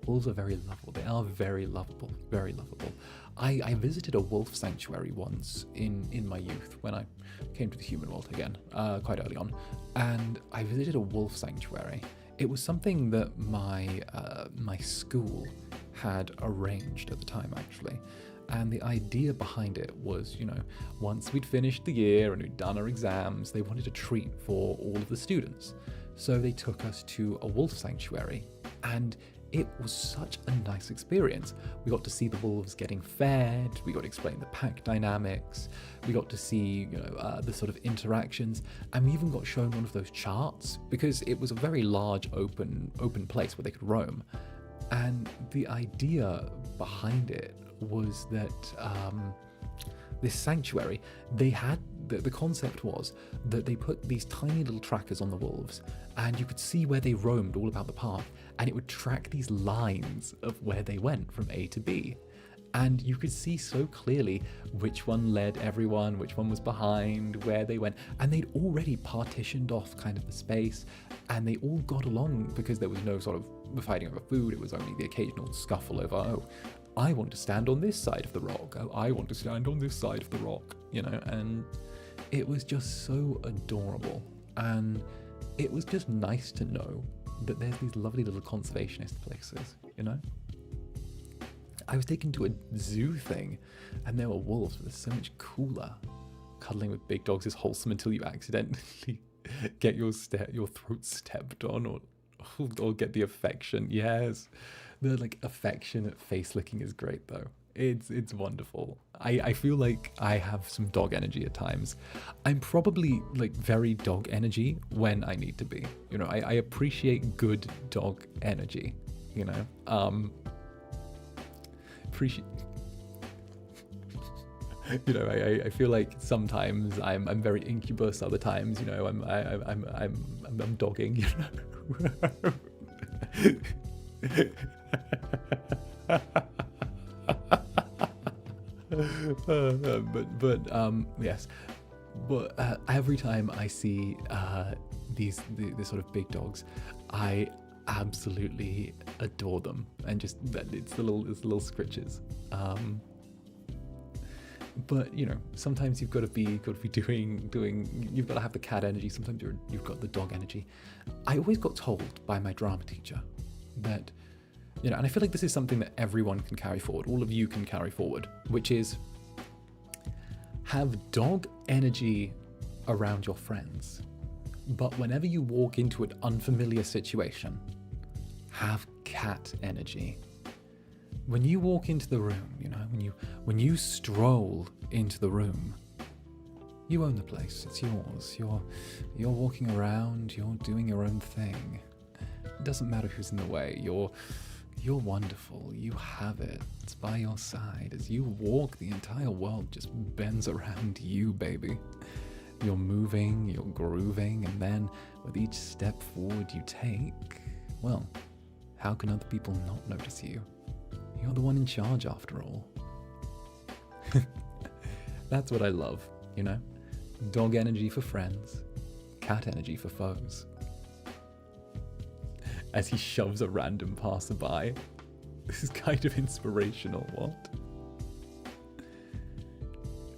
Wolves are very lovable. They are very lovable, very lovable. I visited a wolf sanctuary once in my youth when I came to the human world again, quite early on, and I visited a wolf sanctuary. It was something that my school had arranged at the time, actually. And the idea behind it was, once we'd finished the year and we'd done our exams, they wanted a treat for all of the students. So they took us to a wolf sanctuary, and it was such a nice experience. We got to see the wolves getting fed, we got to explain the pack dynamics, we got to see the sort of interactions, and we even got shown one of those charts, because it was a very large open place where they could roam. And the idea behind it was that this sanctuary, they had, the concept was that they put these tiny little trackers on the wolves, and you could see where they roamed all about the park, and it would track these lines of where they went from A to B. And you could see so clearly which one led everyone, which one was behind, where they went, and they'd already partitioned off kind of the space, and they all got along because there was no sort of fighting over food. It was only the occasional scuffle over, oh, I want to stand on this side of the rock, oh, I want to stand on this side of the rock, and it was just so adorable. And it was just nice to know that there's these lovely little conservationist places, I was taken to a zoo thing, and there were wolves, but it's so much cooler. Cuddling with big dogs is wholesome until you accidentally get your throat stepped on, or get the affection. Yes, the affectionate face licking is great though. It's wonderful. I feel like I have some dog energy at times. I'm probably very dog energy when I need to be. I appreciate good dog energy. Appreciate. I feel like sometimes I'm very incubus. Other times, I'm dogging. Yes, but every time I see these sort of big dogs, I absolutely adore them, and just it's the little scritches. But sometimes you've got to be doing. You've got to have the cat energy. Sometimes you've got the dog energy. I always got told by my drama teacher that, and I feel like this is something that everyone can carry forward. All of you can carry forward, which is Have dog energy around your friends, but whenever you walk into an unfamiliar situation, have cat energy. When you walk into the room, you know, when you stroll into the room, you own the place. It's yours. You're walking around. You're doing your own thing. It doesn't matter who's in the way. You're wonderful. You have it. It's by your side. As you walk, the entire world just bends around you, baby. You're moving, you're grooving, and then with each step forward you take, well, how can other people not notice you? You're the one in charge after all. That's what I love, you know? Dog energy for friends, cat energy for foes. As he shoves a random passerby. This is kind of inspirational, what?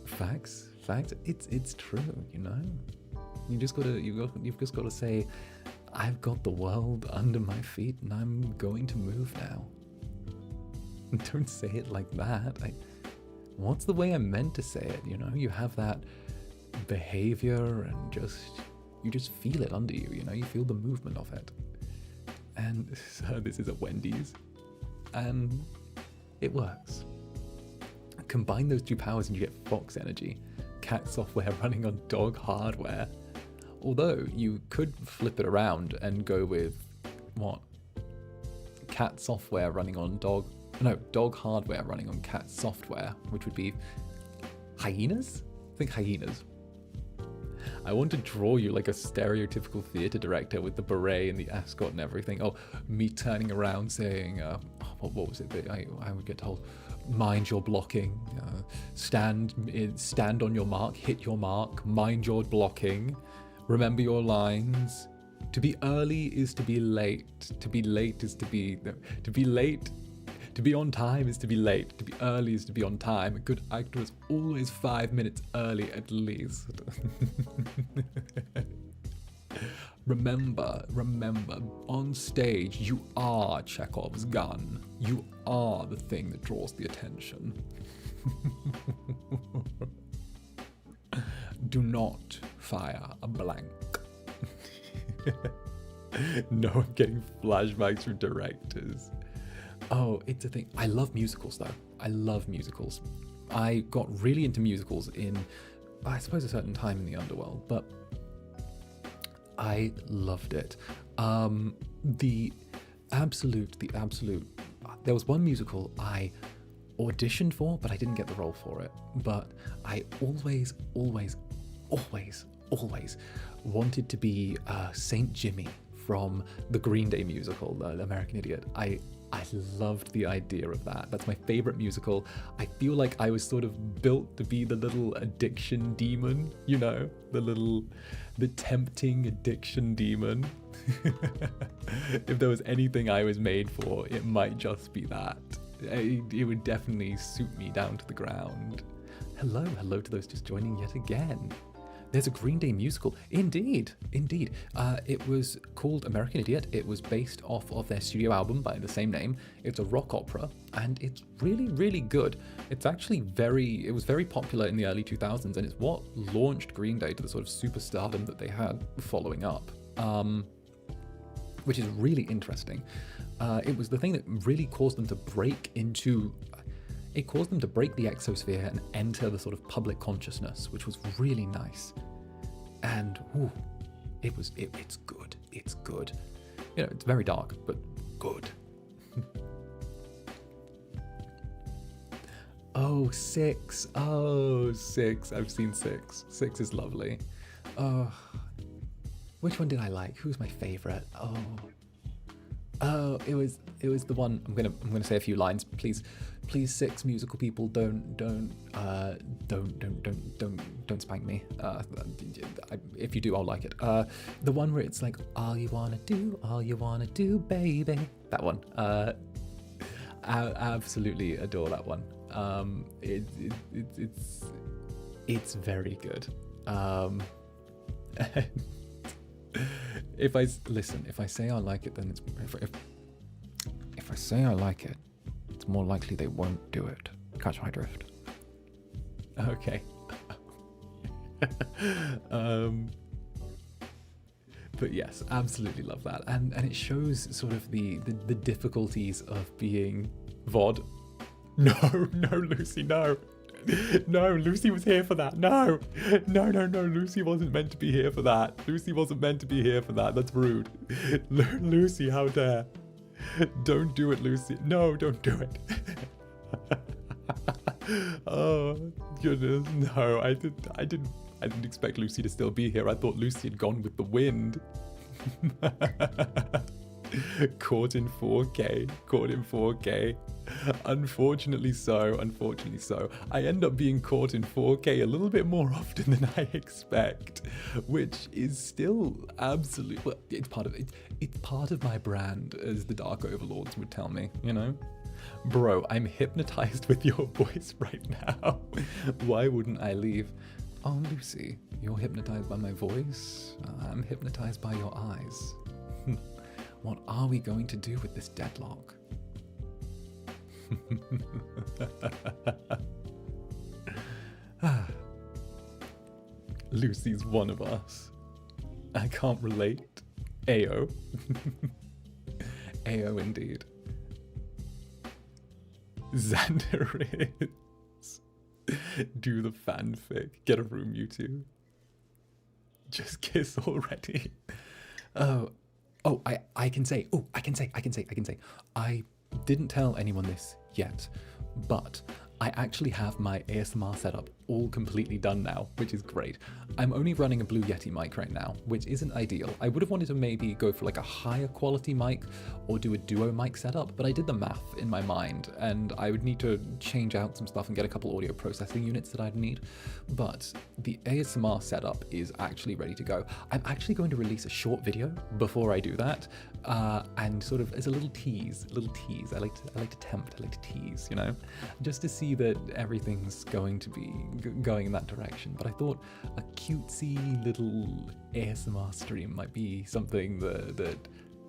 Facts, it's true, you know? You've just gotta say, I've got the world under my feet and I'm going to move now. Don't say it like that. What's the way I meant to say it, you know? You have that behavior and you just feel it under you, you know? You feel the movement of it. And so this is at Wendy's. And it works. Combine those two powers and you get fox energy. Cat software running on dog hardware. Although you could flip it around and go with what? Cat software running on dog hardware running on cat software, which would be hyenas? I think hyenas. I want to draw you like a stereotypical theatre director with the beret and the ascot and everything. Oh, me turning around saying, what was it that I would get told? Mind your blocking, stand on your mark, hit your mark, mind your blocking, remember your lines. To be early is to be late. To be late is to be late. To be on time is to be late. To be early is to be on time. A good actor is always 5 minutes early at least. Remember, on stage, you are Chekhov's gun. You are the thing that draws the attention. Do not fire a blank. No, I'm getting flashbacks from directors. Oh, it's a thing. I love musicals, though. I love musicals. I got really into musicals in, I suppose, a certain time in the underworld, but I loved it. The absolute. There was one musical I auditioned for, but I didn't get the role for it. But I always wanted to be Saint Jimmy from the Green Day musical, The American Idiot. I loved the idea of that. That's my favorite musical. I feel like I was sort of built to be the little addiction demon, you know, the tempting addiction demon. If there was anything I was made for, it might just be that. It would definitely suit me down to the ground. Hello to those just joining yet again. There's a Green Day musical. Indeed. It was called American Idiot. It was based off of their studio album by the same name. It's a rock opera, and it's really, really good. It's actually it was very popular in the early 2000s, and it's what launched Green Day to the sort of superstardom that they had following up, which is really interesting. It was the thing that really caused them to break into... It caused them to break the exosphere and enter the sort of public consciousness, which was really nice. And it's good. It's good. You know, it's very dark, but good. Six. I've seen Six. Six is lovely. Which one did I like? Who's my favorite? It was the one. I'm gonna say a few lines, please, Six musical people, don't spank me. If you do, I'll like it. The one where it's like, all you wanna do, baby. That one. I absolutely adore that one. It's very good. If I say I like it, then it's if I say I like it, it's more likely they won't do it. Catch my drift. Okay. But yes, absolutely love that. And it shows sort of the difficulties of being VOD. No, Lucy, no. No, Lucy was here for that. No, Lucy wasn't meant to be here for that. Lucy wasn't meant to be here for that. That's rude. Lucy, how dare. Don't do it, Lucy. No, don't do it. Oh, goodness. No, I didn't expect Lucy to still be here. I thought Lucy had gone with the wind. Caught in 4K. Caught in 4K. Unfortunately so. I end up being caught in 4K a little bit more often than I expect, which is still absolutely, well, it's part of my brand, as the Dark Overlords would tell me, you know? Bro, I'm hypnotized with your voice right now. Why wouldn't I leave? Oh, Lucy, you're hypnotized by my voice? I'm hypnotized by your eyes. What are we going to do with this deadlock? Lucy's one of us. I can't relate. Ayo. Ayo indeed. Zander is. Do the fanfic. Get a room, you two. Just kiss already. I can say. I didn't tell anyone this yet, but I actually have my ASMR setup all completely done now, which is great. I'm only running a Blue Yeti mic right now, which isn't ideal. I would have wanted to maybe go for like a higher quality mic or do a duo mic setup, but I did the math in my mind and I would need to change out some stuff and get a couple audio processing units that I'd need. But the ASMR setup is actually ready to go. I'm actually going to release a short video before I do that, and sort of as a little tease. I like to tempt, I like to tease, you know, just to see that everything's going to be going in that direction. But I thought a cutesy little ASMR stream might be something that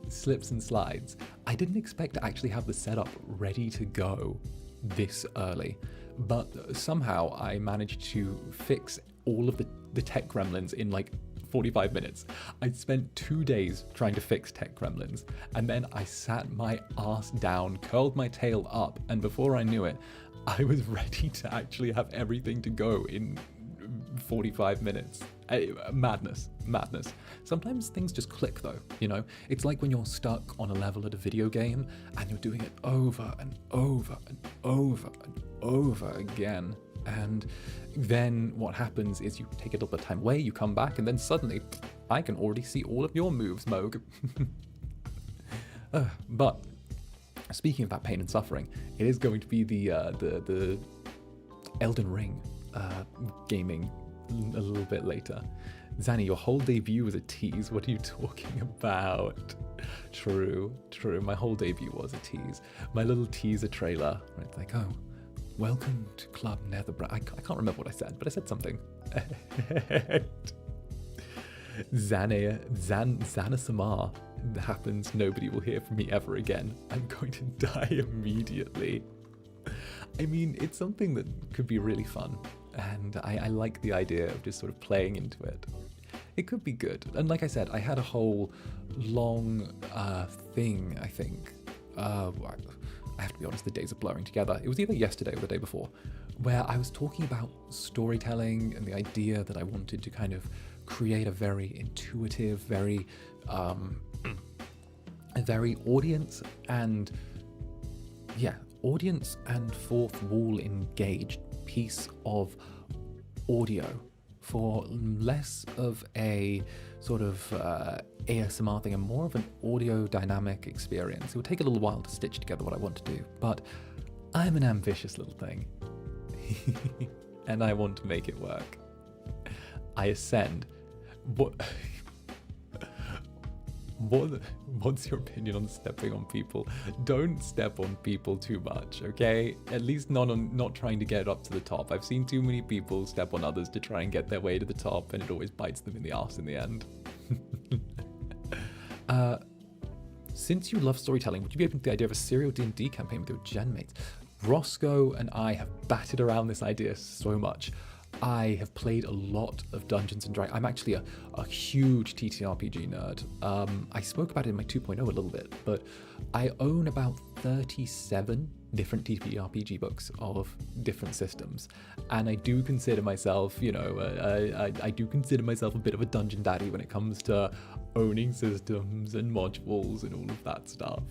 slips and slides. I didn't expect to actually have the setup ready to go this early, but somehow I managed to fix all of the tech gremlins in like 45 minutes. I spent 2 days trying to fix tech gremlins, and then I sat my ass down, curled my tail up, and before I knew it, I was ready to actually have everything to go in 45 minutes. Madness. Sometimes things just click though, you know? It's like when you're stuck on a level at a video game and you're doing it over and over and over and over again. And then what happens is you take a little bit of time away, you come back, and then suddenly I can already see all of your moves, Moog. But speaking of that pain and suffering, it is going to be the Elden Ring gaming a little bit later. Zanny, your whole debut was a tease. What are you talking about? True. My whole debut was a tease. My little teaser trailer, where it's like, oh, welcome to Club Netherbrand. I can't remember what I said, but I said something. Zana Samar happens, nobody will hear from me ever again. I'm going to die immediately. I mean, it's something that could be really fun, and I like the idea of just sort of playing into it. It could be good. And like I said, I had a whole long thing, I think. I have to be honest, the days are blurring together. It was either yesterday or the day before, where I was talking about storytelling and the idea that I wanted to kind of create a very intuitive, very audience and fourth wall engaged piece of audio for less of a sort of ASMR thing and more of an audio dynamic experience. It would take a little while to stitch together what I want to do, but I'm an ambitious little thing and I want to make it work. I ascend. What's your opinion on stepping on people? Don't step on people too much, okay? At least not trying to get up to the top. I've seen too many people step on others to try and get their way to the top, and it always bites them in the arse in the end. Since you love storytelling, would you be open to the idea of a serial D&D campaign with your gen mates? Roscoe and I have batted around this idea so much. I have played a lot of Dungeons and Dragons. I'm actually a huge TTRPG nerd. I spoke about it in my 2.0 a little bit, but I own about 37 different TTRPG books of different systems, and I do consider myself, I do consider myself a bit of a dungeon daddy when it comes to owning systems and modules and all of that stuff.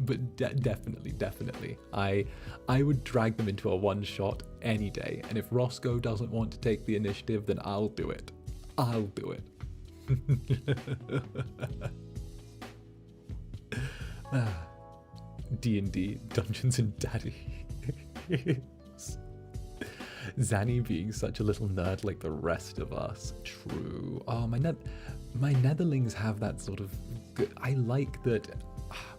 But definitely, I would drag them into a one-shot any day. And if Roscoe doesn't want to take the initiative, then I'll do it. I'll do it. D&D, Dungeons and Daddy. Zanny being such a little nerd like the rest of us. True. Oh, my netherlings have that sort of good... I like that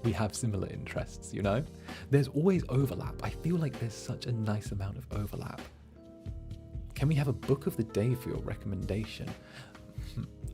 we have similar interests, you know? There's always overlap. I feel like there's such a nice amount of overlap. Can we have a book of the day for your recommendation?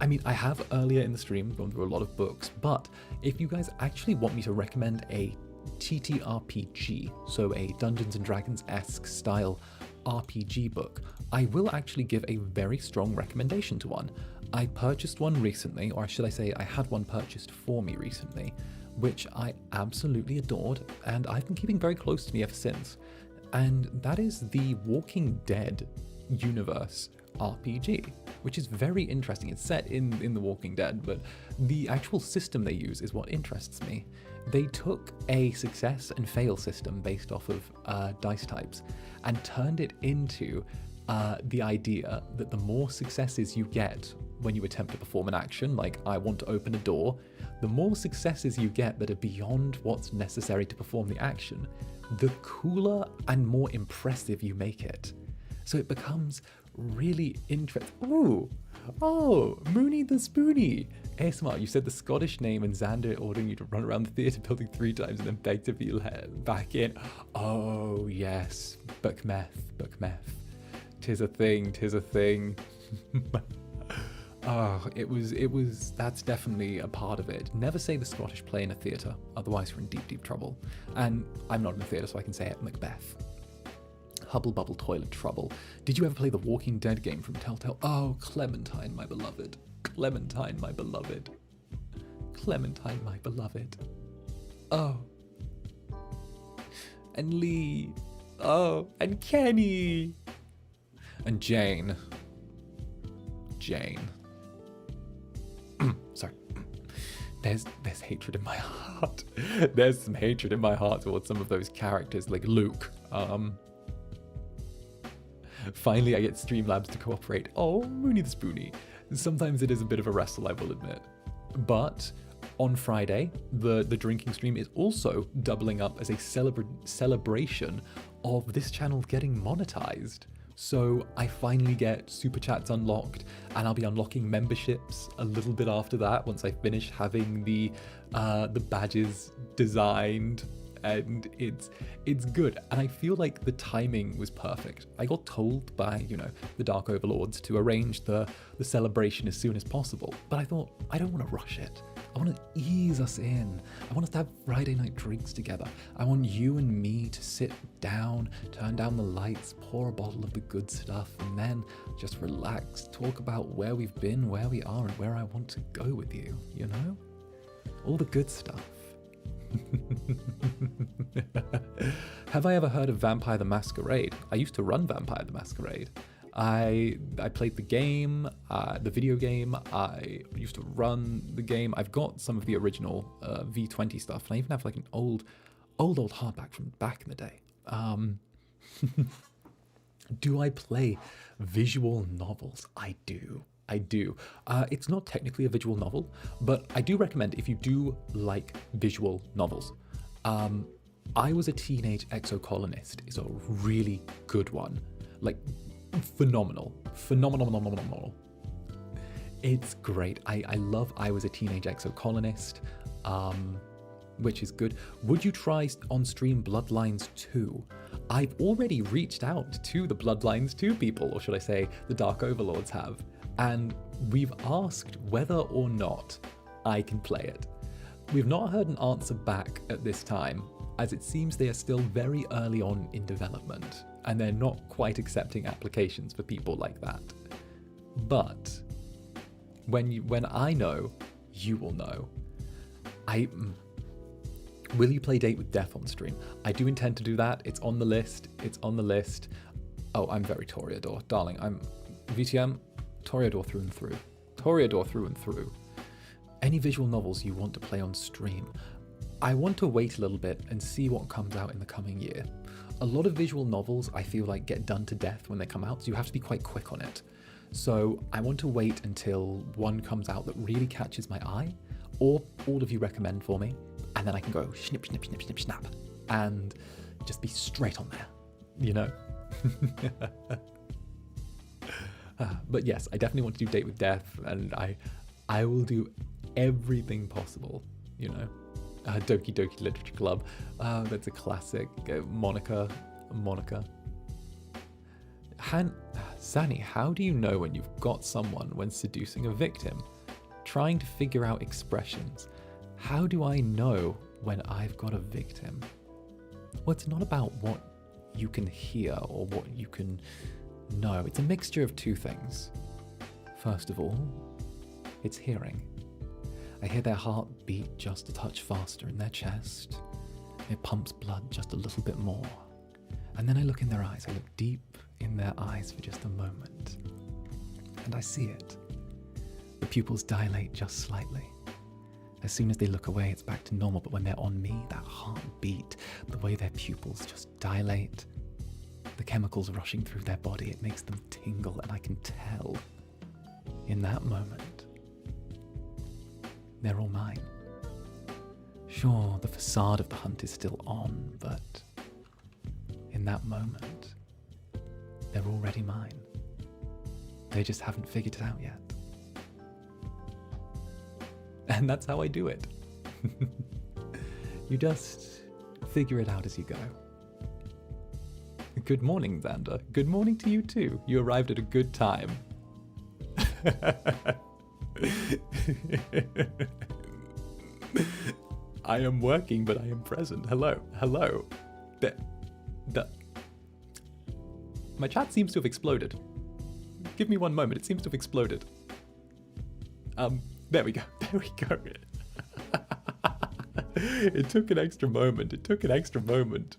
I mean, I have earlier in the stream gone through a lot of books, but if you guys actually want me to recommend a TTRPG, so a Dungeons and Dragons-esque style RPG book, I will actually give a very strong recommendation to one. I purchased one recently, or should I say I had one purchased for me recently, which I absolutely adored, and I've been keeping very close to me ever since. And that is the Walking Dead universe RPG, which is very interesting. It's set in The Walking Dead, but the actual system they use is what interests me. They took a success and fail system based off of dice types and turned it into the idea that the more successes you get when you attempt to perform an action, like I want to open a door, the more successes you get that are beyond what's necessary to perform the action, the cooler and more impressive you make it. So it becomes really interesting. Ooh, oh, Mooney the Spoonie. ASMR, you said the Scottish name and Zander ordering you to run around the theatre building 3 times and then beg to be let back in. Oh, yes, 𝓂𝓾𝓻. Tis a thing. Oh, it was, that's definitely a part of it. Never say the Scottish play in a theatre, otherwise you're in deep trouble. And I'm not in a theatre, so I can say it, Macbeth. Hubble Bubble Toilet Trouble. Did you ever play the Walking Dead game from Telltale? Oh, Clementine, my beloved. Clementine, my beloved. Clementine, my beloved. Oh. And Lee. Oh, and Kenny. And Jane. Sorry. There's hatred in my heart. There's some hatred in my heart towards some of those characters, like Luke. Finally, I get Streamlabs to cooperate. Oh, Mooney the Spoonie. Sometimes it is a bit of a wrestle, I will admit. But on Friday, the drinking stream is also doubling up as a celebration of this channel getting monetized. So I finally get super chats unlocked, and I'll be unlocking memberships a little bit after that once I finish having the badges designed, and it's good. And I feel like the timing was perfect. I got told by, the Dark Overlords to arrange the celebration as soon as possible, but I thought, I don't want to rush it. I want to ease us in. I want us to have Friday night drinks together. I want you and me to sit down, turn down the lights, pour a bottle of the good stuff, and then just relax, talk about where we've been, where we are, and where I want to go with you, All the good stuff. Have I ever heard of Vampire the Masquerade? I used to run Vampire the Masquerade. I played the game, the video game. I used to run the game. I've got some of the original V20 stuff, and I even have like an old hardback from back in the day. Do I play visual novels? I do. It's not technically a visual novel, but I do recommend if you do like visual novels. I Was a Teenage Exocolonist is a really good one. Like, phenomenal. It's great. I love I Was a Teenage Exocolonist, which is good. Would you try on stream Bloodlines 2? I've already reached out to the Bloodlines 2 people, or should I say the Dark Overlords have, and we've asked whether or not I can play it. We've not heard an answer back at this time, as it seems they are still very early on in development. and they're not quite accepting applications for people like that. But when I know, you will know. Will you play Date with Death on stream? I do intend to do that. It's on the list. Oh, I'm very Toreador. Darling, I'm VTM, Toreador through and through. Toreador through and through. Any visual novels you want to play on stream? I want to wait a little bit and see what comes out in the coming year. A lot of visual novels I feel like get done to death when they come out, so you have to be quite quick on it. So I want to wait until one comes out that really catches my eye, or all of you recommend for me, and then I can go snip, snip, snip, snip, snap, and just be straight on there, you know? But yes, I definitely want to do Date with Death, and I will do everything possible, you know? Doki Doki Literature Club, that's a classic. Monica. Zanny, how do you know when you've got someone when seducing a victim? Trying to figure out expressions. How do I know when I've got a victim? Well, it's not about what you can hear or what you can know. It's a mixture of two things. First of all, it's hearing. I hear their heart beat just a touch faster in their chest. It pumps blood just a little bit more. And then I look in their eyes. I look deep in their eyes for just a moment. And I see it. The pupils dilate just slightly. As soon as they look away, it's back to normal. But when they're on me, that heartbeat, the way their pupils just dilate, the chemicals rushing through their body, it makes them tingle. And I can tell in that moment, they're all mine. Sure, the facade of the hunt is still on, but in that moment, they're already mine. They just haven't figured it out yet. And that's how I do it. You just figure it out as you go. Good morning, Zander. Good morning to you too. You arrived at a good time. I am working, but I am present. Hello. My chat seems to have exploded. Give me one moment. It seems to have exploded. There we go. It took an extra moment.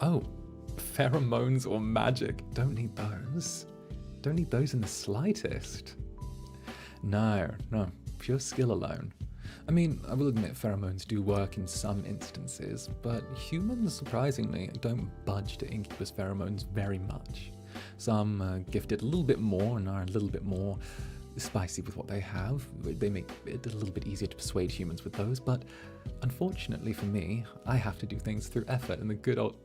Oh, pheromones or magic. Don't need those. Don't need those in the slightest. No, pure skill alone. I mean, I will admit pheromones do work in some instances, but humans, surprisingly, don't budge to Incubus pheromones very much. Some gifted a little bit more and are a little bit more spicy with what they have. They make it a little bit easier to persuade humans with those, but unfortunately for me, I have to do things through effort and the good old...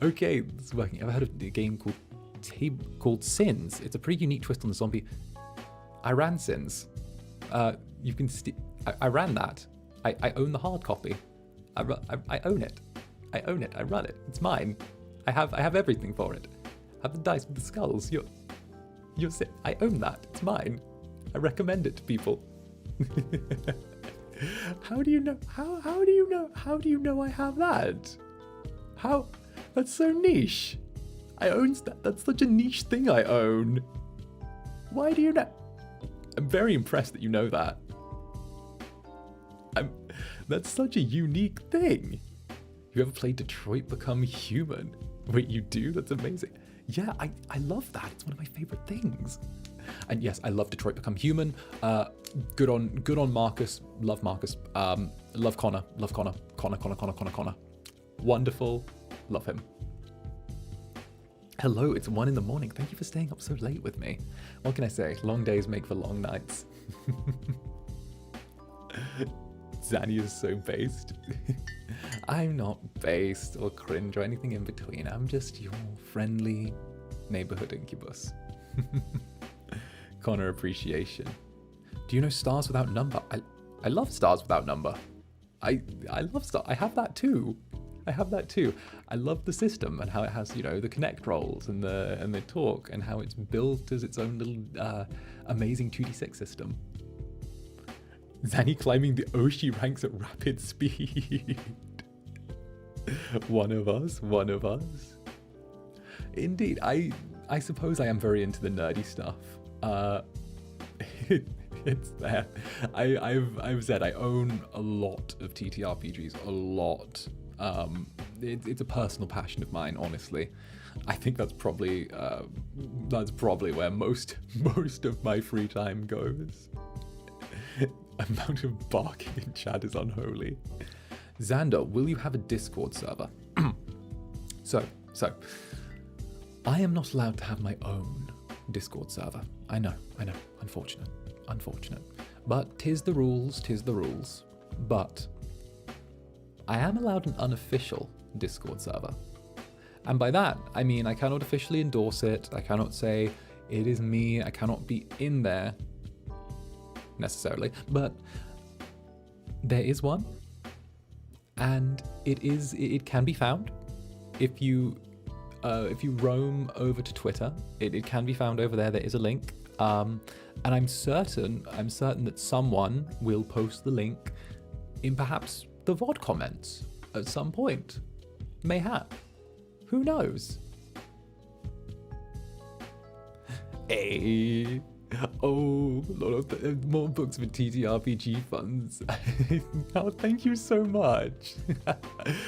Okay, it's working. I've heard of a game called Sins. It's a pretty unique twist on the zombie. I ran Sins. You can I ran that. I own the hard copy. I own it. I run it. It's mine. I have everything for it. I have the dice with the skulls. I own that. It's mine. I recommend it to people. How do you know? How do you know? How do you know I have that? How? That's so niche. I own that. That's such a niche thing I own. Why do you know? I'm very impressed that you know that. That's such a unique thing. You ever played Detroit Become Human? Wait, you do? That's amazing. Yeah, I love that. It's one of my favorite things. And yes, I love Detroit Become Human. Good on Marcus. Love Marcus. Love Connor. Connor. Wonderful. Love him. Hello, it's 1 a.m. Thank you for staying up so late with me. What can I say? Long days make for long nights. Zanny is so based. I'm not based or cringe or anything in between. I'm just your friendly neighborhood incubus. Connor appreciation. Do you know Stars Without Number? I love Stars Without Number. I love Stars. I have that too. I love the system and how it has, the connect rolls and the talk and how it's built as its own little amazing 2d6 system. Zanny climbing the Oshi ranks at rapid speed. One of us, one of us. Indeed, I suppose I am very into the nerdy stuff. It's there. I've said I own a lot of TTRPGs, a lot. It's a personal passion of mine, honestly. I think that's probably where most of my free time goes. Amount of barking in chat is unholy. Zander, will you have a Discord server? So, I am not allowed to have my own Discord server. I know, unfortunate. But tis the rules. But I am allowed an unofficial Discord server. And by that, I mean I cannot officially endorse it. I cannot say it is me. I cannot be in there necessarily. But there is one. And it can be found. If you roam over to Twitter, it can be found over there. There is a link. And I'm certain that someone will post the link in perhaps the VOD comments at some point. Mayhap. Who knows? Hey. Oh, more books for TTRPG funds. Oh, thank you so much.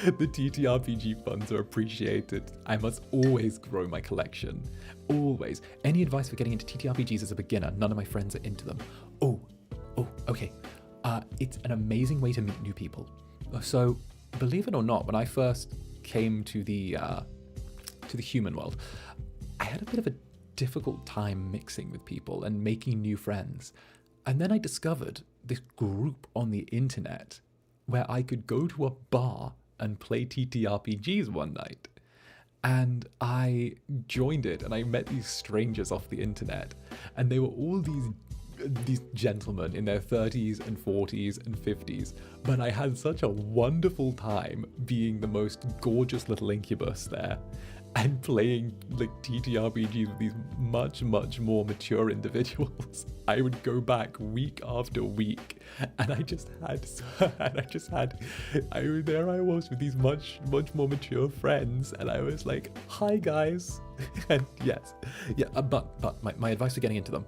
The TTRPG funds are appreciated. I must always grow my collection. Always. Any advice for getting into TTRPGs as a beginner? None of my friends are into them. Oh, okay. It's an amazing way to meet new people. So, believe it or not, when I first came to the human world, I had a bit of a difficult time mixing with people and making new friends. And then I discovered this group on the internet where I could go to a bar and play TTRPGs one night. And I joined it and I met these strangers off the internet, and they were all these gentlemen in their 30s and 40s and 50s, but I had such a wonderful time being the most gorgeous little incubus there and playing like TTRPGs with these much more mature individuals. I would go back week after week, and there I was with these much more mature friends, and I was like, hi guys. And yes, yeah, but my advice for getting into them,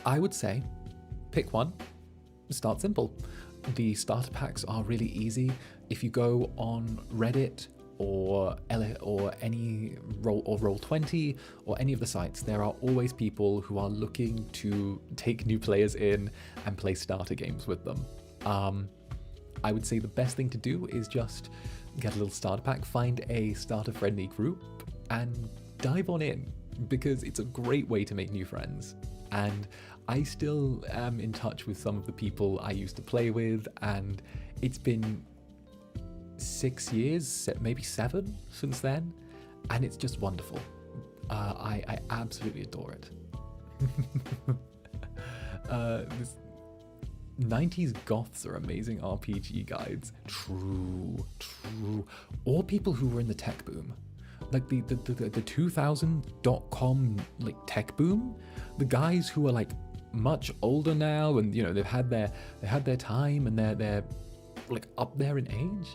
I would say pick one, start simple. The starter packs are really easy. If you go on Reddit or any Roll20 or any of the sites, there are always people who are looking to take new players in and play starter games with them. I would say the best thing to do is just get a little starter pack, find a starter-friendly group, and dive on in, because it's a great way to make new friends. And I still am in touch with some of the people I used to play with, and it's been 6 years, maybe 7 since then, and it's just wonderful. I absolutely adore it. This 90s goths are amazing RPG guides. True. Or people who were in the tech boom. Like the 2000.com like tech boom. The guys who are like much older now, and you know, they had their time, and they're like up there in age.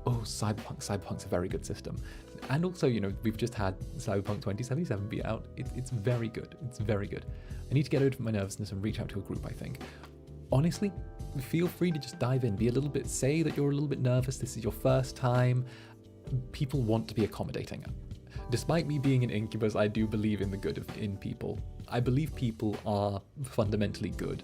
Oh, Cyberpunk's a very good system. And also, you know, we've just had Cyberpunk 2077 be out. It's very good. It's very good. I need to get over my nervousness and reach out to a group, I think. Honestly, feel free to just dive in. Say that you're a little bit nervous. This is your first time. People want to be accommodating. Despite me being an incubus, I do believe in the good in people. I believe people are fundamentally good,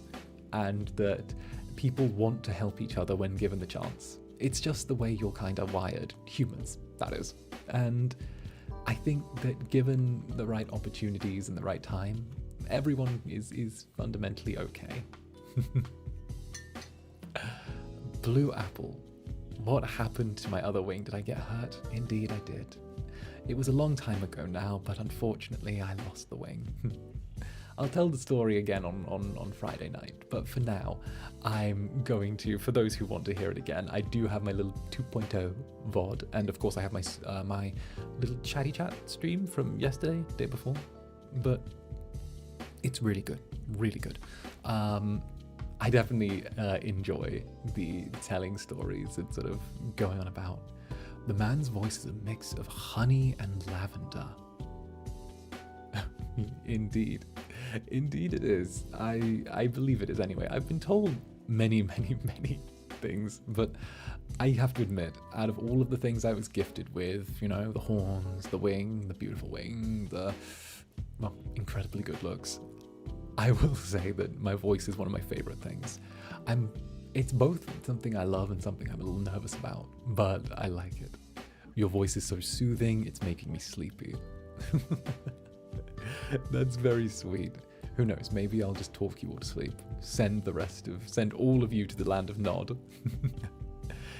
and that people want to help each other when given the chance. It's just the way you're kind of wired. Humans, that is. And I think that given the right opportunities and the right time, everyone is fundamentally okay. Blue Apple. What happened to my other wing? Did I get hurt? Indeed I did. It was a long time ago now, but unfortunately I lost the wing. I'll tell the story again on Friday night, but for now, I'm going to, for those who want to hear it again, I do have my little 2.0 VOD, and of course I have my my little chatty chat stream from yesterday, day before, but it's really good, really good. I I definitely enjoy the telling stories and sort of going on about. The man's voice is a mix of honey and lavender. Indeed. Indeed it is. I believe it is anyway. I've been told many, many, many things, but I have to admit, out of all of the things I was gifted with, you know, the horns, the wing, the beautiful wing, the, well, incredibly good looks, I will say that my voice is one of my favorite things. It's both something I love and something I'm a little nervous about, but I like it. Your voice is so soothing, it's making me sleepy. That's very sweet. Who knows, maybe I'll just talk you all to sleep. Send all of you to the land of Nod.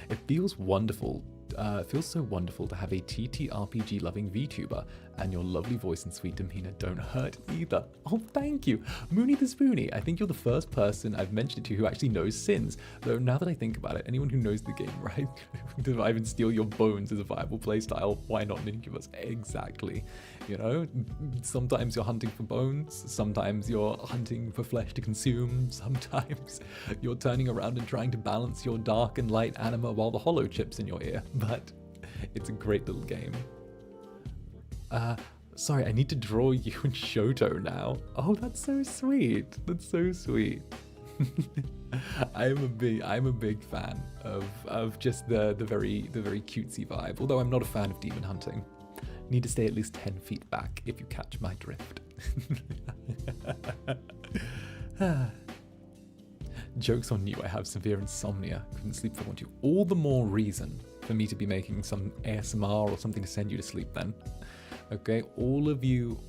It feels wonderful. It feels so wonderful to have a TTRPG loving VTuber, and your lovely voice and sweet demeanor don't hurt either. Oh, thank you. Mooney the Spoony, I think you're the first person I've mentioned it to who actually knows Sins. Though now that I think about it, anyone who knows the game, right? Survive and steal your bones is a viable playstyle. Why not an Incubus? Exactly. You know, sometimes you're hunting for bones, sometimes you're hunting for flesh to consume, sometimes you're turning around and trying to balance your dark and light anima while the hollow chips in your ear, but it's a great little game. Sorry, I need to draw you and Shoto now. Oh, that's so sweet. That's so sweet. I'm a big fan of just the very cutesy vibe, although I'm not a fan of demon hunting. Need to stay at least 10 feet back if you catch my drift. Joke's on you, I have severe insomnia. Couldn't sleep for I want you. All the more reason for me to be making some ASMR or something to send you to sleep then. Okay, all of you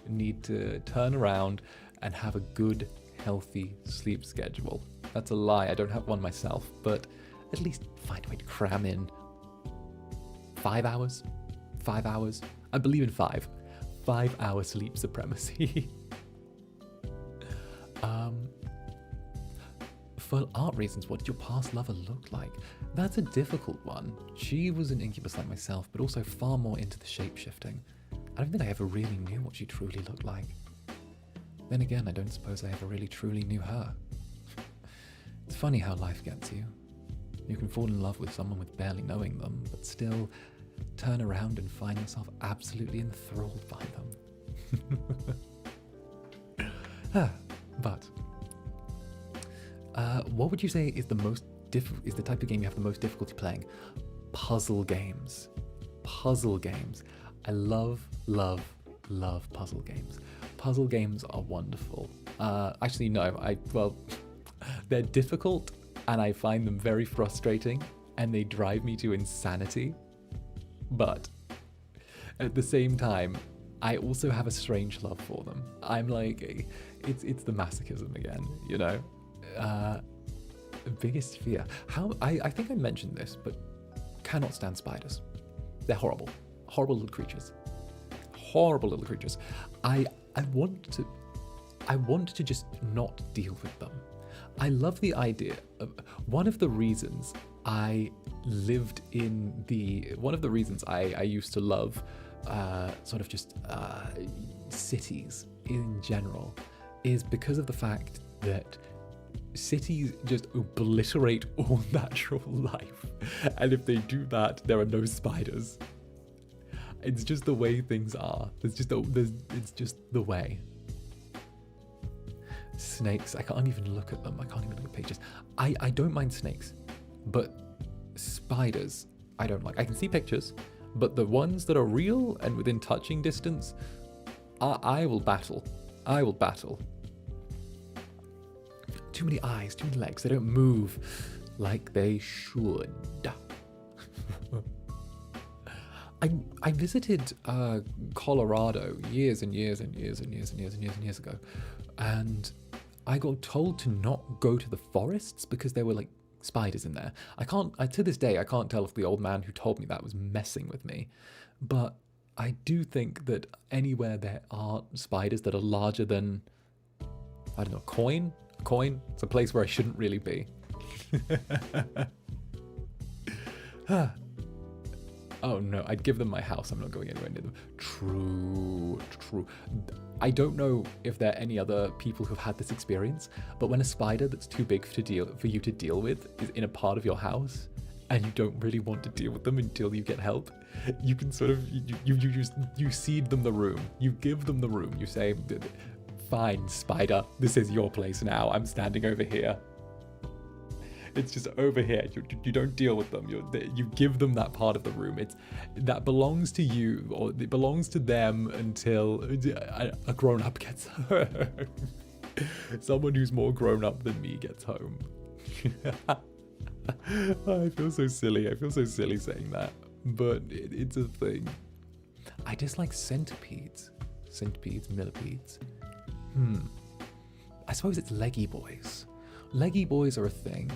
need to turn around and have a good, healthy sleep schedule. That's a lie, I don't have one myself, but at least find a way to cram in 5 hours? 5 hours? I believe in 5. 5 hour sleep supremacy. For art reasons, what did your past lover look like? That's a difficult one. She was an Incubus like myself, but also far more into the shape-shifting. I don't think I ever really knew what she truly looked like. Then again, I don't suppose I ever really truly knew her. It's funny how life gets you. You can fall in love with someone with barely knowing them, but still turn around and find yourself absolutely enthralled by them. But what would you say is the type of game you have the most difficulty playing? Puzzle games. Puzzle games. I love puzzle games. Puzzle games are wonderful. Actually, no. They're difficult, and I find them very frustrating, and they drive me to insanity. But at the same time, I also have a strange love for them. I'm like, it's the masochism again, you know? Biggest fear. I think I mentioned this, but cannot stand spiders. They're horrible. Horrible little creatures. Horrible little creatures. I want to just not deal with them. I love the idea of one of the reasons I used to love sort of just cities in general is because of the fact that cities just obliterate all natural life, and if they do that, there are no spiders. It's just the way things are. It's just the way. Snakes, I can't even look at them. I can't even look at pages. I don't mind snakes, but spiders, I don't like. I can see pictures, but the ones that are real and within touching distance, I will battle. I will battle. Too many eyes, too many legs. They don't move like they should. I visited Colorado years ago, and I got told to not go to the forests because there were like spiders in there. To this day, I can't tell if the old man who told me that was messing with me, but I do think that anywhere there are spiders that are larger than, I don't know, a coin, it's a place where I shouldn't really be. Oh no, I'd give them my house. I'm not going anywhere near them. True. I don't know if there are any other people who've had this experience, but when a spider that's too big for you to deal with is in a part of your house, and you don't really want to deal with them until you get help, you can sort of, you cede them the room. You give them the room. You say, fine, spider, this is your place now. I'm standing over here. It's just over here. You don't deal with them. You give them that part of the room. That belongs to you, or it belongs to them until a grown-up gets home. Someone who's more grown-up than me gets home. I feel so silly. I feel so silly saying that, but it's a thing. I dislike centipedes. Centipedes, millipedes. I suppose it's leggy boys. Leggy boys are a thing.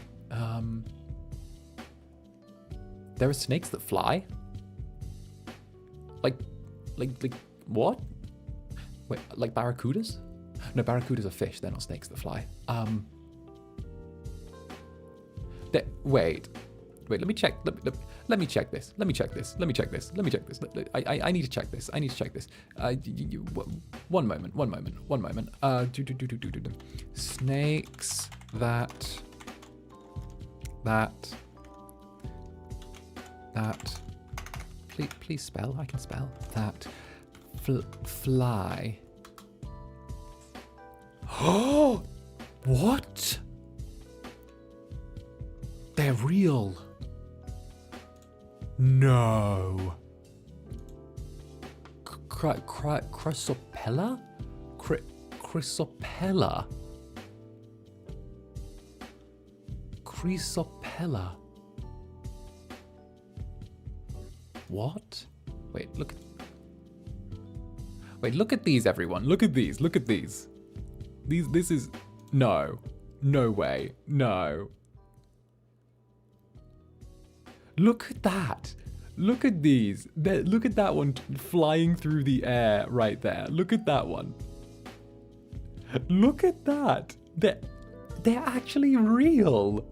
There are snakes that fly. Like what? Wait, like barracudas? No, barracudas are fish. They're not snakes that fly. Wait. Let me check. Let me check this. I need to check this. One moment. Snakes that please spell. I can spell that. Fly. Oh, what? They're real. No. Chrysopella? Chrysopella. Chrysopella. What? Wait, look at these, everyone. Look at these. This is... No way. No. Look at that. Look at these. Look at that one flying through the air right there. Look at that one. Look at that. They're actually real.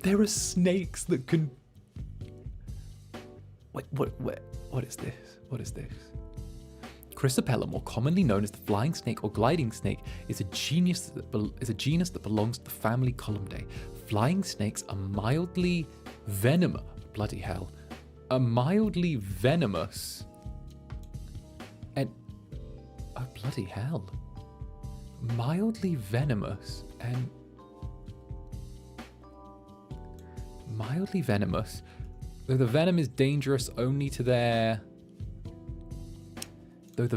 There are snakes that can... Wait, what is this? Chrysopella, more commonly known as the flying snake or gliding snake, is a genus that belongs to the family 𝓂𝓸𝓾𝓻. Flying snakes are mildly venomous. Bloody hell. Are mildly venomous. And... Oh, bloody hell. Mildly venomous and... Mildly venomous. Though the venom is dangerous only to their... What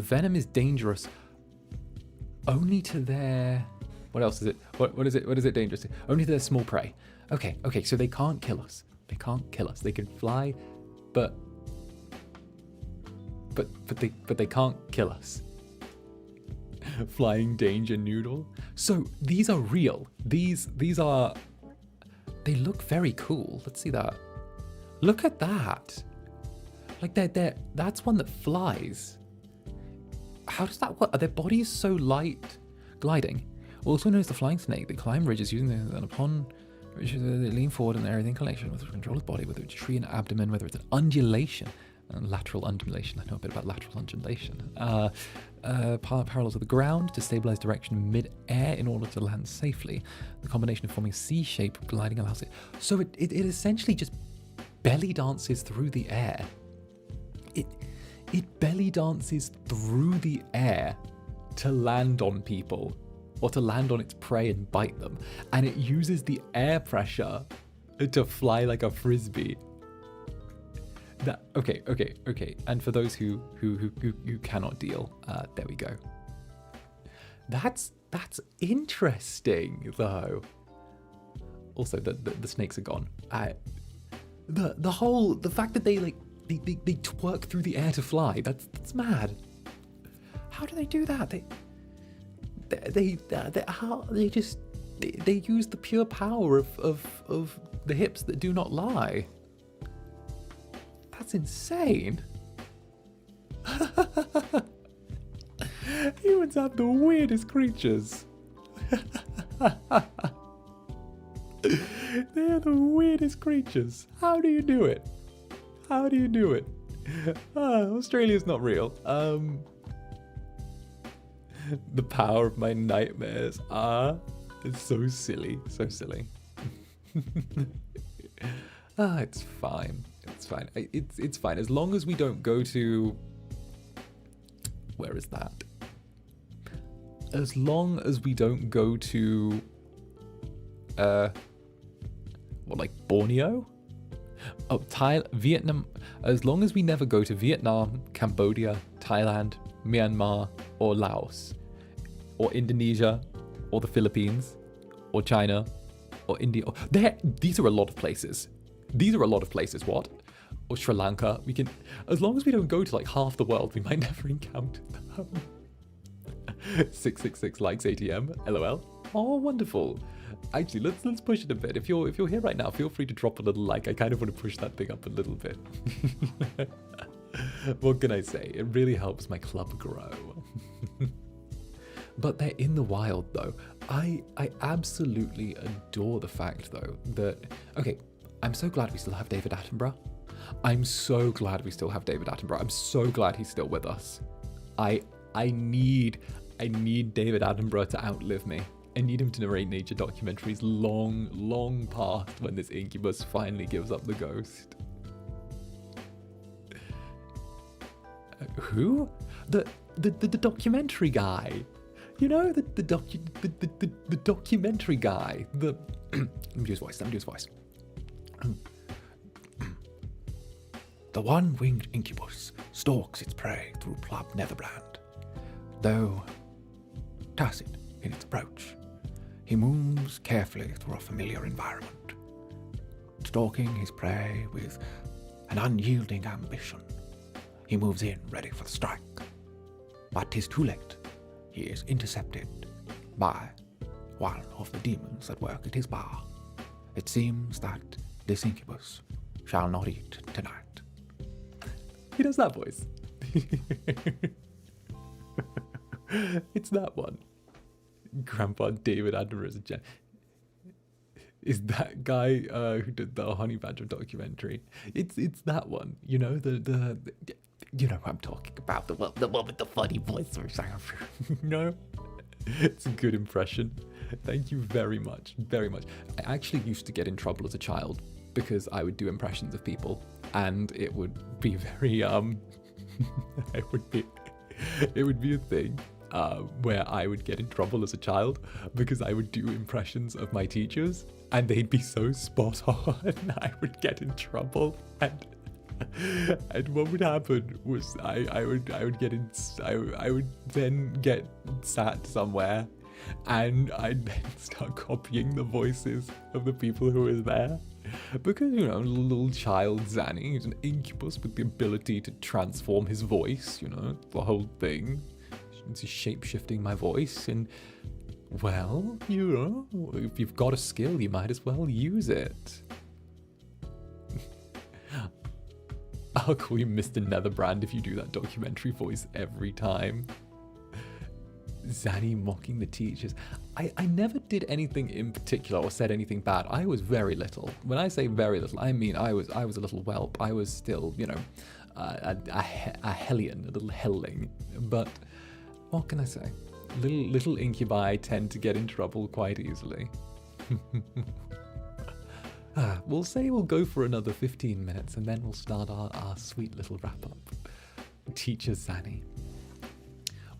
else is it? What is it dangerous to? Only to their small prey. Okay, so they can't kill us. They can fly, but they can't kill us. Flying danger noodle. So these are real. These are... They look very cool. Let's see that. Look at that. Like that's one that flies. How does that work? Are their bodies so light? Gliding. Also known as the flying snake, they climb ridges using them upon ridges, they lean forward in the area of the inclination with control of the body, whether it's a tree and abdomen, whether it's an undulation, lateral undulation. I know a bit about lateral undulation. Parallel to the ground to stabilize direction mid-air in order to land safely. The combination of forming a C-shape gliding allows it. So it essentially just belly dances through the air. It belly dances through the air to land on people or to land on its prey and bite them. And it uses the air pressure to fly like a frisbee. Okay. And for those who cannot deal, there we go. That's interesting though. Also, the snakes are gone. The fact that they twerk through the air to fly. That's mad. How do they do that? They use the pure power of the hips that do not lie. That's insane. Humans have the weirdest creatures. They are the weirdest creatures. How do you do it? Australia's not real. The power of my nightmares. It's so silly. So silly. It's fine. It's fine. It's fine. As long as we don't go to... Where is that? As long as we don't go to... what, like Borneo? Oh, Vietnam. As long as we never go to Vietnam, Cambodia, Thailand, Myanmar, or Laos, or Indonesia, or the Philippines, or China, or India. These are a lot of places. These are a lot of places, what? Or Sri Lanka. We can, as long as we don't go to like half the world, we might never encounter them. 666 likes ATM, LOL. Oh, wonderful. Actually, let's push it a bit. If you're here right now, feel free to drop a little like. I kind of want to push that thing up a little bit. What can I say? It really helps my club grow. But they're in the wild, though. I absolutely adore the fact, though, that... Okay, I'm so glad we still have David Attenborough. I'm so glad we still have David Attenborough. I'm so glad he's still with us. I need David Attenborough to outlive me. I need him to narrate nature documentaries long past when this Incubus finally gives up the ghost. Who? The documentary guy. You know, the documentary guy. Let me do his voice. The one-winged incubus stalks its prey through plump Netherbrand. Though tacit in its approach, he moves carefully through a familiar environment, stalking his prey with an unyielding ambition. He moves in ready for the strike, but 'tis too late. He is intercepted by one of the demons that work at his bar. It seems that this incubus shall not eat tonight. He does that voice. It's that one. Grandpa David Attenborough is that guy who did the Honey Badger documentary. It's that one. You know, the you know what I'm talking about. The one with the funny voice. No, it's a good impression. Thank you very much, very much. I actually used to get in trouble as a child because I would do impressions of people, and it would be very it would be a thing. Where I would get in trouble as a child because I would do impressions of my teachers and they'd be so spot on. I would get in trouble, and what would happen was I would then get sat somewhere and I'd then start copying the voices of the people who were there. Because, you know, little child Zanny, he's an incubus with the ability to transform his voice, you know, the whole thing. It's shape-shifting my voice, and, well, you know, if you've got a skill, you might as well use it. I'll call you Mr. Netherbrand if you do that documentary voice every time. Zanny mocking the teachers. I never did anything in particular or said anything bad. I was very little. When I say very little, I mean I was a little whelp. I was still, you know, a hellion, a little helling. But what can I say? Little incubi tend to get in trouble quite easily. We'll say we'll go for another 15 minutes and then we'll start our sweet little wrap-up. Teacher Zanny.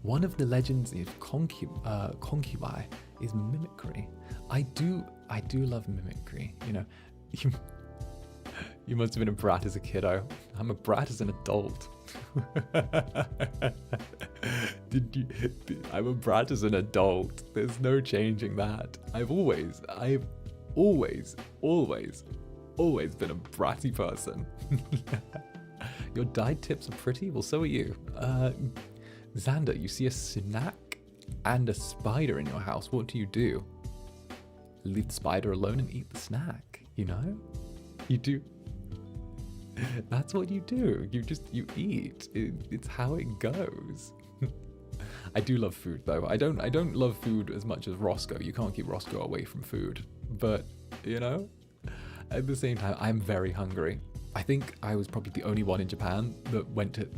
One of the legends of concubi is mimicry. I do love mimicry. You know, you must have been a brat as a kiddo. I'm a brat as an adult. I'm a brat as an adult. There's no changing that. I've always been a bratty person. Your dyed tips are pretty? Well, so are you. Zander, you see a snack and a spider in your house. What do? Leave the spider alone and eat the snack, you know? You do. That's what you do. You eat. It's how it goes. I do love food though. I don't love food as much as Roscoe. You can't keep Roscoe away from food. But, you know, at the same time, I'm very hungry. I think I was probably the only one in Japan that went to,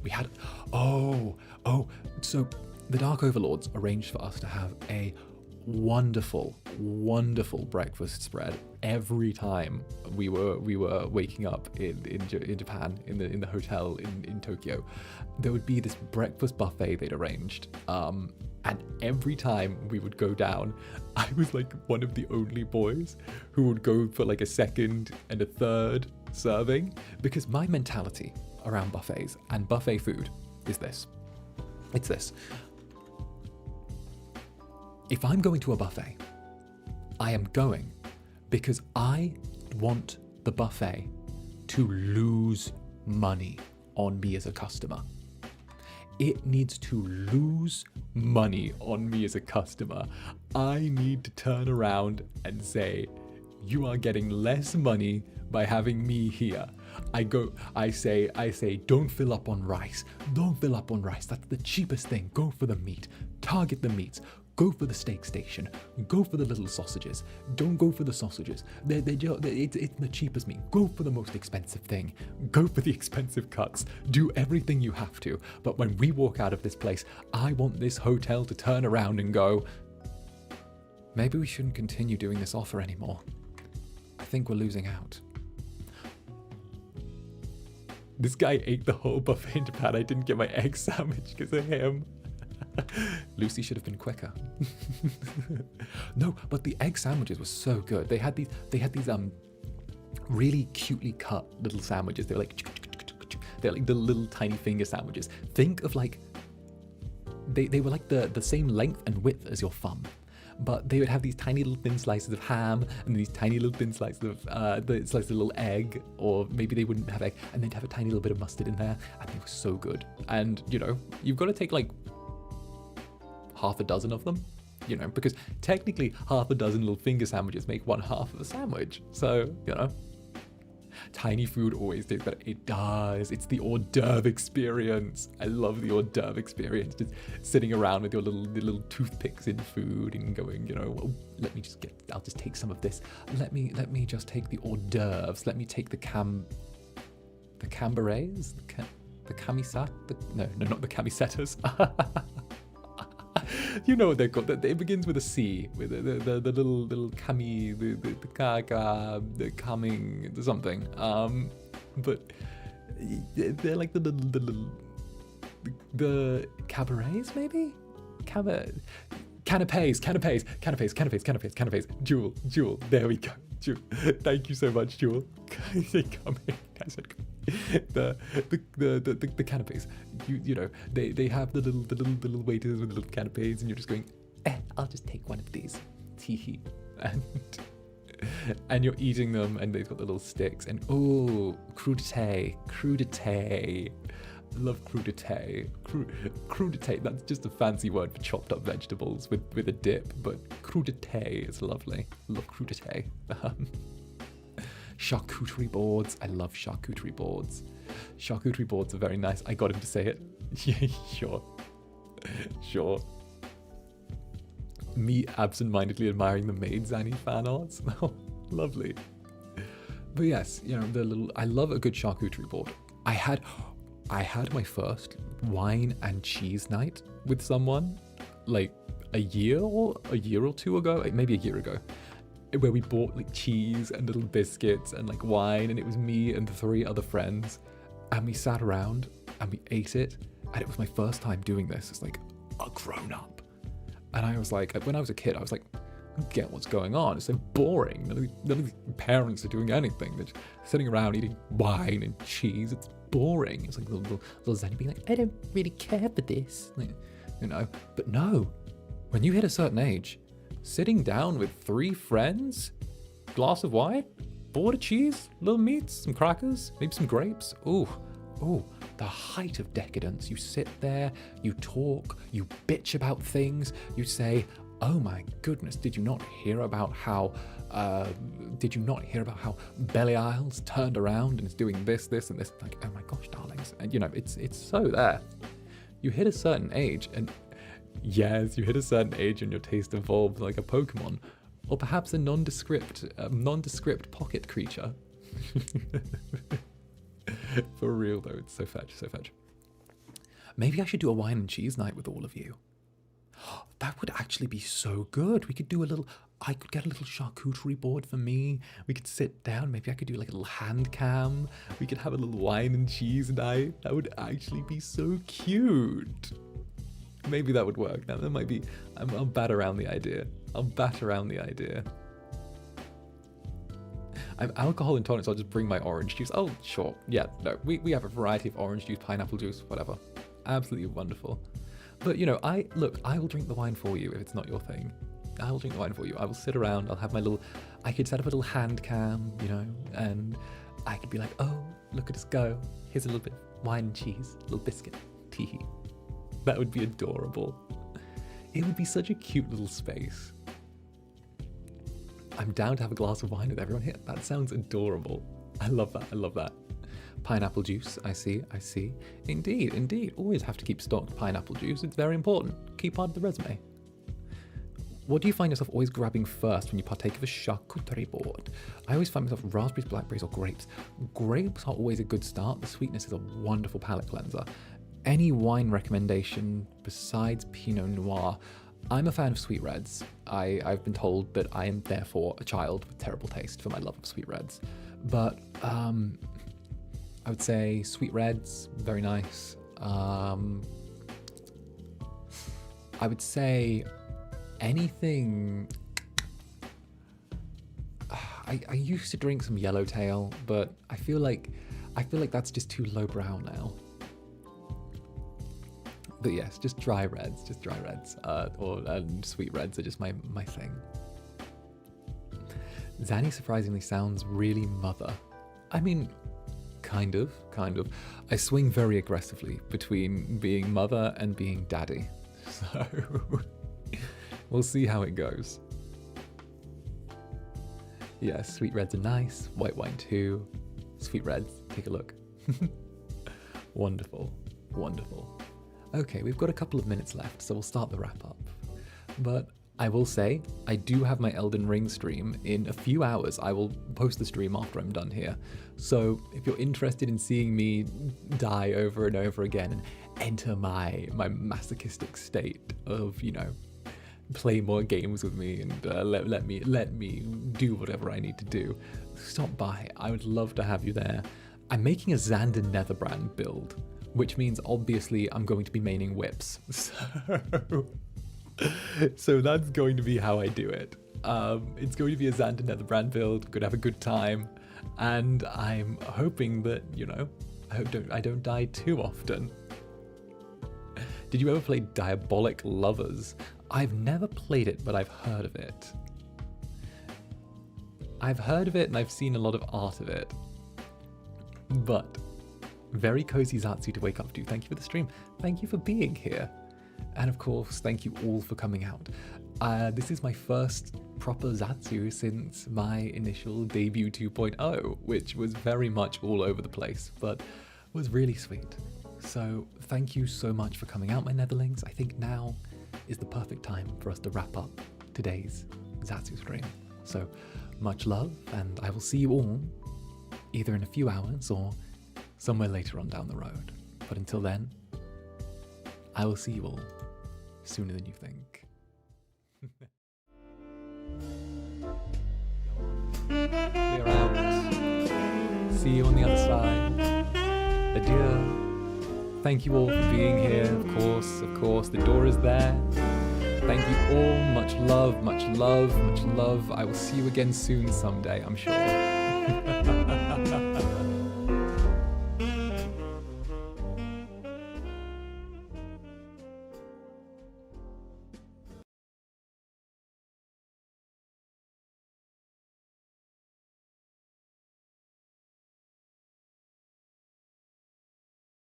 so the Dark Overlords arranged for us to have a wonderful breakfast spread every time we were waking up in Japan, in the hotel in Tokyo. There would be this breakfast buffet they'd arranged, and every time we would go down, I was like one of the only boys who would go for like a second and a third serving, because my mentality around buffets and buffet food is this. It's this. If I'm going to a buffet, I am going because I want the buffet to lose money on me as a customer. It needs to lose money on me as a customer. I need to turn around and say, you are getting less money by having me here. I say, don't fill up on rice. Don't fill up on rice. That's the cheapest thing. Go for the meat. Target the meats. Go for the steak station. Go for the little sausages. Don't go for the sausages. It's the cheapest meat. Go for the most expensive thing. Go for the expensive cuts. Do everything you have to. But when we walk out of this place, I want this hotel to turn around and go, maybe we shouldn't continue doing this offer anymore. I think we're losing out. This guy ate the whole buffet in Japan. I didn't get my egg sandwich because of him. Lucy should have been quicker. No, but the egg sandwiches were so good. They had these really cutely cut little sandwiches. They're like the little tiny finger sandwiches. Think of like they were like the same length and width as your thumb. But they would have these tiny little thin slices of ham and these tiny little thin slices of little egg, or maybe they wouldn't have egg, and they'd have a tiny little bit of mustard in there, and they were so good. And you know, you've got to take like half a dozen of them, you know, because technically half a dozen little finger sandwiches make one half of a sandwich. So, you know, tiny food always tastes better. It does. It's the hors d'oeuvre experience. I love the hors d'oeuvre experience. Just sitting around with your little toothpicks in food and going, you know, well, I'll just take some of this. Let me just take the hors d'oeuvres. Let me take the camberets, the camisat, no, not the camisetas. You know what they're called. It begins with a C, with the little cami, the kaga, the coming, the something. But they're like the cabarets, maybe? Canapes. Jewel. There we go. Jewel. Thank you so much, Jewel. I said coming. The canapes. You know, they have the little waiters with the little canapes, and you're just going, I'll just take one of these. Teehee. And you're eating them, and they've got the little sticks, and crudité. Love crudité. Crudité, that's just a fancy word for chopped up vegetables with a dip, but crudité is lovely. Love crudité. Charcuterie boards. I love charcuterie boards. Charcuterie boards are very nice. I got him to say it. Yeah, sure. Me absent-mindedly admiring the Maid Zanny fan arts. Oh, lovely. But yes, you know, I love a good charcuterie board. I had my first wine and cheese night with someone like a year or two ago, maybe a year ago, where we bought like cheese and little biscuits and like wine, and it was me and 3 other friends, and we sat around and we ate it, and it was my first time doing this. It's like a grown up, and I was like, when I was a kid, I was like, I don't get what's going on. It's so boring. None of the parents are doing anything. They're just sitting around eating wine and cheese. It's boring. It's like little Zanny being like, I don't really care for this, you know. But no, when you hit a certain age, sitting down with 3 friends, glass of wine, board of cheese, little meats, some crackers, maybe some grapes. Oh, the height of decadence. You sit there, you talk, you bitch about things, you say, oh my goodness, did you not hear about how Belial's turned around and is doing this, and this? Like, oh my gosh, darlings. And you know, it's so there. You hit a certain age, and yes, you hit a certain age and your taste evolves like a Pokemon, or perhaps a nondescript pocket creature. For real though, it's so fetch. Maybe I should do a wine and cheese night with all of you. That would actually be so good. We could do a little, I could get a little charcuterie board for me. We could sit down. Maybe I could do like a little hand cam. We could have a little wine and cheese night. That would actually be so cute. Maybe that would work. Now that might be, I'll bat around the idea. I'm alcohol intolerant, so I'll just bring my orange juice. Oh, sure. Yeah, no, we have a variety of orange juice, pineapple juice, whatever. Absolutely wonderful. But, you know, I will drink the wine for you if it's not your thing. I will drink the wine for you. I will sit around. I'll have my little, I could set up a little hand cam, you know, and I could be like, oh, look at us go. Here's a little bit of wine and cheese, a little biscuit. Tee. That would be adorable. It would be such a cute little space. I'm down to have a glass of wine with everyone here. That sounds adorable. I love that. Pineapple juice, I see. Indeed. Always have to keep stocked pineapple juice. It's very important. Key part of the resume. What do you find yourself always grabbing first when you partake of a charcuterie board? I always find myself raspberries, blackberries, or grapes. Grapes are always a good start. The sweetness is a wonderful palate cleanser. Any wine recommendation besides Pinot Noir? I'm a fan of sweet reds. I've been told that I am therefore a child with terrible taste for my love of sweet reds. But I would say sweet reds, very nice. I would say anything. I used to drink some yellowtail, but I feel like that's just too lowbrow now. But yes, just dry reds, and sweet reds are just my thing. Zanny surprisingly sounds really mother. I mean, kind of. I swing very aggressively between being mother and being daddy. So we'll see how it goes. Yes, sweet reds are nice. White wine too. Sweet reds, take a look. Wonderful. Okay, we've got a couple of minutes left, so we'll start the wrap up. But I will say, I do have my Elden Ring stream in a few hours. I will post the stream after I'm done here. So if you're interested in seeing me die over and over again and enter my masochistic state of, you know, play more games with me and let me do whatever I need to do, stop by. I would love to have you there. I'm making a Zander Netherbrand build, which means obviously I'm going to be maining whips. So that's going to be how I do it. It's going to be a Zander Netherbrand build, gonna have a good time, and I'm hoping that, you know, I don't die too often. Did you ever play Diabolic Lovers? I've never played it, but I've heard of it. And I've seen a lot of art of it. But very cozy Zatsu to wake up to. Thank you for the stream. Thank you for being here. And of course, thank you all for coming out. This is my first proper Zatsu since my initial debut 2.0, which was very much all over the place, but was really sweet. So thank you so much for coming out, my Netherlings. I think now is the perfect time for us to wrap up today's Zatsu stream. So much love, and I will see you all either in a few hours or somewhere later on down the road. But until then, I will see you all sooner than you think. Clear out. See you on the other side. Adieu. Thank you all for being here. Of course, the door is there. Thank you all. Much love. I will see you again soon someday, I'm sure.